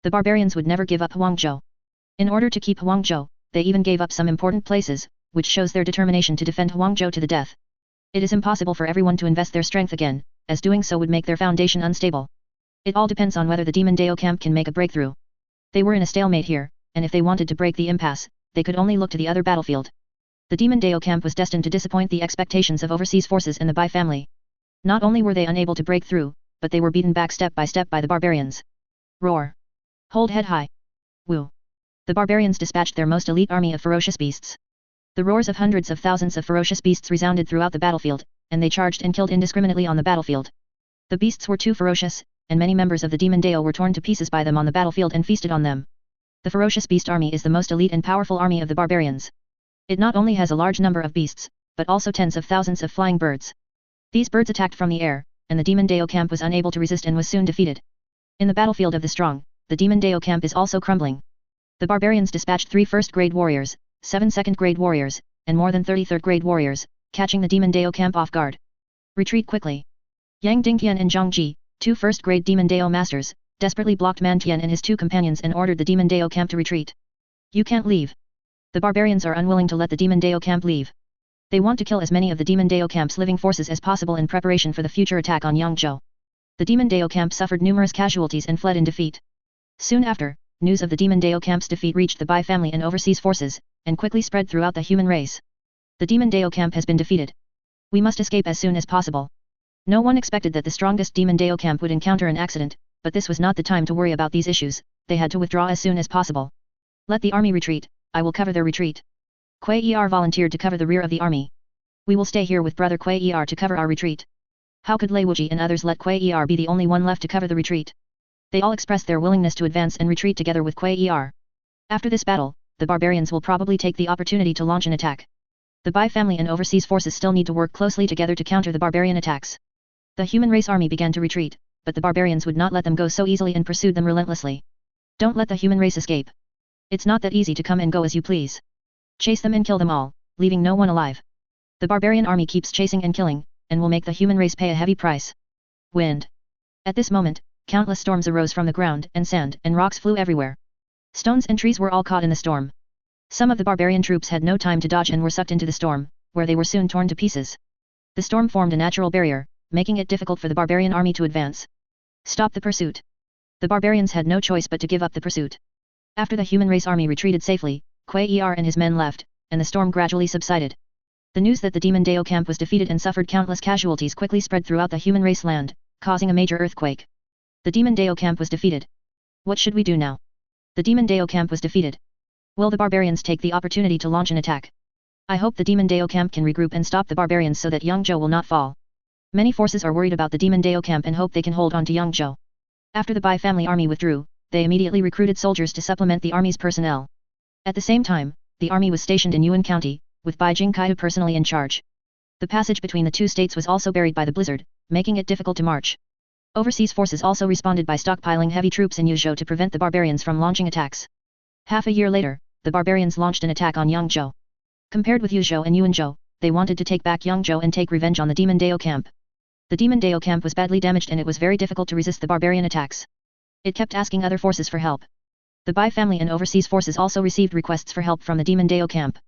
The barbarians would never give up Huangzhou. In order to keep Huangzhou, they even gave up some important places, which shows their determination to defend Huangzhou to the death. It is impossible for everyone to invest their strength again, as doing so would make their foundation unstable. It all depends on whether the Demon Dao camp can make a breakthrough. They were in a stalemate here, and if they wanted to break the impasse, they could only look to the other battlefield. The Demon Dao camp was destined to disappoint the expectations of overseas forces and the Bai family. Not only were they unable to break through, but they were beaten back step by step by the barbarians. Roar. Hold head high. Woo. The barbarians dispatched their most elite army of ferocious beasts. The roars of hundreds of thousands of ferocious beasts resounded throughout the battlefield, and they charged and killed indiscriminately on the battlefield. The beasts were too ferocious, and many members of the Demon Dao were torn to pieces by them on the battlefield and feasted on them. The ferocious beast army is the most elite and powerful army of the barbarians. It not only has a large number of beasts, but also tens of thousands of flying birds. These birds attacked from the air, and the Demon Dao camp was unable to resist and was soon defeated. In the battlefield of the strong, the Demon Dao camp is also crumbling. The barbarians dispatched 3 first-grade warriors, 7 second-grade warriors, and more than 30 third-grade warriors, catching the Demon Dao camp off guard. Retreat quickly. Yang Dingtian and Zhang Ji, 2 first-grade Demon Dao masters, desperately blocked Man Tian and his 2 companions and ordered the Demon Dao camp to retreat. You can't leave. The barbarians are unwilling to let the Demon Dao camp leave. They want to kill as many of the Demon Dao camp's living forces as possible in preparation for the future attack on Yangzhou. The Demon Dao camp suffered numerous casualties and fled in defeat. Soon after, news of the Demon Dao camp's defeat reached the Bai family and overseas forces, and quickly spread throughout the human race. The Demon Dao camp has been defeated. We must escape as soon as possible. No one expected that the strongest Demon Dao camp would encounter an accident, but this was not the time to worry about these issues. They had to withdraw as soon as possible. Let the army retreat, I will cover their retreat. Kuei Er volunteered to cover the rear of the army. We will stay here with brother Kuei Er to cover our retreat. How could Lei Wuji and others let Kuei Er be the only one left to cover the retreat? They all expressed their willingness to advance and retreat together with Kuei Er. After this battle, the barbarians will probably take the opportunity to launch an attack. The Bai family and overseas forces still need to work closely together to counter the barbarian attacks. The human race army began to retreat, but the barbarians would not let them go so easily and pursued them relentlessly. Don't let the human race escape. It's not that easy to come and go as you please. Chase them and kill them all, leaving no one alive. The barbarian army keeps chasing and killing, and will make the human race pay a heavy price. Wind. At this moment, countless storms arose from the ground, and sand and rocks flew everywhere. Stones and trees were all caught in the storm. Some of the barbarian troops had no time to dodge and were sucked into the storm, where they were soon torn to pieces. The storm formed a natural barrier, making it difficult for the barbarian army to advance. Stop the pursuit. The barbarians had no choice but to give up the pursuit. After the human race army retreated safely, Kuei Er and his men left, and the storm gradually subsided. The news that the Demon Dao camp was defeated and suffered countless casualties quickly spread throughout the human race land, causing a major earthquake. The Demon Dao camp was defeated. What should we do now? The Demon Dao camp was defeated. Will the barbarians take the opportunity to launch an attack? I hope the Demon Dao camp can regroup and stop the barbarians so that Yangzhou will not fall. Many forces are worried about the Demon Dao camp and hope they can hold on to Yangzhou. After the Bai family army withdrew, they immediately recruited soldiers to supplement the army's personnel. At the same time, the army was stationed in Yuan County, with Bai Jingkai personally in charge. The passage between the two states was also buried by the blizzard, making it difficult to march. Overseas forces also responded by stockpiling heavy troops in Yuzhou to prevent the barbarians from launching attacks. Half a year later, the barbarians launched an attack on Yangzhou. Compared with Yuzhou and Yuanzhou, they wanted to take back Yangzhou and take revenge on the Demon Dao camp. The Demon Dao camp was badly damaged and it was very difficult to resist the barbarian attacks. It kept asking other forces for help. The Bai family and overseas forces also received requests for help from the Demon Dao camp.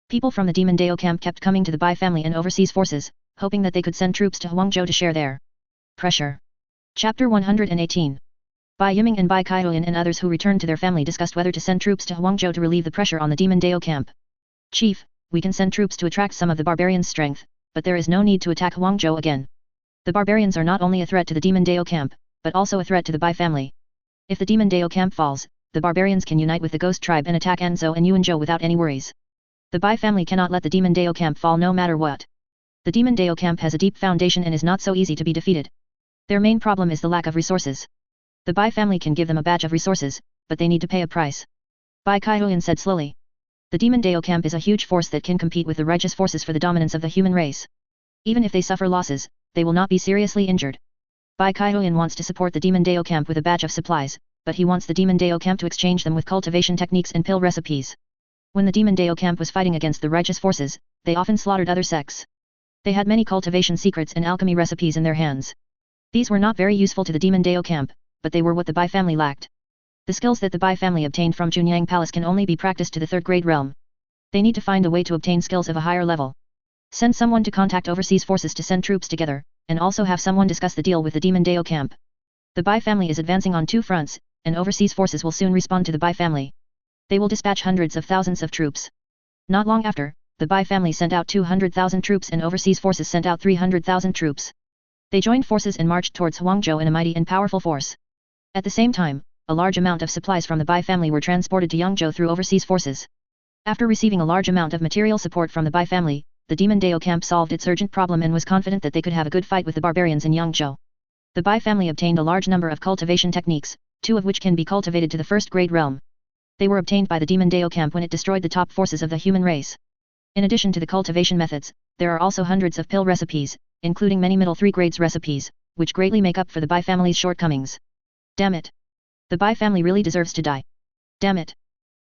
People from the Demon Dao camp kept coming to the Bai family and overseas forces, hoping that they could send troops to Huangzhou to share their pressure. Chapter 118. Bai Yiming and Bai Kaihuan and others who returned to their family discussed whether to send troops to Huangzhou to relieve the pressure on the Demon Dao camp. Chief, we can send troops to attract some of the barbarians' strength, but there is no need to attack Huangzhou again. The barbarians are not only a threat to the Demon Dao camp, but also a threat to the Bai family. If the Demon Dao camp falls, the barbarians can unite with the Ghost tribe and attack Anzhou and Yuanzhou without any worries. The Bai family cannot let the Demon Dao camp fall no matter what. The Demon Dao camp has a deep foundation and is not so easy to be defeated. Their main problem is the lack of resources. The Bai family can give them a batch of resources, but they need to pay a price. Bai Kaihuan said slowly. The Demon Dao camp is a huge force that can compete with the righteous forces for the dominance of the human race. Even if they suffer losses, they will not be seriously injured. Bai Kaihuan wants to support the Demon Dao camp with a batch of supplies, but he wants the Demon Dao camp to exchange them with cultivation techniques and pill recipes. When the Demon Dao camp was fighting against the righteous forces, they often slaughtered other sects. They had many cultivation secrets and alchemy recipes in their hands. These were not very useful to the Demon Dao camp, but they were what the Bai family lacked. The skills that the Bai family obtained from Junyang Palace can only be practiced to the third grade realm. They need to find a way to obtain skills of a higher level. Send someone to contact overseas forces to send troops together, and also have someone discuss the deal with the Demon Dao camp. The Bai family is advancing on 2 fronts, and overseas forces will soon respond to the Bai family. They will dispatch hundreds of thousands of troops. Not long after, the Bai family sent out 200,000 troops and overseas forces sent out 300,000 troops. They joined forces and marched towards Huangzhou in a mighty and powerful force. At the same time, a large amount of supplies from the Bai family were transported to Yangzhou through overseas forces. After receiving a large amount of material support from the Bai family, the Demon Dao camp solved its urgent problem and was confident that they could have a good fight with the barbarians in Yangzhou. The Bai family obtained a large number of cultivation techniques, 2 of which can be cultivated to the first grade realm. They were obtained by the Demon Dao camp when it destroyed the top forces of the human race. In addition to the cultivation methods, there are also hundreds of pill recipes, including many middle 3 grades recipes, which greatly make up for the Bai family's shortcomings. Damn it! The Bai family really deserves to die. Damn it.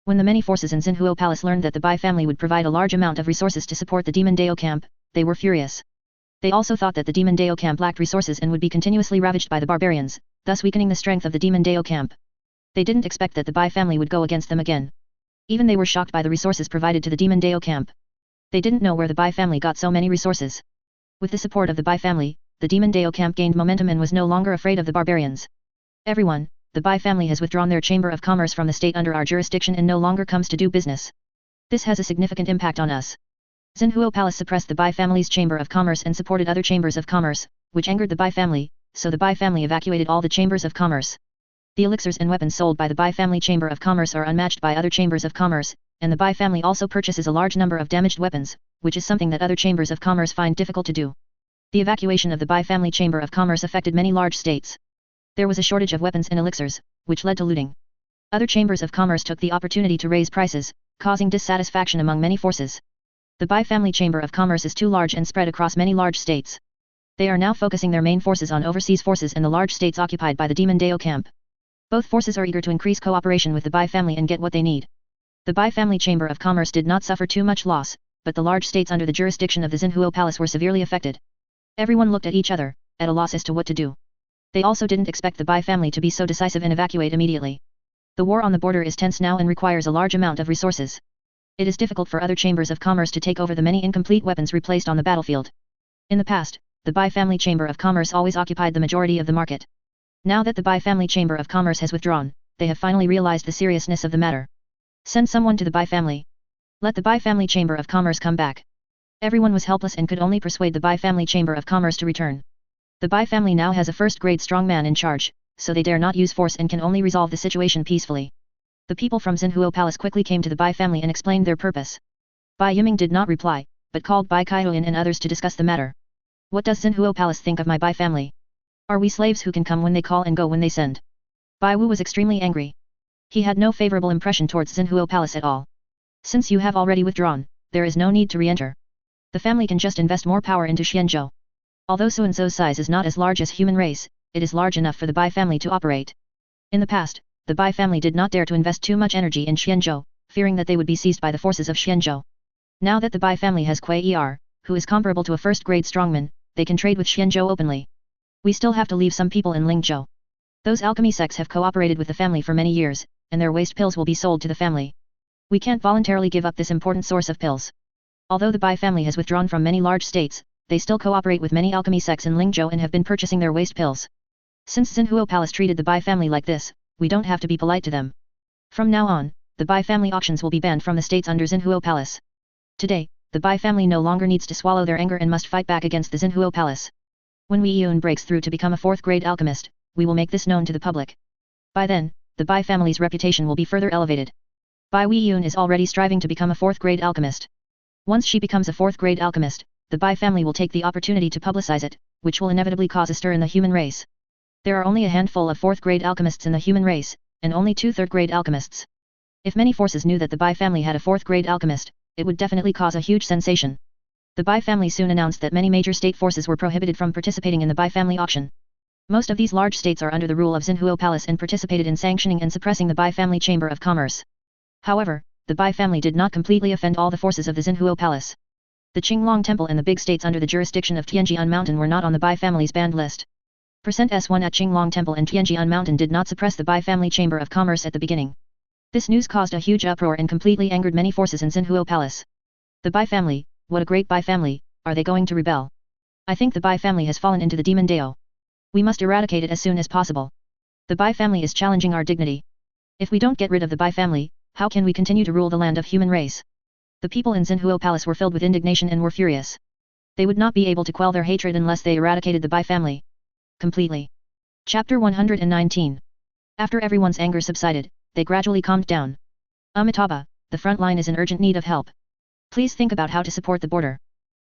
When the many forces in Xinhuo Palace learned that the Bai family would provide a large amount of resources to support the Demon Dao camp, they were furious. They also thought that the Demon Dao camp lacked resources and would be continuously ravaged by the barbarians, thus weakening the strength of the Demon Dao camp. They didn't expect that the Bai family would go against them again. Even they were shocked by the resources provided to the Demon Dao camp. They didn't know where the Bai family got so many resources. With the support of the Bai family, the Demon Dao camp gained momentum and was no longer afraid of the barbarians. Everyone, the Bai family has withdrawn their Chamber of Commerce from the state under our jurisdiction and no longer comes to do business. This has a significant impact on us. Xinhuo Palace suppressed the Bai family's Chamber of Commerce and supported other chambers of commerce, which angered the Bai family, so the Bai family evacuated all the chambers of commerce. The elixirs and weapons sold by the Bai family Chamber of Commerce are unmatched by other chambers of commerce, and the Bai family also purchases a large number of damaged weapons, which is something that other chambers of commerce find difficult to do. The evacuation of the Bai family Chamber of Commerce affected many large states. There was a shortage of weapons and elixirs, which led to looting. Other chambers of commerce took the opportunity to raise prices, causing dissatisfaction among many forces. The Bai family Chamber of Commerce is too large and spread across many large states. They are now focusing their main forces on overseas forces in the large states occupied by the Demon Dao camp. Both forces are eager to increase cooperation with the Bai family and get what they need. The Bai family Chamber of Commerce did not suffer too much loss, but the large states under the jurisdiction of the Xinhuo Palace were severely affected. Everyone looked at each other, at a loss as to what to do. They also didn't expect the Bai family to be so decisive and evacuate immediately. The war on the border is tense now and requires a large amount of resources. It is difficult for other chambers of commerce to take over the many incomplete weapons replaced on the battlefield. In the past, the Bai family Chamber of Commerce always occupied the majority of the market. Now that the Bai family Chamber of Commerce has withdrawn, they have finally realized the seriousness of the matter. Send someone to the Bai family. Let the Bai family Chamber of Commerce come back. Everyone was helpless and could only persuade the Bai family Chamber of Commerce to return. The Bai family now has a first-grade strongman in charge, so they dare not use force and can only resolve the situation peacefully. The people from Xinhuo Palace quickly came to the Bai family and explained their purpose. Bai Yiming did not reply, but called Bai Kaihuan and others to discuss the matter. What does Xinhuo Palace think of my Bai family? Are we slaves who can come when they call and go when they send? Bai Wu was extremely angry. He had no favorable impression towards Xinhuo Palace at all. Since you have already withdrawn, there is no need to re-enter. The family can just invest more power into Xianzhou. Although Suanzhou's size is not as large as human race, it is large enough for the Bai family to operate. In the past, the Bai family did not dare to invest too much energy in Xianzhou, fearing that they would be seized by the forces of Xianzhou. Now that the Bai family has Kui Er, who is comparable to a first-grade strongman, they can trade with Xianzhou openly. We still have to leave some people in Lingzhou. Those alchemy sects have cooperated with the family for many years, and their waste pills will be sold to the family. We can't voluntarily give up this important source of pills. Although the Bai family has withdrawn from many large states, they still cooperate with many alchemy sects in Lingzhou and have been purchasing their waste pills. Since Xinhuo Palace treated the Bai family like this, we don't have to be polite to them. From now on, the Bai family auctions will be banned from the states under Xinhuo Palace. Today, the Bai family no longer needs to swallow their anger and must fight back against the Xinhuo Palace. When Wei Yun breaks through to become a fourth-grade alchemist, we will make this known to the public. By then, the Bai family's reputation will be further elevated. Bai Wei Yun is already striving to become a fourth-grade alchemist. Once she becomes a fourth-grade alchemist, the Bai family will take the opportunity to publicize it, which will inevitably cause a stir in the human race. There are only a handful of fourth-grade alchemists in the human race, and only 2 third-grade alchemists. If many forces knew that the Bai family had a fourth-grade alchemist, it would definitely cause a huge sensation. The Bai family soon announced that many major state forces were prohibited from participating in the Bai family auction. Most of these large states are under the rule of Xinhuo Palace and participated in sanctioning and suppressing the Bai family Chamber of Commerce. However, the Bai family did not completely offend all the forces of the Xinhuo Palace. The Qinglong Temple and the big states under the jurisdiction of Tianjian Mountain were not on the Bai family's banned list. %S1 at Qinglong Temple and Tianjian Mountain did not suppress the Bai family Chamber of Commerce at the beginning. This news caused a huge uproar and completely angered many forces in Xinhuo Palace. The Bai family, what a great Bai family, are they going to rebel? I think the Bai family has fallen into the Demon Dao. We must eradicate it as soon as possible. The Bai family is challenging our dignity. If we don't get rid of the Bai family, how can we continue to rule the land of human race? The people in Xinhuo Palace were filled with indignation and were furious. They would not be able to quell their hatred unless they eradicated the Bai family completely. Chapter 119. After everyone's anger subsided, they gradually calmed down. Amitabha, the front line is in urgent need of help. Please think about how to support the border.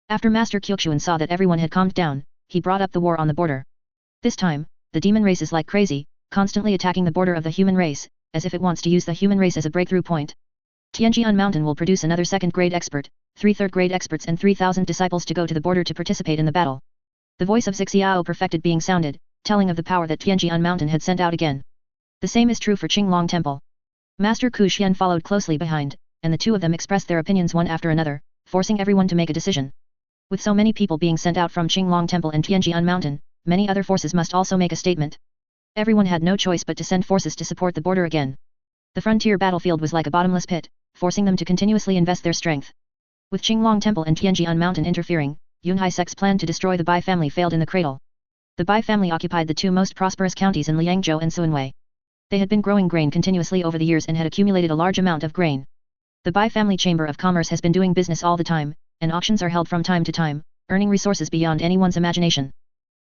After Master Qingshan saw that everyone had calmed down, he brought up the war on the border. This time, the demon race is like crazy, constantly attacking the border of the human race, as if it wants to use the human race as a breakthrough point. Tianjian Mountain will produce another second-grade expert, 3 third-grade experts and 3,000 disciples to go to the border to participate in the battle. The voice of Zixiao perfected being sounded, telling of the power that Tianjian Mountain had sent out again. The same is true for Qinglong Temple. Master Qingshan followed closely behind, and the two of them expressed their opinions one after another, forcing everyone to make a decision. With so many people being sent out from Qinglong Temple and Tianjian Mountain, many other forces must also make a statement. Everyone had no choice but to send forces to support the border again. The frontier battlefield was like a bottomless pit, forcing them to continuously invest their strength. With Qinglong Temple and Tianjian Mountain interfering, Yunhai Sect's plan to destroy the Bai family failed in the cradle. The Bai family occupied the two most prosperous counties in Liangzhou and Suanwei. They had been growing grain continuously over the years and had accumulated a large amount of grain. The Bai family Chamber of Commerce has been doing business all the time, and auctions are held from time to time, earning resources beyond anyone's imagination.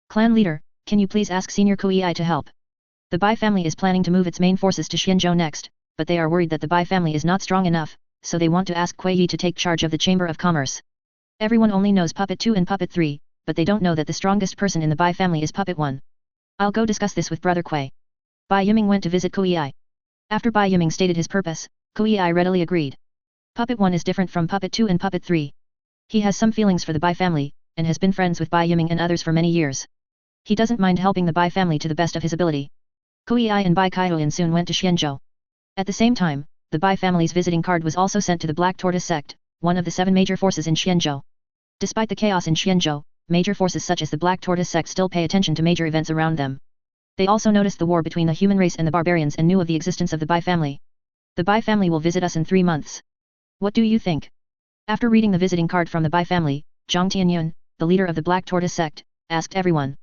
Clan leader, can you please ask Senior Kuei to help? The Bai family is planning to move its main forces to Xianzhou next, but they are worried that the Bai family is not strong enough, so they want to ask Kuei to take charge of the Chamber of Commerce. Everyone only knows Puppet 2 and Puppet 3, but they don't know that the strongest person in the Bai family is Puppet 1. I'll go discuss this with Brother Kuei. Bai Yiming went to visit Kuei. After Bai Yiming stated his purpose, Kuei readily agreed. Puppet 1 is different from Puppet 2 and Puppet 3. He has some feelings for the Bai family, and has been friends with Bai Yiming and others for many years. He doesn't mind helping the Bai family to the best of his ability. Kuei and Bai Kaihuan soon went to Xianzhou. At the same time, the Bai family's visiting card was also sent to the Black Tortoise sect, one of the 7 major forces in Xianzhou. Despite the chaos in Xianzhou, major forces such as the Black Tortoise sect still pay attention to major events around them. They also noticed the war between the human race and the barbarians and knew of the existence of the Bai family. The Bai family will visit us in 3 months. What do you think? After reading the visiting card from the Bai family, Zhang Tianyun, the leader of the Black Tortoise sect, asked everyone.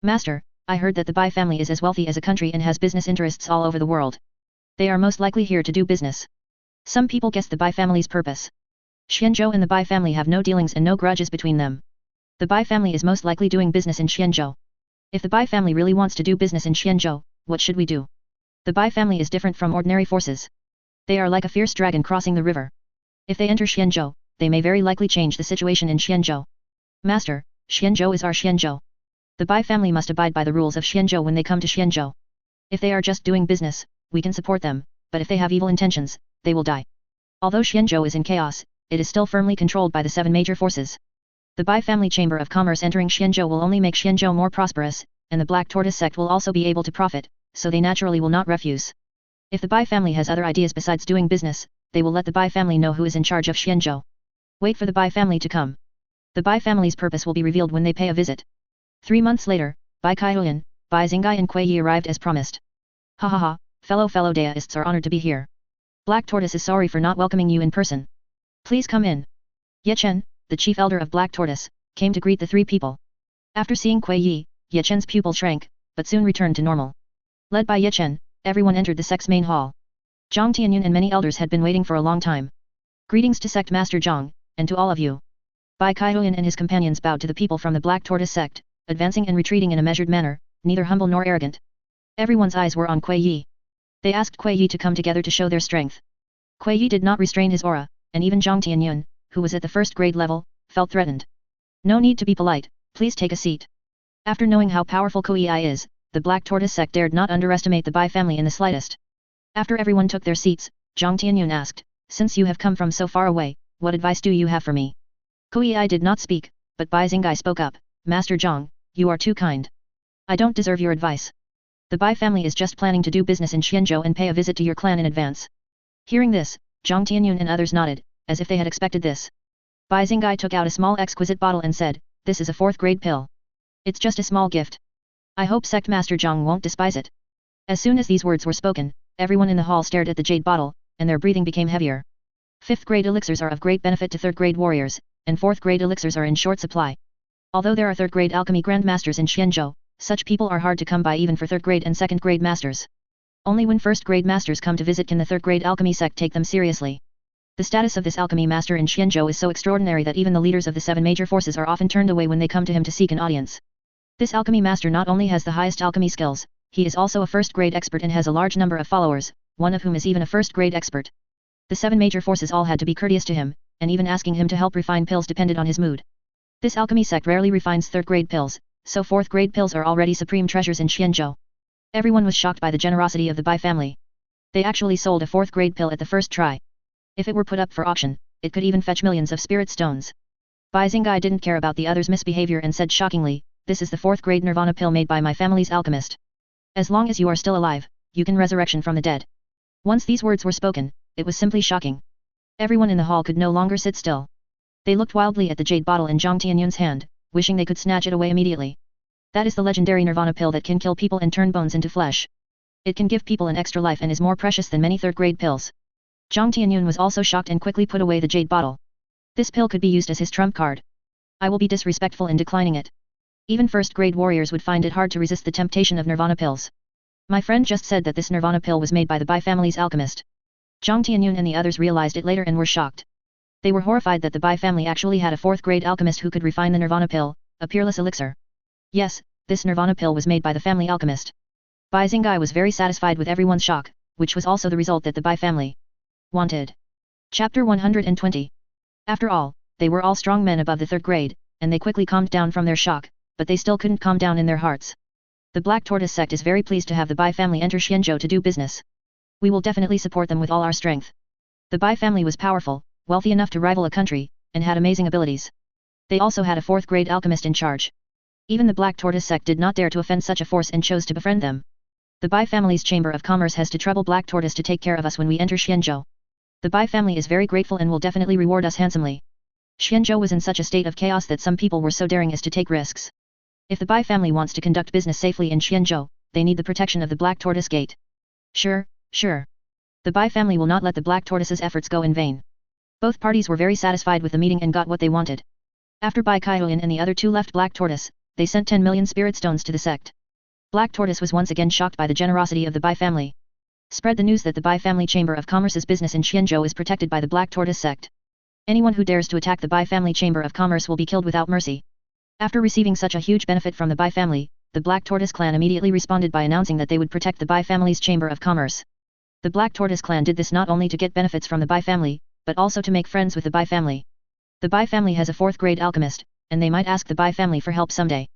Master, I heard that the Bai family is as wealthy as a country and has business interests all over the world. They are most likely here to do business. Some people guess the Bai family's purpose. Xianzhou and the Bai family have no dealings and no grudges between them. The Bai family is most likely doing business in Xianzhou. If the Bai family really wants to do business in Xianzhou, what should we do? The Bai family is different from ordinary forces. They are like a fierce dragon crossing the river. If they enter Xianzhou, they may very likely change the situation in Xianzhou. Master, Xianzhou is our Xianzhou. The Bai family must abide by the rules of Xianzhou when they come to Xianzhou. If they are just doing business, we can support them, but if they have evil intentions, they will die. Although Xianzhou is in chaos, it is still firmly controlled by the 7 major forces. The Bai family Chamber of Commerce entering Xianzhou will only make Xianzhou more prosperous, and the Black Tortoise sect will also be able to profit, so they naturally will not refuse. If the Bai family has other ideas besides doing business, they will let the Bai family know who is in charge of Xianzhou. Wait for the Bai family to come. The Bai family's purpose will be revealed when they pay a visit. 3 months later, Bai Kaihuan, Bai Xingai and Kuei Yi arrived as promised. Ha ha ha, fellow deists are honored to be here. Black Tortoise is sorry for not welcoming you in person. Please come in. Ye Chen, the chief elder of Black Tortoise, came to greet the 3 people. After seeing Kuei Yi, Ye Chen's pupil shrank, but soon returned to normal. Led by Ye Chen, everyone entered the sect's main hall. Zhang Tianyun and many elders had been waiting for a long time. Greetings to Sect Master Zhang, and to all of you. Bai Kaihuan and his companions bowed to the people from the Black Tortoise sect, advancing and retreating in a measured manner, neither humble nor arrogant. Everyone's eyes were on Kuei Yi. They asked Kuei Yi to come together to show their strength. Kuei Yi did not restrain his aura, and even Zhang Tianyun, who was at the first grade level, felt threatened. No need to be polite, please take a seat. After knowing how powerful Kuei is, the Black Tortoise sect dared not underestimate the Bai family in the slightest. After everyone took their seats, Zhang Tianyun asked, since you have come from so far away, what advice do you have for me? Kuei did not speak, but Bai Xingai spoke up, Master Zhang, you are too kind. I don't deserve your advice. The Bai family is just planning to do business in Xianzhou and pay a visit to your clan in advance. Hearing this, Zhang Tianyun and others nodded, as if they had expected this. Bai Xingai took out a small exquisite bottle and said, this is a 4th grade pill. It's just a small gift. I hope Sect Master Zhang won't despise it. As soon as these words were spoken, everyone in the hall stared at the jade bottle, and their breathing became heavier. 5th grade elixirs are of great benefit to 3rd grade warriors, and 4th grade elixirs are in short supply. Although there are 3rd grade alchemy grandmasters in Xianzhou, such people are hard to come by even for 3rd grade and 2nd grade masters. Only when 1st grade masters come to visit can the 3rd grade alchemy sect take them seriously. The status of this alchemy master in Xianzhou is so extraordinary that even the leaders of the 7 major forces are often turned away when they come to him to seek an audience. This alchemy master not only has the highest alchemy skills, he is also a 1st grade expert and has a large number of followers, one of whom is even a 1st grade expert. The 7 major forces all had to be courteous to him, and even asking him to help refine pills depended on his mood. This alchemy sect rarely refines 3rd grade pills, so 4th grade pills are already supreme treasures in Xianzhou. Everyone was shocked by the generosity of the Bai family. They actually sold a 4th grade pill at the first try. If it were put up for auction, it could even fetch millions of spirit stones. Bai Xingai didn't care about the others' misbehavior and said shockingly, this is the 4th grade nirvana pill made by my family's alchemist. As long as you are still alive, you can resurrection from the dead. Once these words were spoken, it was simply shocking. Everyone in the hall could no longer sit still. They looked wildly at the jade bottle in Jiang Tianyun's hand, wishing they could snatch it away immediately. That is the legendary nirvana pill that can kill people and turn bones into flesh. It can give people an extra life and is more precious than many third-grade pills. Jiang Tianyun was also shocked and quickly put away the jade bottle. This pill could be used as his trump card. I will be disrespectful in declining it. Even first-grade warriors would find it hard to resist the temptation of nirvana pills. My friend just said that this nirvana pill was made by the Bai family's alchemist. Jiang Tianyun and the others realized it later and were shocked. They were horrified that the Bai family actually had a fourth-grade alchemist who could refine the nirvana pill, a peerless elixir. Yes, this nirvana pill was made by the family alchemist. Bai Xingai was very satisfied with everyone's shock, which was also the result that the Bai family wanted. Chapter 120. After all, they were all strong men above the third grade, and they quickly calmed down from their shock, but they still couldn't calm down in their hearts. The Black Tortoise sect is very pleased to have the Bai family enter Xianzhou to do business. We will definitely support them with all our strength. The Bai family was powerful, wealthy enough to rival a country, and had amazing abilities. They also had a fourth-grade alchemist in charge. Even the Black Tortoise sect did not dare to offend such a force and chose to befriend them. The Bai family's Chamber of Commerce has to trouble Black Tortoise to take care of us when we enter Xianzhou. The Bai family is very grateful and will definitely reward us handsomely. Xianzhou was in such a state of chaos that some people were so daring as to take risks. If the Bai family wants to conduct business safely in Xianzhou, they need the protection of the Black Tortoise Gate. Sure. The Bai family will not let the Black Tortoise's efforts go in vain. Both parties were very satisfied with the meeting and got what they wanted. After Bai Kaihuan and the other two left Black Tortoise, they sent 10 million spirit stones to the sect. Black Tortoise was once again shocked by the generosity of the Bai family. Spread the news that the Bai family Chamber of Commerce's business in Xianzhou is protected by the Black Tortoise sect. Anyone who dares to attack the Bai family Chamber of Commerce will be killed without mercy. After receiving such a huge benefit from the Bai family, the Black Tortoise clan immediately responded by announcing that they would protect the Bai family's Chamber of Commerce. The Black Tortoise clan did this not only to get benefits from the Bai family, but also to make friends with the Bai family. The Bai family has a fourth-grade alchemist, and they might ask the Bai family for help someday.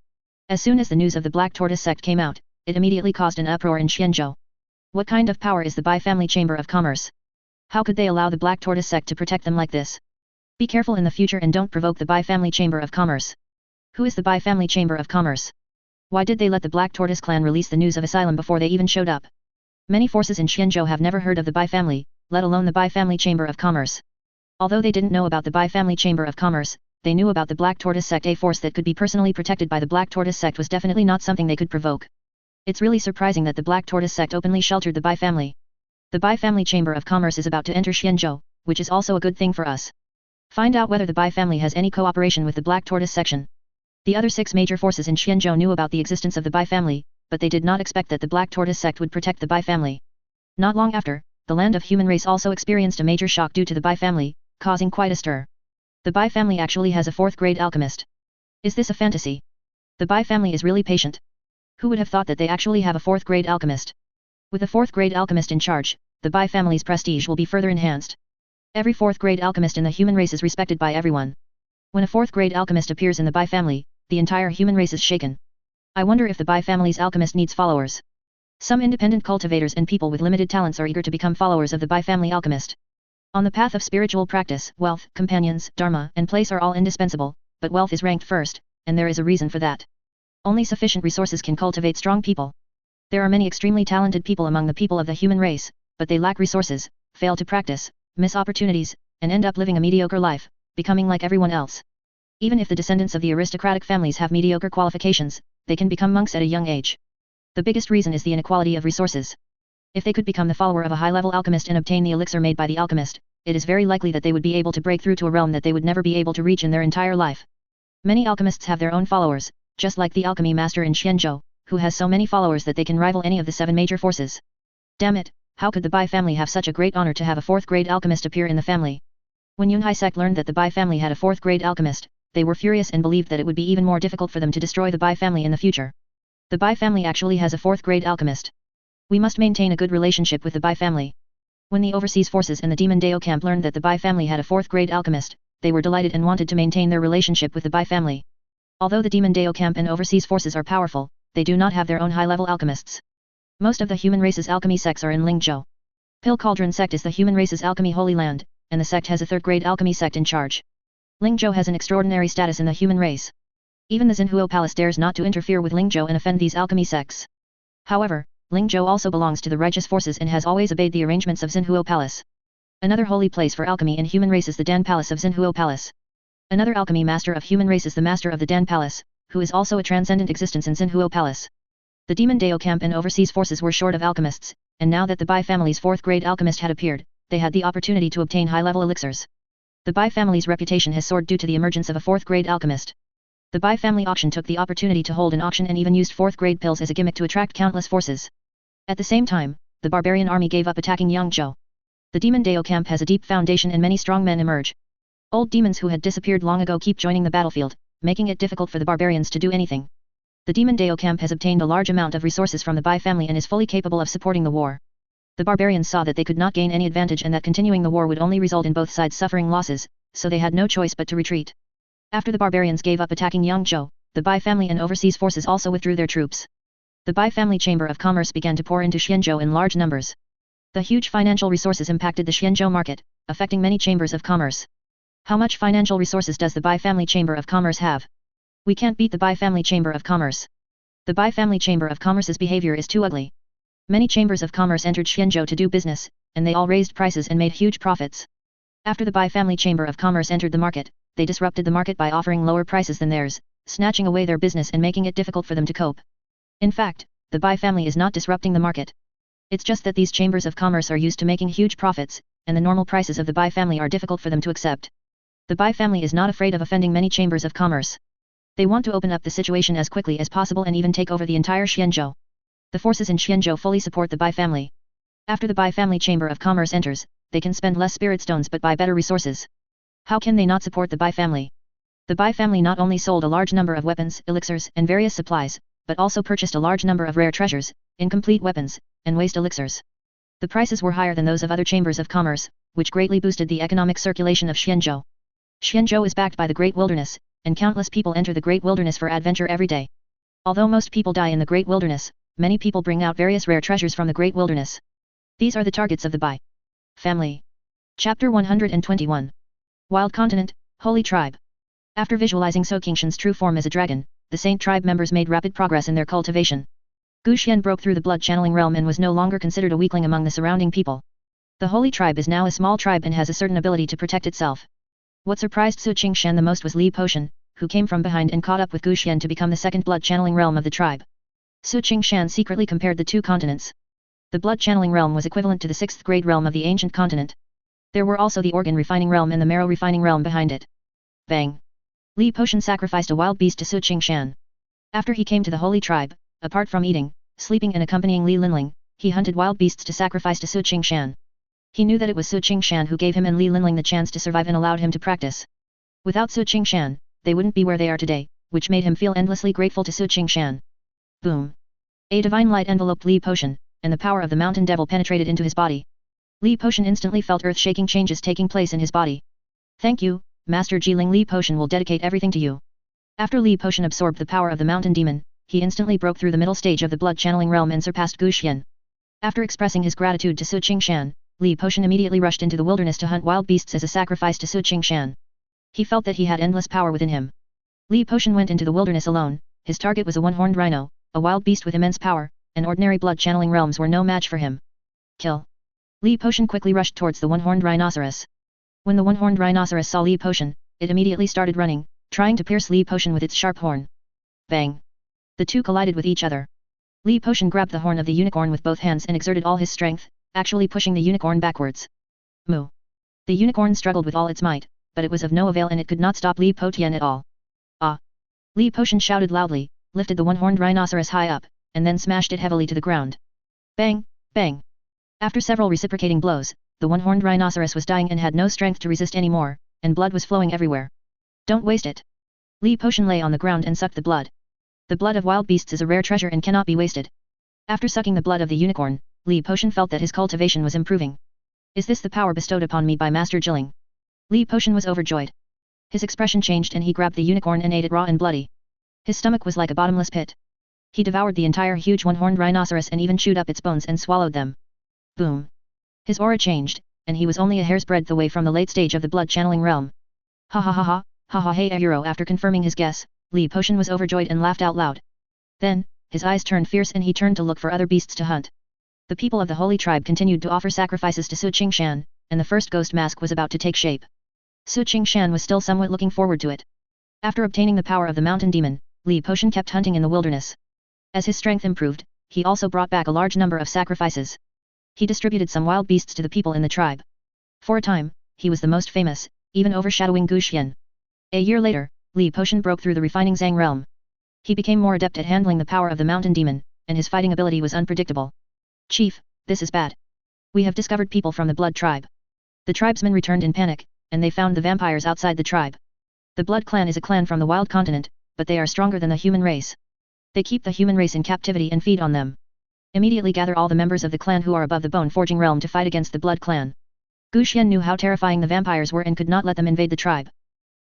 As soon as the news of the Black Tortoise sect came out, it immediately caused an uproar in Xianzhou. What kind of power is the Bai family Chamber of Commerce? How could they allow the Black Tortoise sect to protect them like this? Be careful in the future and don't provoke the Bai family Chamber of Commerce. Who is the Bai family Chamber of Commerce? Why did they let the Black Tortoise clan release the news of asylum before they even showed up? Many forces in Xianzhou have never heard of the Bai family, let alone the Bai family Chamber of Commerce. Although they didn't know about the Bai family Chamber of Commerce, they knew about the Black Tortoise sect. A force that could be personally protected by the Black Tortoise sect was definitely not something they could provoke. It's really surprising that the Black Tortoise sect openly sheltered the Bai family. The Bai family Chamber of Commerce is about to enter Xianzhou, which is also a good thing for us. Find out whether the Bai family has any cooperation with the Black Tortoise section. The other 6 major forces in Xianzhou knew about the existence of the Bai family, but they did not expect that the Black Tortoise sect would protect the Bai family. Not long after, the land of human race also experienced a major shock due to the Bai family, causing quite a stir. The Bai family actually has a fourth-grade alchemist. Is this a fantasy? The Bai family is really patient. Who would have thought that they actually have a fourth-grade alchemist? With a fourth-grade alchemist in charge, the Bai family's prestige will be further enhanced. Every fourth-grade alchemist in the human race is respected by everyone. When a fourth-grade alchemist appears in the Bai family, the entire human race is shaken. I wonder if the Bai family's alchemist needs followers. Some independent cultivators and people with limited talents are eager to become followers of the Bai family alchemist. On the path of spiritual practice, wealth, companions, dharma, and place are all indispensable, but wealth is ranked first, and there is a reason for that. Only sufficient resources can cultivate strong people. There are many extremely talented people among the people of the human race, but they lack resources, fail to practice, miss opportunities, and end up living a mediocre life, becoming like everyone else. Even if the descendants of the aristocratic families have mediocre qualifications, they can become monks at a young age. The biggest reason is the inequality of resources. If they could become the follower of a high-level alchemist and obtain the elixir made by the alchemist, it is very likely that they would be able to break through to a realm that they would never be able to reach in their entire life. Many alchemists have their own followers, just like the alchemy master in Xianzhou, who has so many followers that they can rival any of the 7 major forces. Damn it, how could the Bai family have such a great honor to have a fourth-grade alchemist appear in the family? When Yunhai sect learned that the Bai family had a fourth-grade alchemist, they were furious and believed that it would be even more difficult for them to destroy the Bai family in the future. The Bai family actually has a fourth-grade alchemist. We must maintain a good relationship with the Bai family. When the overseas forces and the Demon Dao camp learned that the Bai family had a fourth-grade alchemist, they were delighted and wanted to maintain their relationship with the Bai family. Although the Demon Dao camp and overseas forces are powerful, they do not have their own high-level alchemists. Most of the human race's alchemy sects are in Lingzhou. Pill Cauldron sect is the human race's alchemy holy land, and the sect has a third-grade alchemy sect in charge. Lingzhou has an extraordinary status in the human race. Even the Xinhuo Palace dares not to interfere with Lingzhou and offend these alchemy sects. However, Lingzhou also belongs to the righteous forces and has always obeyed the arrangements of Xinhuo Palace. Another holy place for alchemy in human race is the Dan Palace of Xinhuo Palace. Another alchemy master of human race is the master of the Dan Palace, who is also a transcendent existence in Xinhuo Palace. The Demon Dao camp and overseas forces were short of alchemists, and now that the Bai family's 4th-grade alchemist had appeared, they had the opportunity to obtain high-level elixirs. The Bai family's reputation has soared due to the emergence of a 4th-grade alchemist. The Bai family auction took the opportunity to hold an auction and even used 4th-grade pills as a gimmick to attract countless forces. At the same time, the barbarian army gave up attacking Yangzhou. The Demon Dao camp has a deep foundation and many strong men emerge. Old demons who had disappeared long ago keep joining the battlefield, making it difficult for the barbarians to do anything. The Demon Dao camp has obtained a large amount of resources from the Bai family and is fully capable of supporting the war. The barbarians saw that they could not gain any advantage and that continuing the war would only result in both sides suffering losses, so they had no choice but to retreat. After the barbarians gave up attacking Yangzhou, the Bai family and overseas forces also withdrew their troops. The Bai family chamber of commerce began to pour into Xianzhou in large numbers. The huge financial resources impacted the Xianzhou market, affecting many chambers of commerce. How much financial resources does the Bai family chamber of commerce have? We can't beat the Bai family chamber of commerce. The Bai family chamber of commerce's behavior is too ugly. Many chambers of commerce entered Xianzhou to do business, and they all raised prices and made huge profits. After the Bai family chamber of commerce entered the market, they disrupted the market by offering lower prices than theirs, snatching away their business and making it difficult for them to cope. In fact, the Bai family is not disrupting the market. It's just that these chambers of commerce are used to making huge profits, and the normal prices of the Bai family are difficult for them to accept. The Bai family is not afraid of offending many chambers of commerce. They want to open up the situation as quickly as possible and even take over the entire Xianzhou. The forces in Xianzhou fully support the Bai family. After the Bai family chamber of commerce enters, they can spend less spirit stones but buy better resources. How can they not support the Bai family? The Bai family not only sold a large number of weapons, elixirs, and various supplies, but also purchased a large number of rare treasures, incomplete weapons, and waste elixirs. The prices were higher than those of other chambers of commerce, which greatly boosted the economic circulation of Xianzhou. Xianzhou is backed by the Great Wilderness, and countless people enter the Great Wilderness for adventure every day. Although most people die in the Great Wilderness, many people bring out various rare treasures from the Great Wilderness. These are the targets of the Bai family. Chapter 121. Wild Continent, Holy Tribe. After visualizing Qingshan's true form as a dragon, the Saint Tribe members made rapid progress in their cultivation. Guxian broke through the blood-channeling realm and was no longer considered a weakling among the surrounding people. The Holy Tribe is now a small tribe and has a certain ability to protect itself. What surprised Qingshan the most was Li Potion, who came from behind and caught up with Guxian to become the second blood-channeling realm of the tribe. Qingshan secretly compared the two continents. The blood-channeling realm was equivalent to the 6th-grade realm of the ancient continent. There were also the organ-refining realm and the marrow-refining realm behind it. Bang! Li Potion sacrificed a wild beast to Qingshan. After he came to the Holy Tribe, apart from eating, sleeping and accompanying Li Linling, he hunted wild beasts to sacrifice to Qingshan. He knew that it was Qingshan who gave him and Li Linling the chance to survive and allowed him to practice. Without Qingshan, they wouldn't be where they are today, which made him feel endlessly grateful to Qingshan. Boom! A divine light enveloped Li Potion, and the power of the mountain devil penetrated into his body. Li Potion instantly felt earth-shaking changes taking place in his body. Thank you, Master Jiling. Li Potion will dedicate everything to you. After Li Potion absorbed the power of the mountain demon, he instantly broke through the middle stage of the blood-channeling realm and surpassed Guxian. After expressing his gratitude to Qingshan, Li Potion immediately rushed into the wilderness to hunt wild beasts as a sacrifice to Qingshan. He felt that he had endless power within him. Li Potion went into the wilderness alone. His target was a one-horned rhino, a wild beast with immense power, and ordinary blood-channeling realms were no match for him. Kill! Li Potion quickly rushed towards the one-horned rhinoceros. When the one-horned rhinoceros saw Li Potion, it immediately started running, trying to pierce Li Potion with its sharp horn. Bang! The two collided with each other. Li Potion grabbed the horn of the unicorn with both hands and exerted all his strength, actually pushing the unicorn backwards. Moo! The unicorn struggled with all its might, but it was of no avail and it could not stop Li Potion at all. Ah! Li Potion shouted loudly, lifted the one-horned rhinoceros high up, and then smashed it heavily to the ground. Bang! Bang! After several reciprocating blows, the one-horned rhinoceros was dying and had no strength to resist anymore, and blood was flowing everywhere. Don't waste it! Li Potion lay on the ground and sucked the blood. The blood of wild beasts is a rare treasure and cannot be wasted. After sucking the blood of the unicorn, Li Potion felt that his cultivation was improving. Is this the power bestowed upon me by Master Jiling? Li Potion was overjoyed. His expression changed and he grabbed the unicorn and ate it raw and bloody. His stomach was like a bottomless pit. He devoured the entire huge one-horned rhinoceros and even chewed up its bones and swallowed them. Boom! His aura changed, and he was only a hair's breadth away from the late stage of the blood-channeling realm. Ha ha ha ha, ha ha hey Euro. After confirming his guess, Li Potion was overjoyed and laughed out loud. Then, his eyes turned fierce and he turned to look for other beasts to hunt. The people of the holy tribe continued to offer sacrifices to Qingshan, and the first ghost mask was about to take shape. Qingshan was still somewhat looking forward to it. After obtaining the power of the mountain demon, Li Potion kept hunting in the wilderness. As his strength improved, he also brought back a large number of sacrifices. He distributed some wild beasts to the people in the tribe. For a time, he was the most famous, even overshadowing Qingshan. A year later, Li Potion broke through the refining Zhang realm. He became more adept at handling the power of the mountain demon, and his fighting ability was unpredictable. Chief, this is bad. We have discovered people from the Blood tribe. The tribesmen returned in panic, and they found the vampires outside the tribe. The Blood clan is a clan from the wild continent, but they are stronger than the human race. They keep the human race in captivity and feed on them. Immediately gather all the members of the clan who are above the bone forging realm to fight against the Blood clan. Qingshan knew how terrifying the vampires were and could not let them invade the tribe.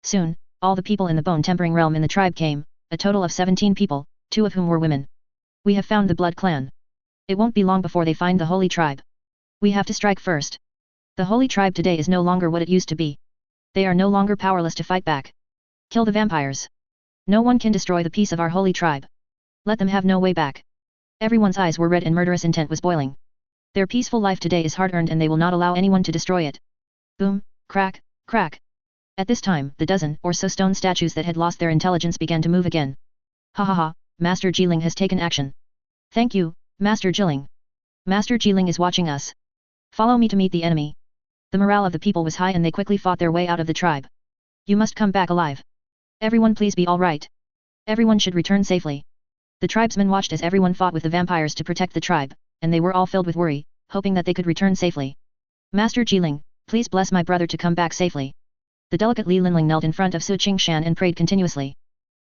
Soon, all the people in the bone tempering realm in the tribe came, a total of 17 people, 2 of whom were women. We have found the Blood clan. It won't be long before they find the holy tribe. We have to strike first. The holy tribe today is no longer what it used to be. They are no longer powerless to fight back. Kill the vampires. No one can destroy the peace of our holy tribe. Let them have no way back. Everyone's eyes were red and murderous intent was boiling. Their peaceful life today is hard-earned and they will not allow anyone to destroy it. Boom, crack, crack. At this time, the dozen or so stone statues that had lost their intelligence began to move again. Ha ha ha, Master Jiling has taken action. Thank you, Master Jiling. Master Jiling is watching us. Follow me to meet the enemy. The morale of the people was high and they quickly fought their way out of the tribe. You must come back alive. Everyone please be all right. Everyone should return safely. The tribesmen watched as everyone fought with the vampires to protect the tribe, and they were all filled with worry, hoping that they could return safely. Master Jiling, please bless my brother to come back safely. The delicate Li Linling knelt in front of Qingshan and prayed continuously.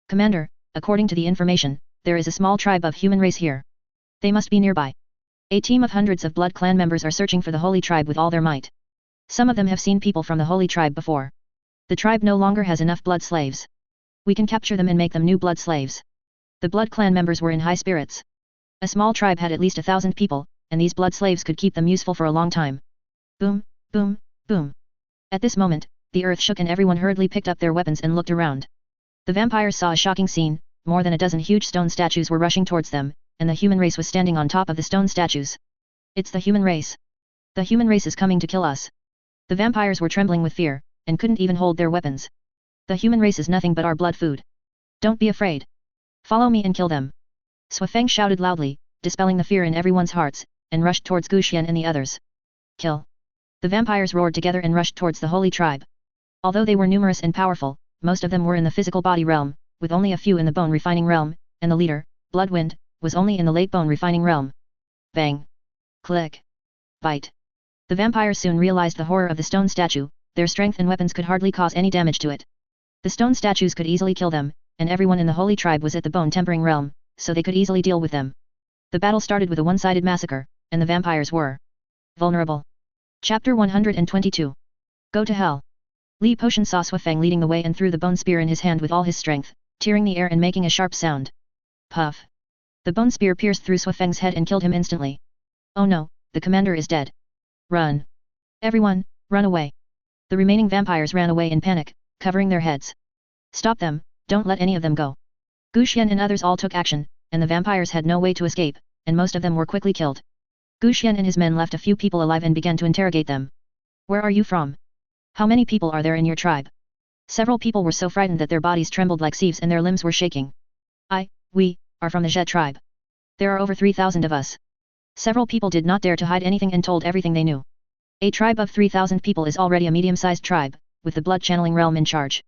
Commander, according to the information, there is a small tribe of human race here. They must be nearby. A team of hundreds of Blood clan members are searching for the holy tribe with all their might. Some of them have seen people from the holy tribe before. The tribe no longer has enough blood slaves. We can capture them and make them new blood slaves. The Blood clan members were in high spirits. A small tribe had at least 1,000 people, and these blood slaves could keep them useful for a long time. Boom, boom, boom. At this moment, the earth shook and everyone hurriedly picked up their weapons and looked around. The vampires saw a shocking scene, more than a dozen huge stone statues were rushing towards them, and the human race was standing on top of the stone statues. It's the human race. The human race is coming to kill us. The vampires were trembling with fear, and couldn't even hold their weapons. The human race is nothing but our blood food. Don't be afraid. Follow me and kill them. Suifeng shouted loudly, dispelling the fear in everyone's hearts, and rushed towards Qingshan and the others. Kill. The vampires roared together and rushed towards the holy tribe. Although they were numerous and powerful, most of them were in the physical body realm, with only a few in the bone refining realm, and the leader, Bloodwind, was only in the late bone refining realm. Bang. Click. Bite. The vampires soon realized the horror of the stone statue, their strength and weapons could hardly cause any damage to it. The stone statues could easily kill them, and everyone in the holy tribe was at the bone tempering realm, so they could easily deal with them. The battle started with a one-sided massacre, and the vampires were vulnerable. Chapter 122. Go to hell. Li Potion saw Suifeng leading the way and threw the bone spear in his hand with all his strength, tearing the air and making a sharp sound. Puff. The bone spear pierced through Suifeng's head and killed him instantly. Oh no, the commander is dead. Run. Everyone, run away. The remaining vampires ran away in panic, covering their heads. Stop them, don't let any of them go. Qingshan and others all took action, and the vampires had no way to escape, and most of them were quickly killed. Qingshan and his men left a few people alive and began to interrogate them. Where are you from? How many people are there in your tribe? Several people were so frightened that their bodies trembled like sieves and their limbs were shaking. We are from the Zhe tribe. There are over 3,000 of us. Several people did not dare to hide anything and told everything they knew. A tribe of 3,000 people is already a medium-sized tribe, with the blood channeling realm in charge.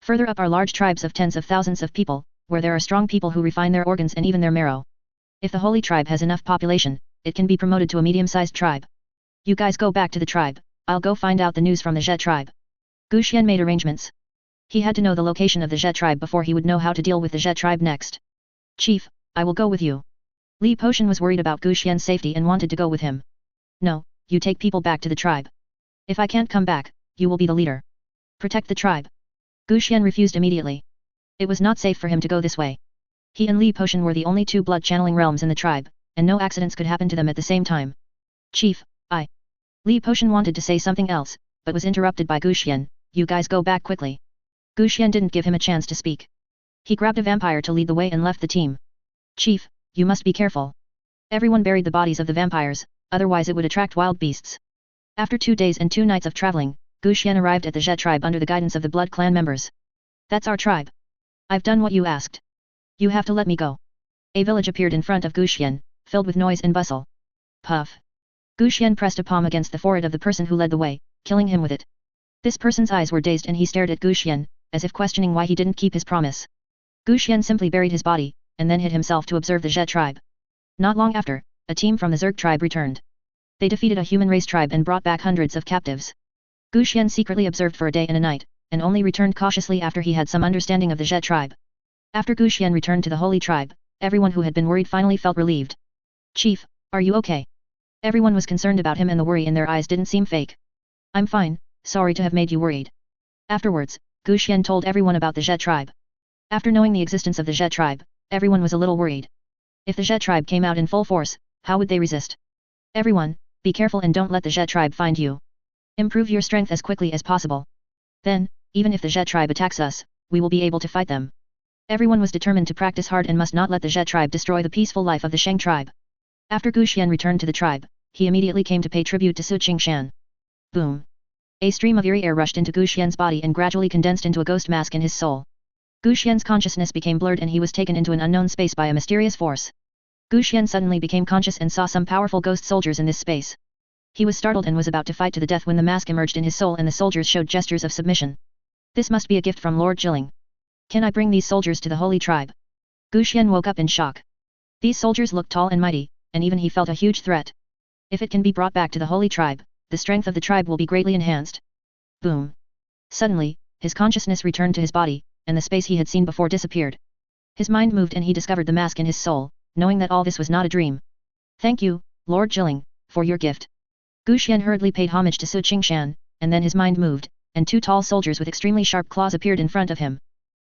Further up are large tribes of tens of thousands of people, where there are strong people who refine their organs and even their marrow. If the holy tribe has enough population, it can be promoted to a medium-sized tribe. You guys go back to the tribe, I'll go find out the news from the Zhe tribe. Qingshan made arrangements. He had to know the location of the Zhe tribe before he would know how to deal with the Zhe tribe next. Chief, I will go with you. Li Potion was worried about Qingshan's safety and wanted to go with him. No, you take people back to the tribe. If I can't come back, you will be the leader. Protect the tribe. Qingshan refused immediately. It was not safe for him to go this way. He and Li Potion were the only two blood channeling realms in the tribe, and no accidents could happen to them at the same time. Chief, Li Potion wanted to say something else, but was interrupted by Qingshan. You guys go back quickly. Qingshan didn't give him a chance to speak. He grabbed a vampire to lead the way and left the team. Chief, you must be careful. Everyone buried the bodies of the vampires, otherwise it would attract wild beasts. After 2 days and 2 nights of traveling, Qingshan arrived at the Zhe tribe under the guidance of the Blood Clan members. That's our tribe. I've done what you asked. You have to let me go. A village appeared in front of Qingshan, filled with noise and bustle. Puff. Qingshan pressed a palm against the forehead of the person who led the way, killing him with it. This person's eyes were dazed and he stared at Qingshan, as if questioning why he didn't keep his promise. Qingshan simply buried his body, and then hid himself to observe the Zhe tribe. Not long after, a team from the Zerg tribe returned. They defeated a human race tribe and brought back hundreds of captives. Qingshan secretly observed for a day and a night, and only returned cautiously after he had some understanding of the Zhe tribe. After Qingshan returned to the holy tribe, everyone who had been worried finally felt relieved. Chief, are you okay? Everyone was concerned about him and the worry in their eyes didn't seem fake. I'm fine, sorry to have made you worried. Afterwards, Qingshan told everyone about the Zhe tribe. After knowing the existence of the Zhe tribe, everyone was a little worried. If the Zhe tribe came out in full force, how would they resist? Everyone, be careful and don't let the Zhe tribe find you. Improve your strength as quickly as possible. Then, even if the Zhe tribe attacks us, we will be able to fight them. Everyone was determined to practice hard and must not let the Zhe tribe destroy the peaceful life of the Shang tribe. After Qingshan returned to the tribe, he immediately came to pay tribute to Qingshan. Boom. A stream of eerie air rushed into Qingshan's body and gradually condensed into a ghost mask in his soul. Qingshan's consciousness became blurred and he was taken into an unknown space by a mysterious force. Qingshan suddenly became conscious and saw some powerful ghost soldiers in this space. He was startled and was about to fight to the death when the mask emerged in his soul and the soldiers showed gestures of submission. This must be a gift from Lord Jilling. Can I bring these soldiers to the holy tribe? Qingshan woke up in shock. These soldiers looked tall and mighty, and even he felt a huge threat. If it can be brought back to the holy tribe, the strength of the tribe will be greatly enhanced. Boom. Suddenly, his consciousness returned to his body, and the space he had seen before disappeared. His mind moved and he discovered the mask in his soul, knowing that all this was not a dream. Thank you, Lord Jilling, for your gift. Qingshan hurriedly paid homage to Qingshan, and then his mind moved, and 2 tall soldiers with extremely sharp claws appeared in front of him.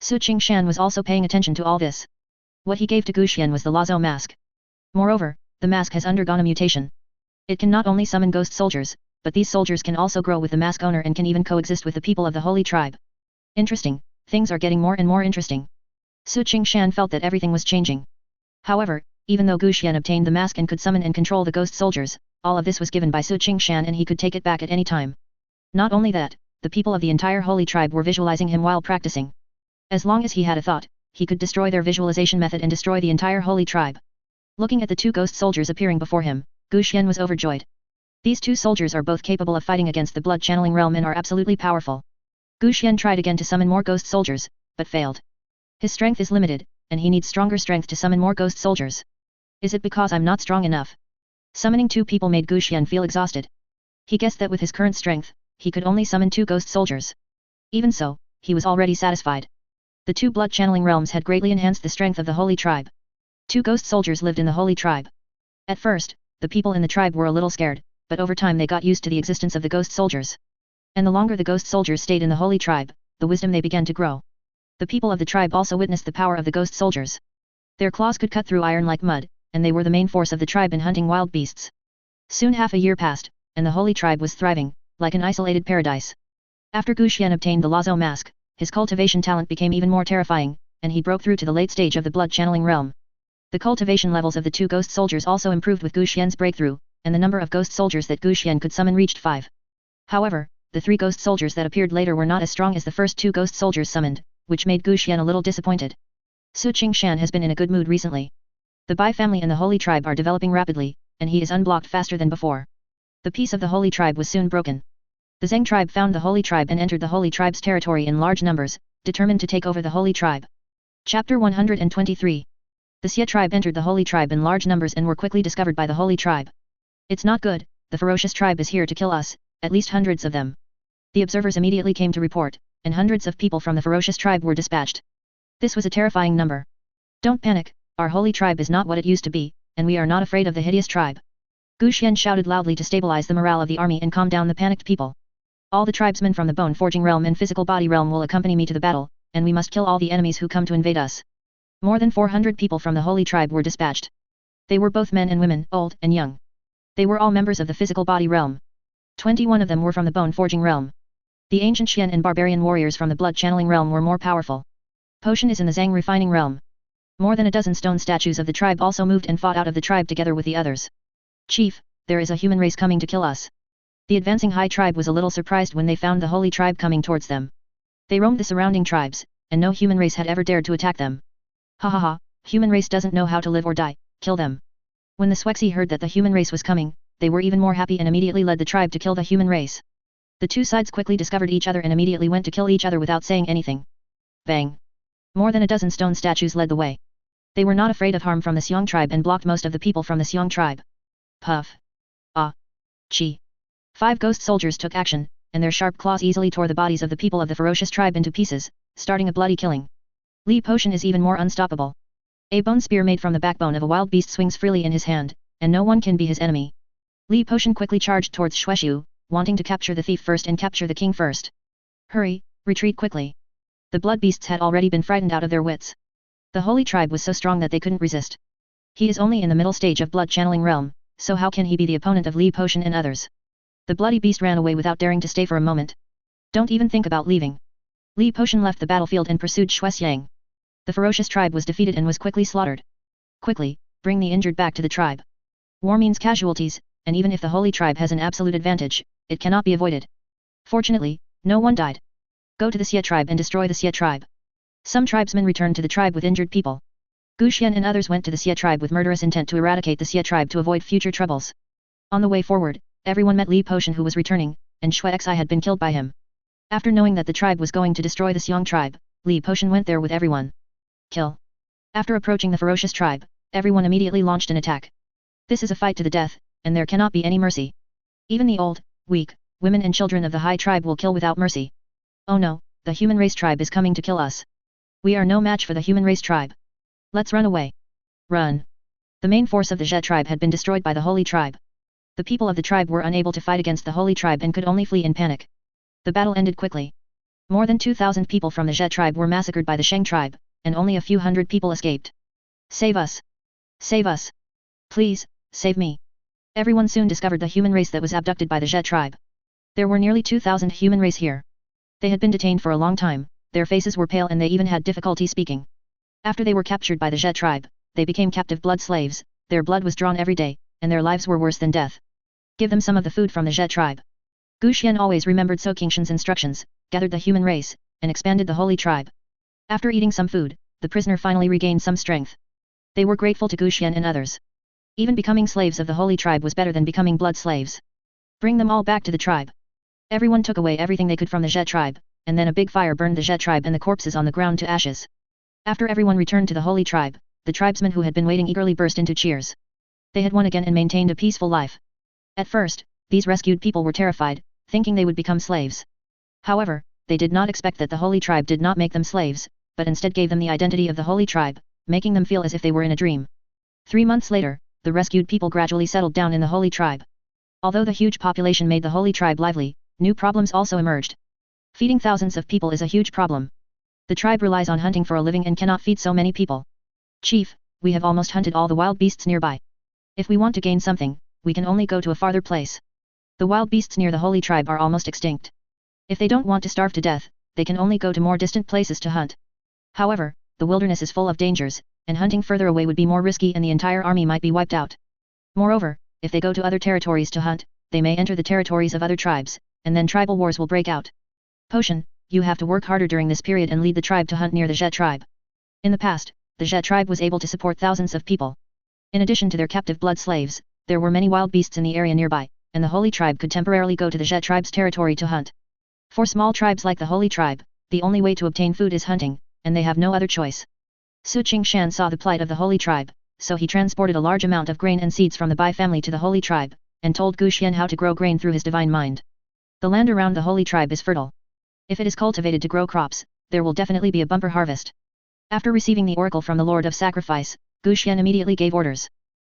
Qingshan was also paying attention to all this. What he gave to Qingshan was the Lazo mask. Moreover, the mask has undergone a mutation. It can not only summon ghost soldiers, but these soldiers can also grow with the mask owner and can even coexist with the people of the holy tribe. Interesting, things are getting more and more interesting. Qingshan felt that everything was changing. However, even though Qingshan obtained the mask and could summon and control the ghost soldiers, all of this was given by Qingshan and he could take it back at any time. Not only that, the people of the entire holy tribe were visualizing him while practicing. As long as he had a thought, he could destroy their visualization method and destroy the entire holy tribe. Looking at the 2 ghost soldiers appearing before him, Qingshan was overjoyed. These 2 soldiers are both capable of fighting against the blood channeling realm and are absolutely powerful. Qingshan tried again to summon more ghost soldiers, but failed. His strength is limited, and he needs stronger strength to summon more ghost soldiers. Is it because I'm not strong enough? Summoning 2 people made Qingshan feel exhausted. He guessed that with his current strength, he could only summon 2 ghost soldiers. Even so, he was already satisfied. The 2 blood channeling realms had greatly enhanced the strength of the holy tribe. 2 ghost soldiers lived in the holy tribe. At first, the people in the tribe were a little scared, but over time they got used to the existence of the ghost soldiers. And the longer the ghost soldiers stayed in the holy tribe, the wisdom they began to grow. The people of the tribe also witnessed the power of the ghost soldiers. Their claws could cut through iron like mud, and they were the main force of the tribe in hunting wild beasts. Soon half a year passed, and the holy tribe was thriving, like an isolated paradise. After Qingshan obtained the Lazo mask, his cultivation talent became even more terrifying, and he broke through to the late stage of the blood channeling realm. The cultivation levels of the 2 ghost soldiers also improved with Qingshan's breakthrough, and the number of ghost soldiers that Qingshan could summon reached 5. However, the 3 ghost soldiers that appeared later were not as strong as the first 2 ghost soldiers summoned, which made Qingshan a little disappointed. Qingshan has been in a good mood recently. The Bai family and the holy tribe are developing rapidly, and he is unblocked faster than before. The peace of the holy tribe was soon broken. The Zheng tribe found the holy tribe and entered the holy tribe's territory in large numbers, determined to take over the holy tribe. Chapter 123. The Xie tribe entered the holy tribe in large numbers and were quickly discovered by the holy tribe. It's not good, the ferocious tribe is here to kill us, at least hundreds of them. The observers immediately came to report, and hundreds of people from the ferocious tribe were dispatched. This was a terrifying number. Don't panic, our holy tribe is not what it used to be, and we are not afraid of the hideous tribe. Qingshan shouted loudly to stabilize the morale of the army and calm down the panicked people. All the tribesmen from the bone forging realm and physical body realm will accompany me to the battle, and we must kill all the enemies who come to invade us. More than 400 people from the holy tribe were dispatched. They were both men and women, old and young. They were all members of the physical body realm. 21 of them were from the bone forging realm. The ancient Xian and barbarian warriors from the blood channeling realm were more powerful. Potion is in the Zhang refining realm. More than a dozen stone statues of the tribe also moved and fought out of the tribe together with the others. Chief, there is a human race coming to kill us. The advancing high tribe was a little surprised when they found the holy tribe coming towards them. They roamed the surrounding tribes, and no human race had ever dared to attack them. Ha ha ha, human race doesn't know how to live or die, kill them. When the Swexy heard that the human race was coming, they were even more happy and immediately led the tribe to kill the human race. The two sides quickly discovered each other and immediately went to kill each other without saying anything. Bang! More than a dozen stone statues led the way. They were not afraid of harm from the Xiong tribe and blocked most of the people from the Xiong tribe. Puff! Ah! Chi! 5 ghost soldiers took action, and their sharp claws easily tore the bodies of the people of the ferocious tribe into pieces, starting a bloody killing. Li Potion is even more unstoppable. A bone spear made from the backbone of a wild beast swings freely in his hand, and no one can be his enemy. Li Potion quickly charged towards Xuexiu, wanting to capture the thief first and capture the king first. Hurry, retreat quickly. The blood beasts had already been frightened out of their wits. The holy tribe was so strong that they couldn't resist. He is only in the middle stage of blood channeling realm, so how can he be the opponent of Li Potion and others? The bloody beast ran away without daring to stay for a moment. Don't even think about leaving. Li Potion left the battlefield and pursued Xuexiang. The ferocious tribe was defeated and was quickly slaughtered. Quickly, bring the injured back to the tribe. War means casualties, and even if the holy tribe has an absolute advantage, it cannot be avoided. Fortunately, no one died. Go to the Xie tribe and destroy the Xie tribe. Some tribesmen returned to the tribe with injured people. Guxian and others went to the Xie tribe with murderous intent to eradicate the Xie tribe to avoid future troubles. On the way forward, everyone met Li Potion who was returning, and Xuexi had been killed by him. After knowing that the tribe was going to destroy the Xiong tribe, Li Potion went there with everyone. Kill. After approaching the ferocious tribe, everyone immediately launched an attack. This is a fight to the death, and there cannot be any mercy. Even the old, weak, women and children of the high tribe will kill without mercy. Oh no, the human race tribe is coming to kill us. We are no match for the human race tribe. Let's run away. Run. The main force of the Zhe tribe had been destroyed by the holy tribe. The people of the tribe were unable to fight against the holy tribe and could only flee in panic. The battle ended quickly. More than 2,000 people from the Zhe tribe were massacred by the Sheng tribe, and only a few hundred people escaped. Save us! Save us! Please, save me! Everyone soon discovered the human race that was abducted by the Zhe tribe. There were nearly 2,000 human race here. They had been detained for a long time, their faces were pale and they even had difficulty speaking. After they were captured by the Zhe tribe, they became captive blood slaves, their blood was drawn every day, and their lives were worse than death. Give them some of the food from the Zhe tribe. Guxian always remembered So Qingshan's instructions, gathered the human race, and expanded the holy tribe. After eating some food, the prisoner finally regained some strength. They were grateful to Guxian and others. Even becoming slaves of the holy tribe was better than becoming blood slaves. Bring them all back to the tribe. Everyone took away everything they could from the Zhe tribe, and then a big fire burned the Zhe tribe and the corpses on the ground to ashes. After everyone returned to the holy tribe, the tribesmen who had been waiting eagerly burst into cheers. They had won again and maintained a peaceful life. At first, these rescued people were terrified, thinking they would become slaves. However, they did not expect that the holy tribe did not make them slaves, but instead gave them the identity of the holy tribe, making them feel as if they were in a dream. 3 months later, the rescued people gradually settled down in the holy tribe. Although the huge population made the holy tribe lively, new problems also emerged. Feeding thousands of people is a huge problem. The tribe relies on hunting for a living and cannot feed so many people. Chief, we have almost hunted all the wild beasts nearby. If we want to gain something, we can only go to a farther place. The wild beasts near the holy tribe are almost extinct. If they don't want to starve to death, they can only go to more distant places to hunt. However, the wilderness is full of dangers, and hunting further away would be more risky and the entire army might be wiped out. Moreover, if they go to other territories to hunt, they may enter the territories of other tribes, and then tribal wars will break out. Potion, you have to work harder during this period and lead the tribe to hunt near the Zhe tribe. In the past, the Zhe tribe was able to support thousands of people. In addition to their captive blood slaves, there were many wild beasts in the area nearby, and the holy tribe could temporarily go to the Zhe tribe's territory to hunt. For small tribes like the holy tribe, the only way to obtain food is hunting, and they have no other choice. Su Qingshan saw the plight of the holy tribe, so he transported a large amount of grain and seeds from the Bai family to the holy tribe, and told Guxian how to grow grain through his divine mind. The land around the holy tribe is fertile. If it is cultivated to grow crops, there will definitely be a bumper harvest. After receiving the oracle from the Lord of Sacrifice, Guxian immediately gave orders.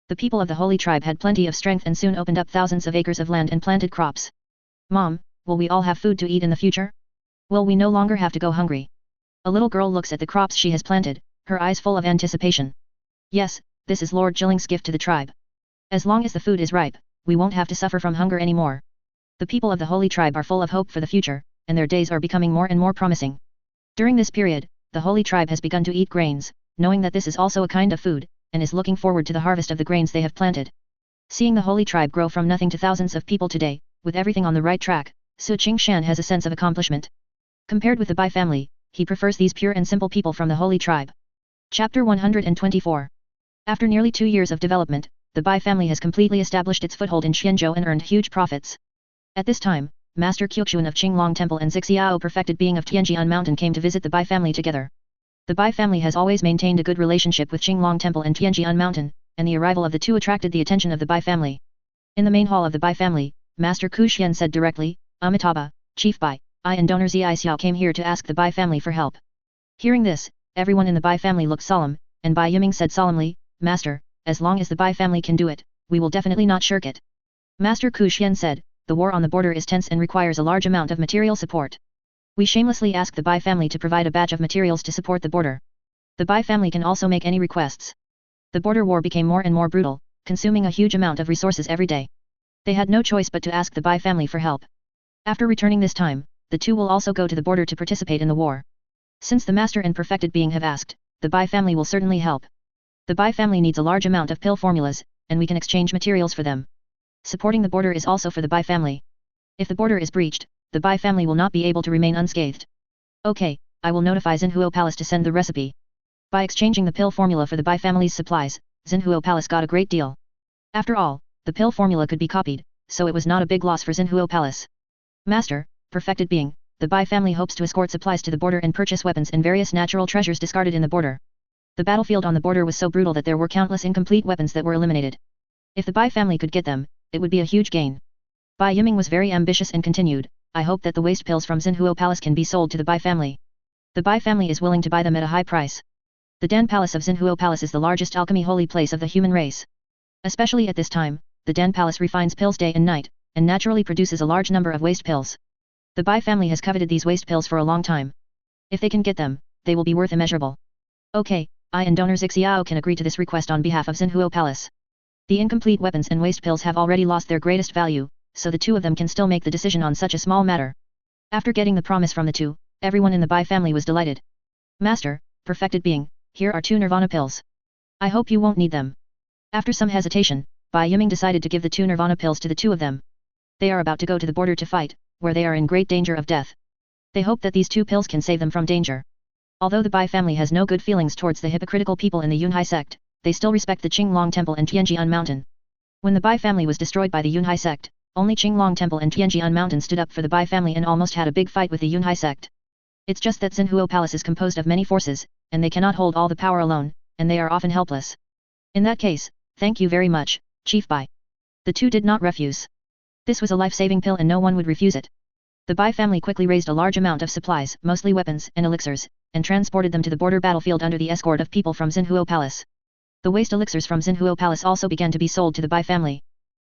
The people of the holy tribe had plenty of strength and soon opened up thousands of acres of land and planted crops. Mom, will we all have food to eat in the future? Will we no longer have to go hungry? A little girl looks at the crops she has planted, her eyes full of anticipation. Yes, this is Lord Jiling's gift to the tribe. As long as the food is ripe, we won't have to suffer from hunger anymore. The people of the holy tribe are full of hope for the future, and their days are becoming more and more promising. During this period, the holy tribe has begun to eat grains, knowing that this is also a kind of food, and is looking forward to the harvest of the grains they have planted. Seeing the holy tribe grow from nothing to thousands of people today, with everything on the right track, Qingshan has a sense of accomplishment. Compared with the Bai family, he prefers these pure and simple people from the holy tribe. Chapter 124. After nearly 2 years of development, the Bai family has completely established its foothold in Xianzhou and earned huge profits. At this time, Master Qingshan of Qinglong Temple and Zixiao perfected being of Tianjian Mountain came to visit the Bai family together. The Bai family has always maintained a good relationship with Qinglong Temple and Tianjian Mountain, and the arrival of the two attracted the attention of the Bai family. In the main hall of the Bai family, Master Qingshan said directly, Amitabha, Chief Bai, I and Donor Zi Xiao came here to ask the Bai family for help. Hearing this, everyone in the Bai family looked solemn, and Bai Yiming said solemnly, Master, as long as the Bai family can do it, we will definitely not shirk it. Master Qingshan said, the war on the border is tense and requires a large amount of material support. We shamelessly ask the Bai family to provide a batch of materials to support the border. The Bai family can also make any requests. The border war became more and more brutal, consuming a huge amount of resources every day. They had no choice but to ask the Bai family for help. After returning this time, the two will also go to the border to participate in the war. Since the master and perfected being have asked, the Bai family will certainly help. The Bai family needs a large amount of pill formulas, and we can exchange materials for them. Supporting the border is also for the Bai family. If the border is breached, the Bai family will not be able to remain unscathed. Okay, I will notify Xinhuo Palace to send the recipe. By exchanging the pill formula for the Bai family's supplies, Xinhuo Palace got a great deal. After all, the pill formula could be copied, so it was not a big loss for Xinhuo Palace. Master, perfected being, the Bai family hopes to escort supplies to the border and purchase weapons and various natural treasures discarded in the border. The battlefield on the border was so brutal that there were countless incomplete weapons that were eliminated. If the Bai family could get them, it would be a huge gain. Bai Yiming was very ambitious and continued, I hope that the waste pills from Xinhuo Palace can be sold to the Bai family. The Bai family is willing to buy them at a high price. The Dan Palace of Xinhuo Palace is the largest alchemy holy place of the human race. Especially at this time, the Dan Palace refines pills day and night, and naturally produces a large number of waste pills. The Bai family has coveted these waste pills for a long time. If they can get them, they will be worth immeasurable. Okay, I and Donor Zixiao can agree to this request on behalf of Xinhuo Palace. The incomplete weapons and waste pills have already lost their greatest value, so the two of them can still make the decision on such a small matter. After getting the promise from the two, everyone in the Bai family was delighted. Master, perfected being, here are 2 nirvana pills. I hope you won't need them. After some hesitation, Bai Yiming decided to give the 2 nirvana pills to the two of them. They are about to go to the border to fight, where they are in great danger of death. They hope that these 2 pills can save them from danger. Although the Bai family has no good feelings towards the hypocritical people in the Yunhai sect, they still respect the Qinglong Temple and Tianjian Mountain. When the Bai family was destroyed by the Yunhai sect, only Qinglong Temple and Tianjian Mountain stood up for the Bai family and almost had a big fight with the Yunhai sect. It's just that Xinhuo Palace is composed of many forces, and they cannot hold all the power alone, and they are often helpless. In that case, thank you very much, Chief Bai. The two did not refuse. This was a life-saving pill and no one would refuse it. The Bai family quickly raised a large amount of supplies, mostly weapons and elixirs, and transported them to the border battlefield under the escort of people from Xinhuo Palace. The waste elixirs from Xinhuo Palace also began to be sold to the Bai family.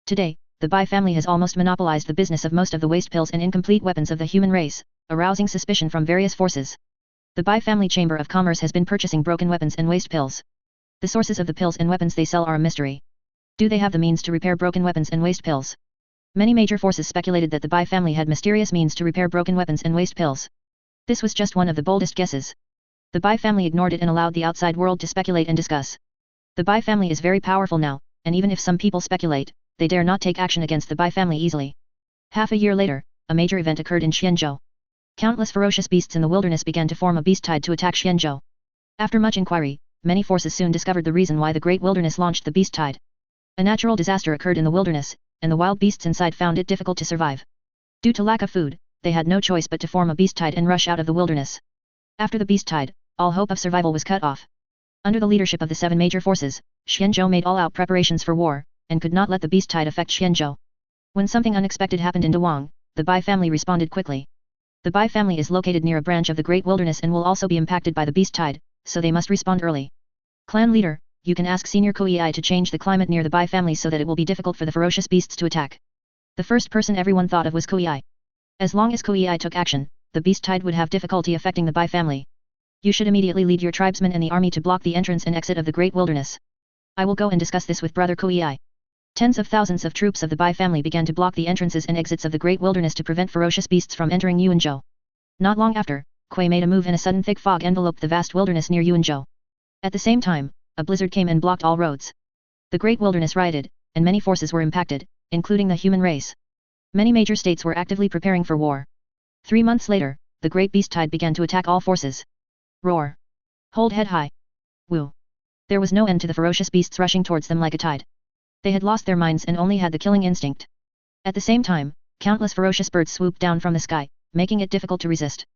Today, the Bai family has almost monopolized the business of most of the waste pills and incomplete weapons of the human race, arousing suspicion from various forces. The Bai family Chamber of Commerce has been purchasing broken weapons and waste pills. The sources of the pills and weapons they sell are a mystery. Do they have the means to repair broken weapons and waste pills? Many major forces speculated that the Bai family had mysterious means to repair broken weapons and waste pills. This was just one of the boldest guesses. The Bai family ignored it and allowed the outside world to speculate and discuss. The Bai family is very powerful now, and even if some people speculate, they dare not take action against the Bai family easily. Half a year later, a major event occurred in Xianzhou. Countless ferocious beasts in the wilderness began to form a beast tide to attack Xianzhou. After much inquiry, many forces soon discovered the reason why the great wilderness launched the beast tide. A natural disaster occurred in the wilderness, and the wild beasts inside found it difficult to survive. Due to lack of food, they had no choice but to form a beast tide and rush out of the wilderness. After the beast tide, all hope of survival was cut off. Under the leadership of the 7 major forces, Xianzhou made all-out preparations for war, and could not let the beast tide affect Xianzhou. When something unexpected happened in Dawang, the Bai family responded quickly. The Bai family is located near a branch of the Great Wilderness and will also be impacted by the beast tide, so they must respond early. Clan leader, you can ask Senior Koei to change the climate near the Bai family so that it will be difficult for the ferocious beasts to attack. The first person everyone thought of was Koei. As long as Koei took action, the beast tide would have difficulty affecting the Bai family. You should immediately lead your tribesmen and the army to block the entrance and exit of the Great Wilderness. I will go and discuss this with Brother Koei. Tens of thousands of troops of the Bai family began to block the entrances and exits of the Great Wilderness to prevent ferocious beasts from entering Yuanzhou. Not long after, Kui made a move and a sudden thick fog enveloped the vast wilderness near Yuanzhou. At the same time, a blizzard came and blocked all roads. The great wilderness rioted, and many forces were impacted, including the human race. Many major states were actively preparing for war. 3 months later, the great beast tide began to attack all forces. Roar! Hold head high! Woo! There was no end to the ferocious beasts rushing towards them like a tide. They had lost their minds and only had the killing instinct. At the same time, countless ferocious birds swooped down from the sky, making it difficult to resist.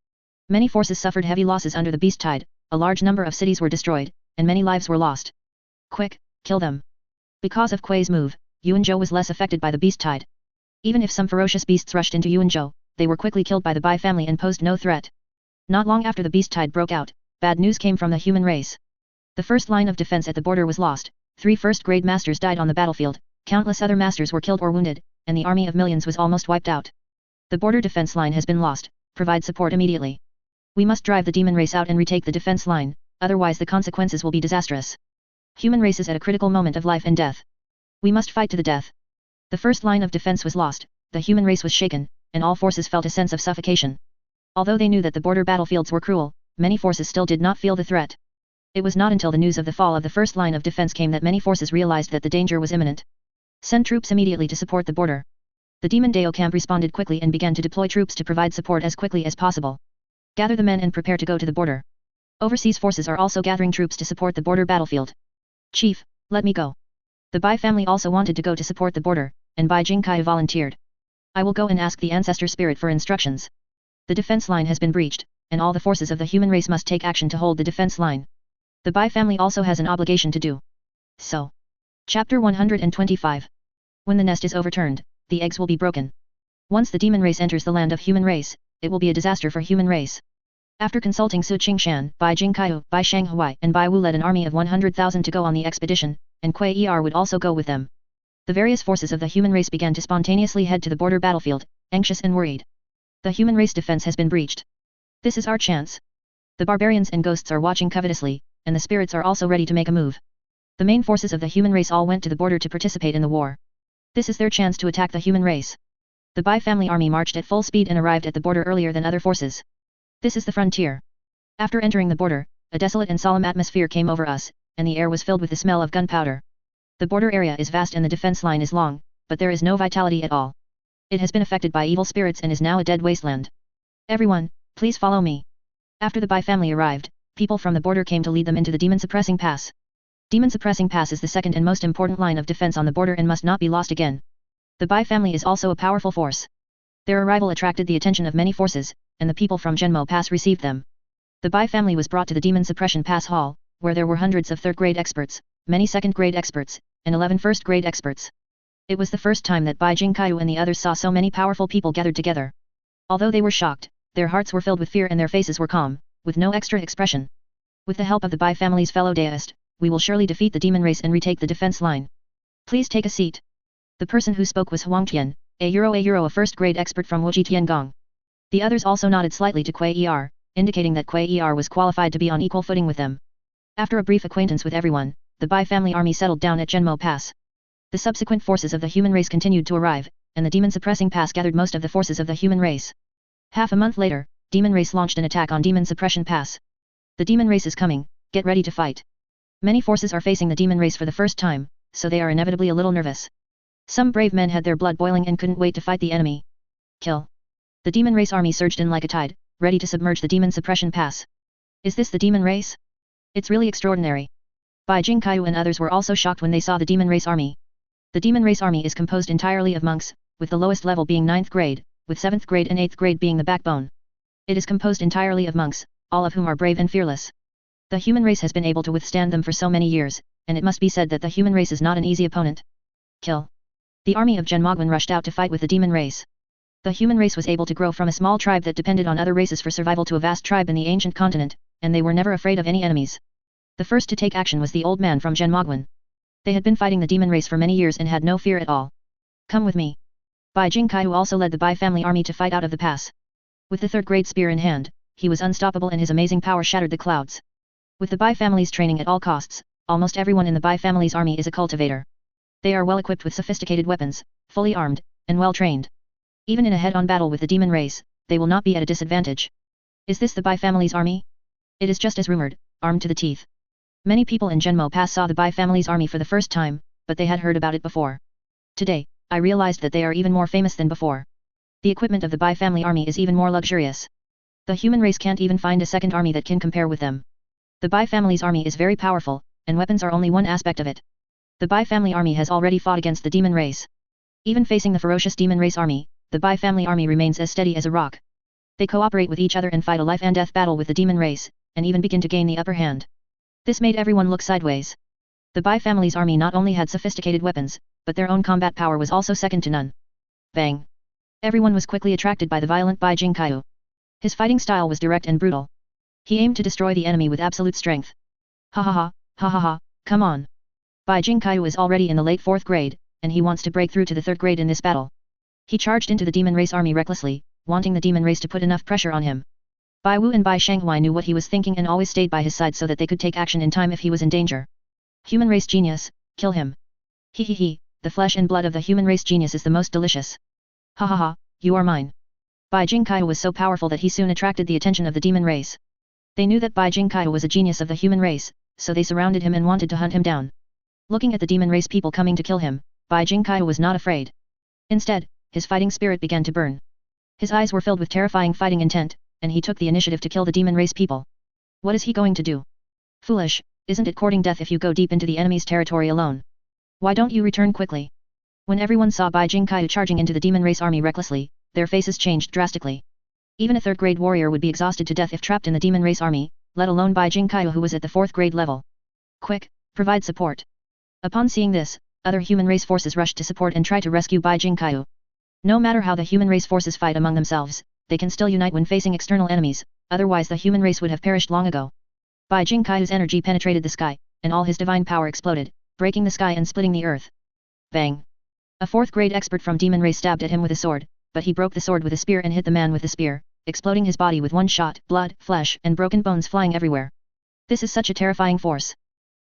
Many forces suffered heavy losses under the beast tide, a large number of cities were destroyed, and many lives were lost. Quick, kill them! Because of Kuei's move, Yuanzhou was less affected by the beast tide. Even if some ferocious beasts rushed into Yuanzhou, they were quickly killed by the Bai family and posed no threat. Not long after the beast tide broke out, bad news came from the human race. The first line of defense at the border was lost, 3 first-grade masters died on the battlefield, countless other masters were killed or wounded, and the army of millions was almost wiped out. The border defense line has been lost, provide support immediately. We must drive the demon race out and retake the defense line, otherwise the consequences will be disastrous. Human race is at a critical moment of life and death. We must fight to the death. The first line of defense was lost, the human race was shaken, and all forces felt a sense of suffocation. Although they knew that the border battlefields were cruel, many forces still did not feel the threat. It was not until the news of the fall of the first line of defense came that many forces realized that the danger was imminent. Send troops immediately to support the border. The Demon Dao camp responded quickly and began to deploy troops to provide support as quickly as possible. Gather the men and prepare to go to the border. Overseas forces are also gathering troops to support the border battlefield. Chief, let me go. The Bai family also wanted to go to support the border, and Bai Jingkai volunteered. I will go and ask the Ancestor spirit for instructions. The defense line has been breached, and all the forces of the human race must take action to hold the defense line. The Bai family also has an obligation to do so. Chapter 125. When the nest is overturned, the eggs will be broken. Once the demon race enters the land of human race, it will be a disaster for human race. After consulting Su Qingshan, Bai Jingkai, Bai Shanghuai and Bai Wu led an army of 100,000 to go on the expedition, and Kuei would also go with them. The various forces of the human race began to spontaneously head to the border battlefield, anxious and worried. The human race defense has been breached. This is our chance. The barbarians and ghosts are watching covetously, and the spirits are also ready to make a move. The main forces of the human race all went to the border to participate in the war. This is their chance to attack the human race. The Bai family army marched at full speed and arrived at the border earlier than other forces. This is the frontier. After entering the border, a desolate and solemn atmosphere came over us, and the air was filled with the smell of gunpowder. The border area is vast and the defense line is long, but there is no vitality at all. It has been affected by evil spirits and is now a dead wasteland. Everyone, please follow me. After the Bai family arrived, people from the border came to lead them into the Demon Suppressing Pass. Demon Suppressing Pass is the second and most important line of defense on the border and must not be lost again. The Bai family is also a powerful force. Their arrival attracted the attention of many forces, and the people from Zhenmo Pass received them. The Bai family was brought to the Demon Suppression Pass Hall, where there were hundreds of third-grade experts, many second-grade experts, and 11 first-grade experts. It was the first time that Bai Jingkai and the others saw so many powerful people gathered together. Although they were shocked, their hearts were filled with fear and their faces were calm, with no extra expression. With the help of the Bai family's fellow deist, we will surely defeat the demon race and retake the defense line. Please take a seat. The person who spoke was Huang Tian, a first-grade expert from Wuji Tiangong. The others also nodded slightly to Kuei, indicating that Kuei was qualified to be on equal footing with them. After a brief acquaintance with everyone, the Bai family army settled down at Zhenmo Pass. The subsequent forces of the human race continued to arrive, and the Demon Suppressing Pass gathered most of the forces of the human race. Half a month later, Demon Race launched an attack on Demon Suppression Pass. The demon race is coming, get ready to fight. Many forces are facing the demon race for the first time, so they are inevitably a little nervous. Some brave men had their blood boiling and couldn't wait to fight the enemy. Kill. The demon race army surged in like a tide, ready to submerge the Demon Suppression Pass. Is this the demon race? It's really extraordinary. Bai Jingkai and others were also shocked when they saw the demon race army. The demon race army is composed entirely of monks, with the lowest level being 9th grade, with 7th grade and 8th grade being the backbone. It is composed entirely of monks, all of whom are brave and fearless. The human race has been able to withstand them for so many years, and it must be said that the human race is not an easy opponent. Kill. The army of Zhenmogwen rushed out to fight with the demon race. The human race was able to grow from a small tribe that depended on other races for survival to a vast tribe in the ancient continent, and they were never afraid of any enemies. The first to take action was the old man from Zhenmogwen. They had been fighting the demon race for many years and had no fear at all. Come with me. Bai Jingkai also led the Bai family army to fight out of the pass. With the third-grade spear in hand, he was unstoppable and his amazing power shattered the clouds. With the Bai family's training at all costs, almost everyone in the Bai family's army is a cultivator. They are well equipped with sophisticated weapons, fully armed, and well trained. Even in a head-on battle with the demon race, they will not be at a disadvantage. Is this the Bai family's army? It is just as rumored, armed to the teeth. Many people in Genmo Pass saw the Bai family's army for the first time, but they had heard about it before. Today, I realized that they are even more famous than before. The equipment of the Bai family army is even more luxurious. The human race can't even find a second army that can compare with them. The Bai family's army is very powerful, and weapons are only one aspect of it. The Bai family army has already fought against the demon race. Even facing the ferocious demon race army, the Bai family army remains as steady as a rock. They cooperate with each other and fight a life and death battle with the demon race, and even begin to gain the upper hand. This made everyone look sideways. The Bai family's army not only had sophisticated weapons, but their own combat power was also second to none. Bang! Everyone was quickly attracted by the violent Bai Jingqiu. His fighting style was direct and brutal. He aimed to destroy the enemy with absolute strength. Ha ha ha, ha ha ha, come on. Bai Jingqiu is already in the late 4th grade, and he wants to break through to the 3rd grade in this battle. He charged into the demon race army recklessly, wanting the demon race to put enough pressure on him. Bai Wu and Bai Shanghui knew what he was thinking and always stayed by his side so that they could take action in time if he was in danger. Human race genius, kill him. He he he, the flesh and blood of the human race genius is the most delicious. Ha ha ha, you are mine. Bai Jingqiu was so powerful that he soon attracted the attention of the demon race. They knew that Bai Jingqiu was a genius of the human race, so they surrounded him and wanted to hunt him down. Looking at the demon race people coming to kill him, Bai Jingqiu was not afraid. Instead, his fighting spirit began to burn. His eyes were filled with terrifying fighting intent, and he took the initiative to kill the demon race people. What is he going to do? Foolish, isn't it courting death if you go deep into the enemy's territory alone? Why don't you return quickly? When everyone saw Bai Jingqiu charging into the demon race army recklessly, their faces changed drastically. Even a 3rd grade warrior would be exhausted to death if trapped in the demon race army, let alone Bai Jingqiu who was at the 4th grade level. Quick, provide support. Upon seeing this, other human race forces rushed to support and try to rescue Bai Jingqiu. No matter how the human race forces fight among themselves, they can still unite when facing external enemies, otherwise the human race would have perished long ago. Bai Jingqiu's energy penetrated the sky, and all his divine power exploded, breaking the sky and splitting the earth. Bang! A 4th grade expert from demon race stabbed at him with a sword, but he broke the sword with a spear and hit the man with the spear, exploding his body with one shot, blood, flesh, and broken bones flying everywhere. This is such a terrifying force.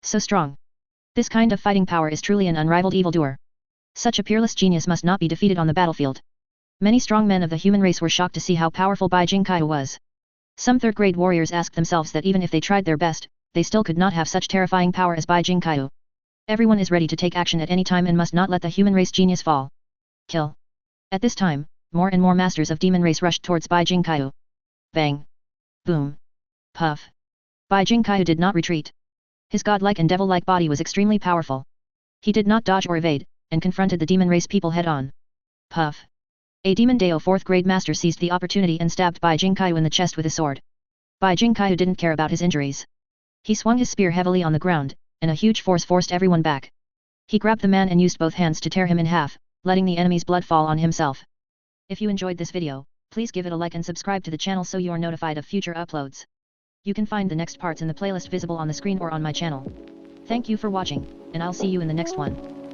So strong. This kind of fighting power is truly an unrivaled evildoer. Such a peerless genius must not be defeated on the battlefield. Many strong men of the human race were shocked to see how powerful Bai Jingqiu was. Some 3rd grade warriors asked themselves that even if they tried their best, they still could not have such terrifying power as Bai Jingqiu. Everyone is ready to take action at any time and must not let the human race genius fall. Kill. At this time, more and more masters of demon race rushed towards Bai Jingqiu. Bang. Boom. Puff. Bai Jingqiu did not retreat. His godlike and devil-like body was extremely powerful. He did not dodge or evade, and confronted the demon race people head-on. Puff. A demon Dao 4th grade master seized the opportunity and stabbed Bai Jingqiu in the chest with a sword. Bai Jingqiu didn't care about his injuries. He swung his spear heavily on the ground, and a huge force forced everyone back. He grabbed the man and used both hands to tear him in half, letting the enemy's blood fall on himself. If you enjoyed this video, please give it a like and subscribe to the channel so you are notified of future uploads. You can find the next parts in the playlist visible on the screen or on my channel. Thank you for watching, and I'll see you in the next one.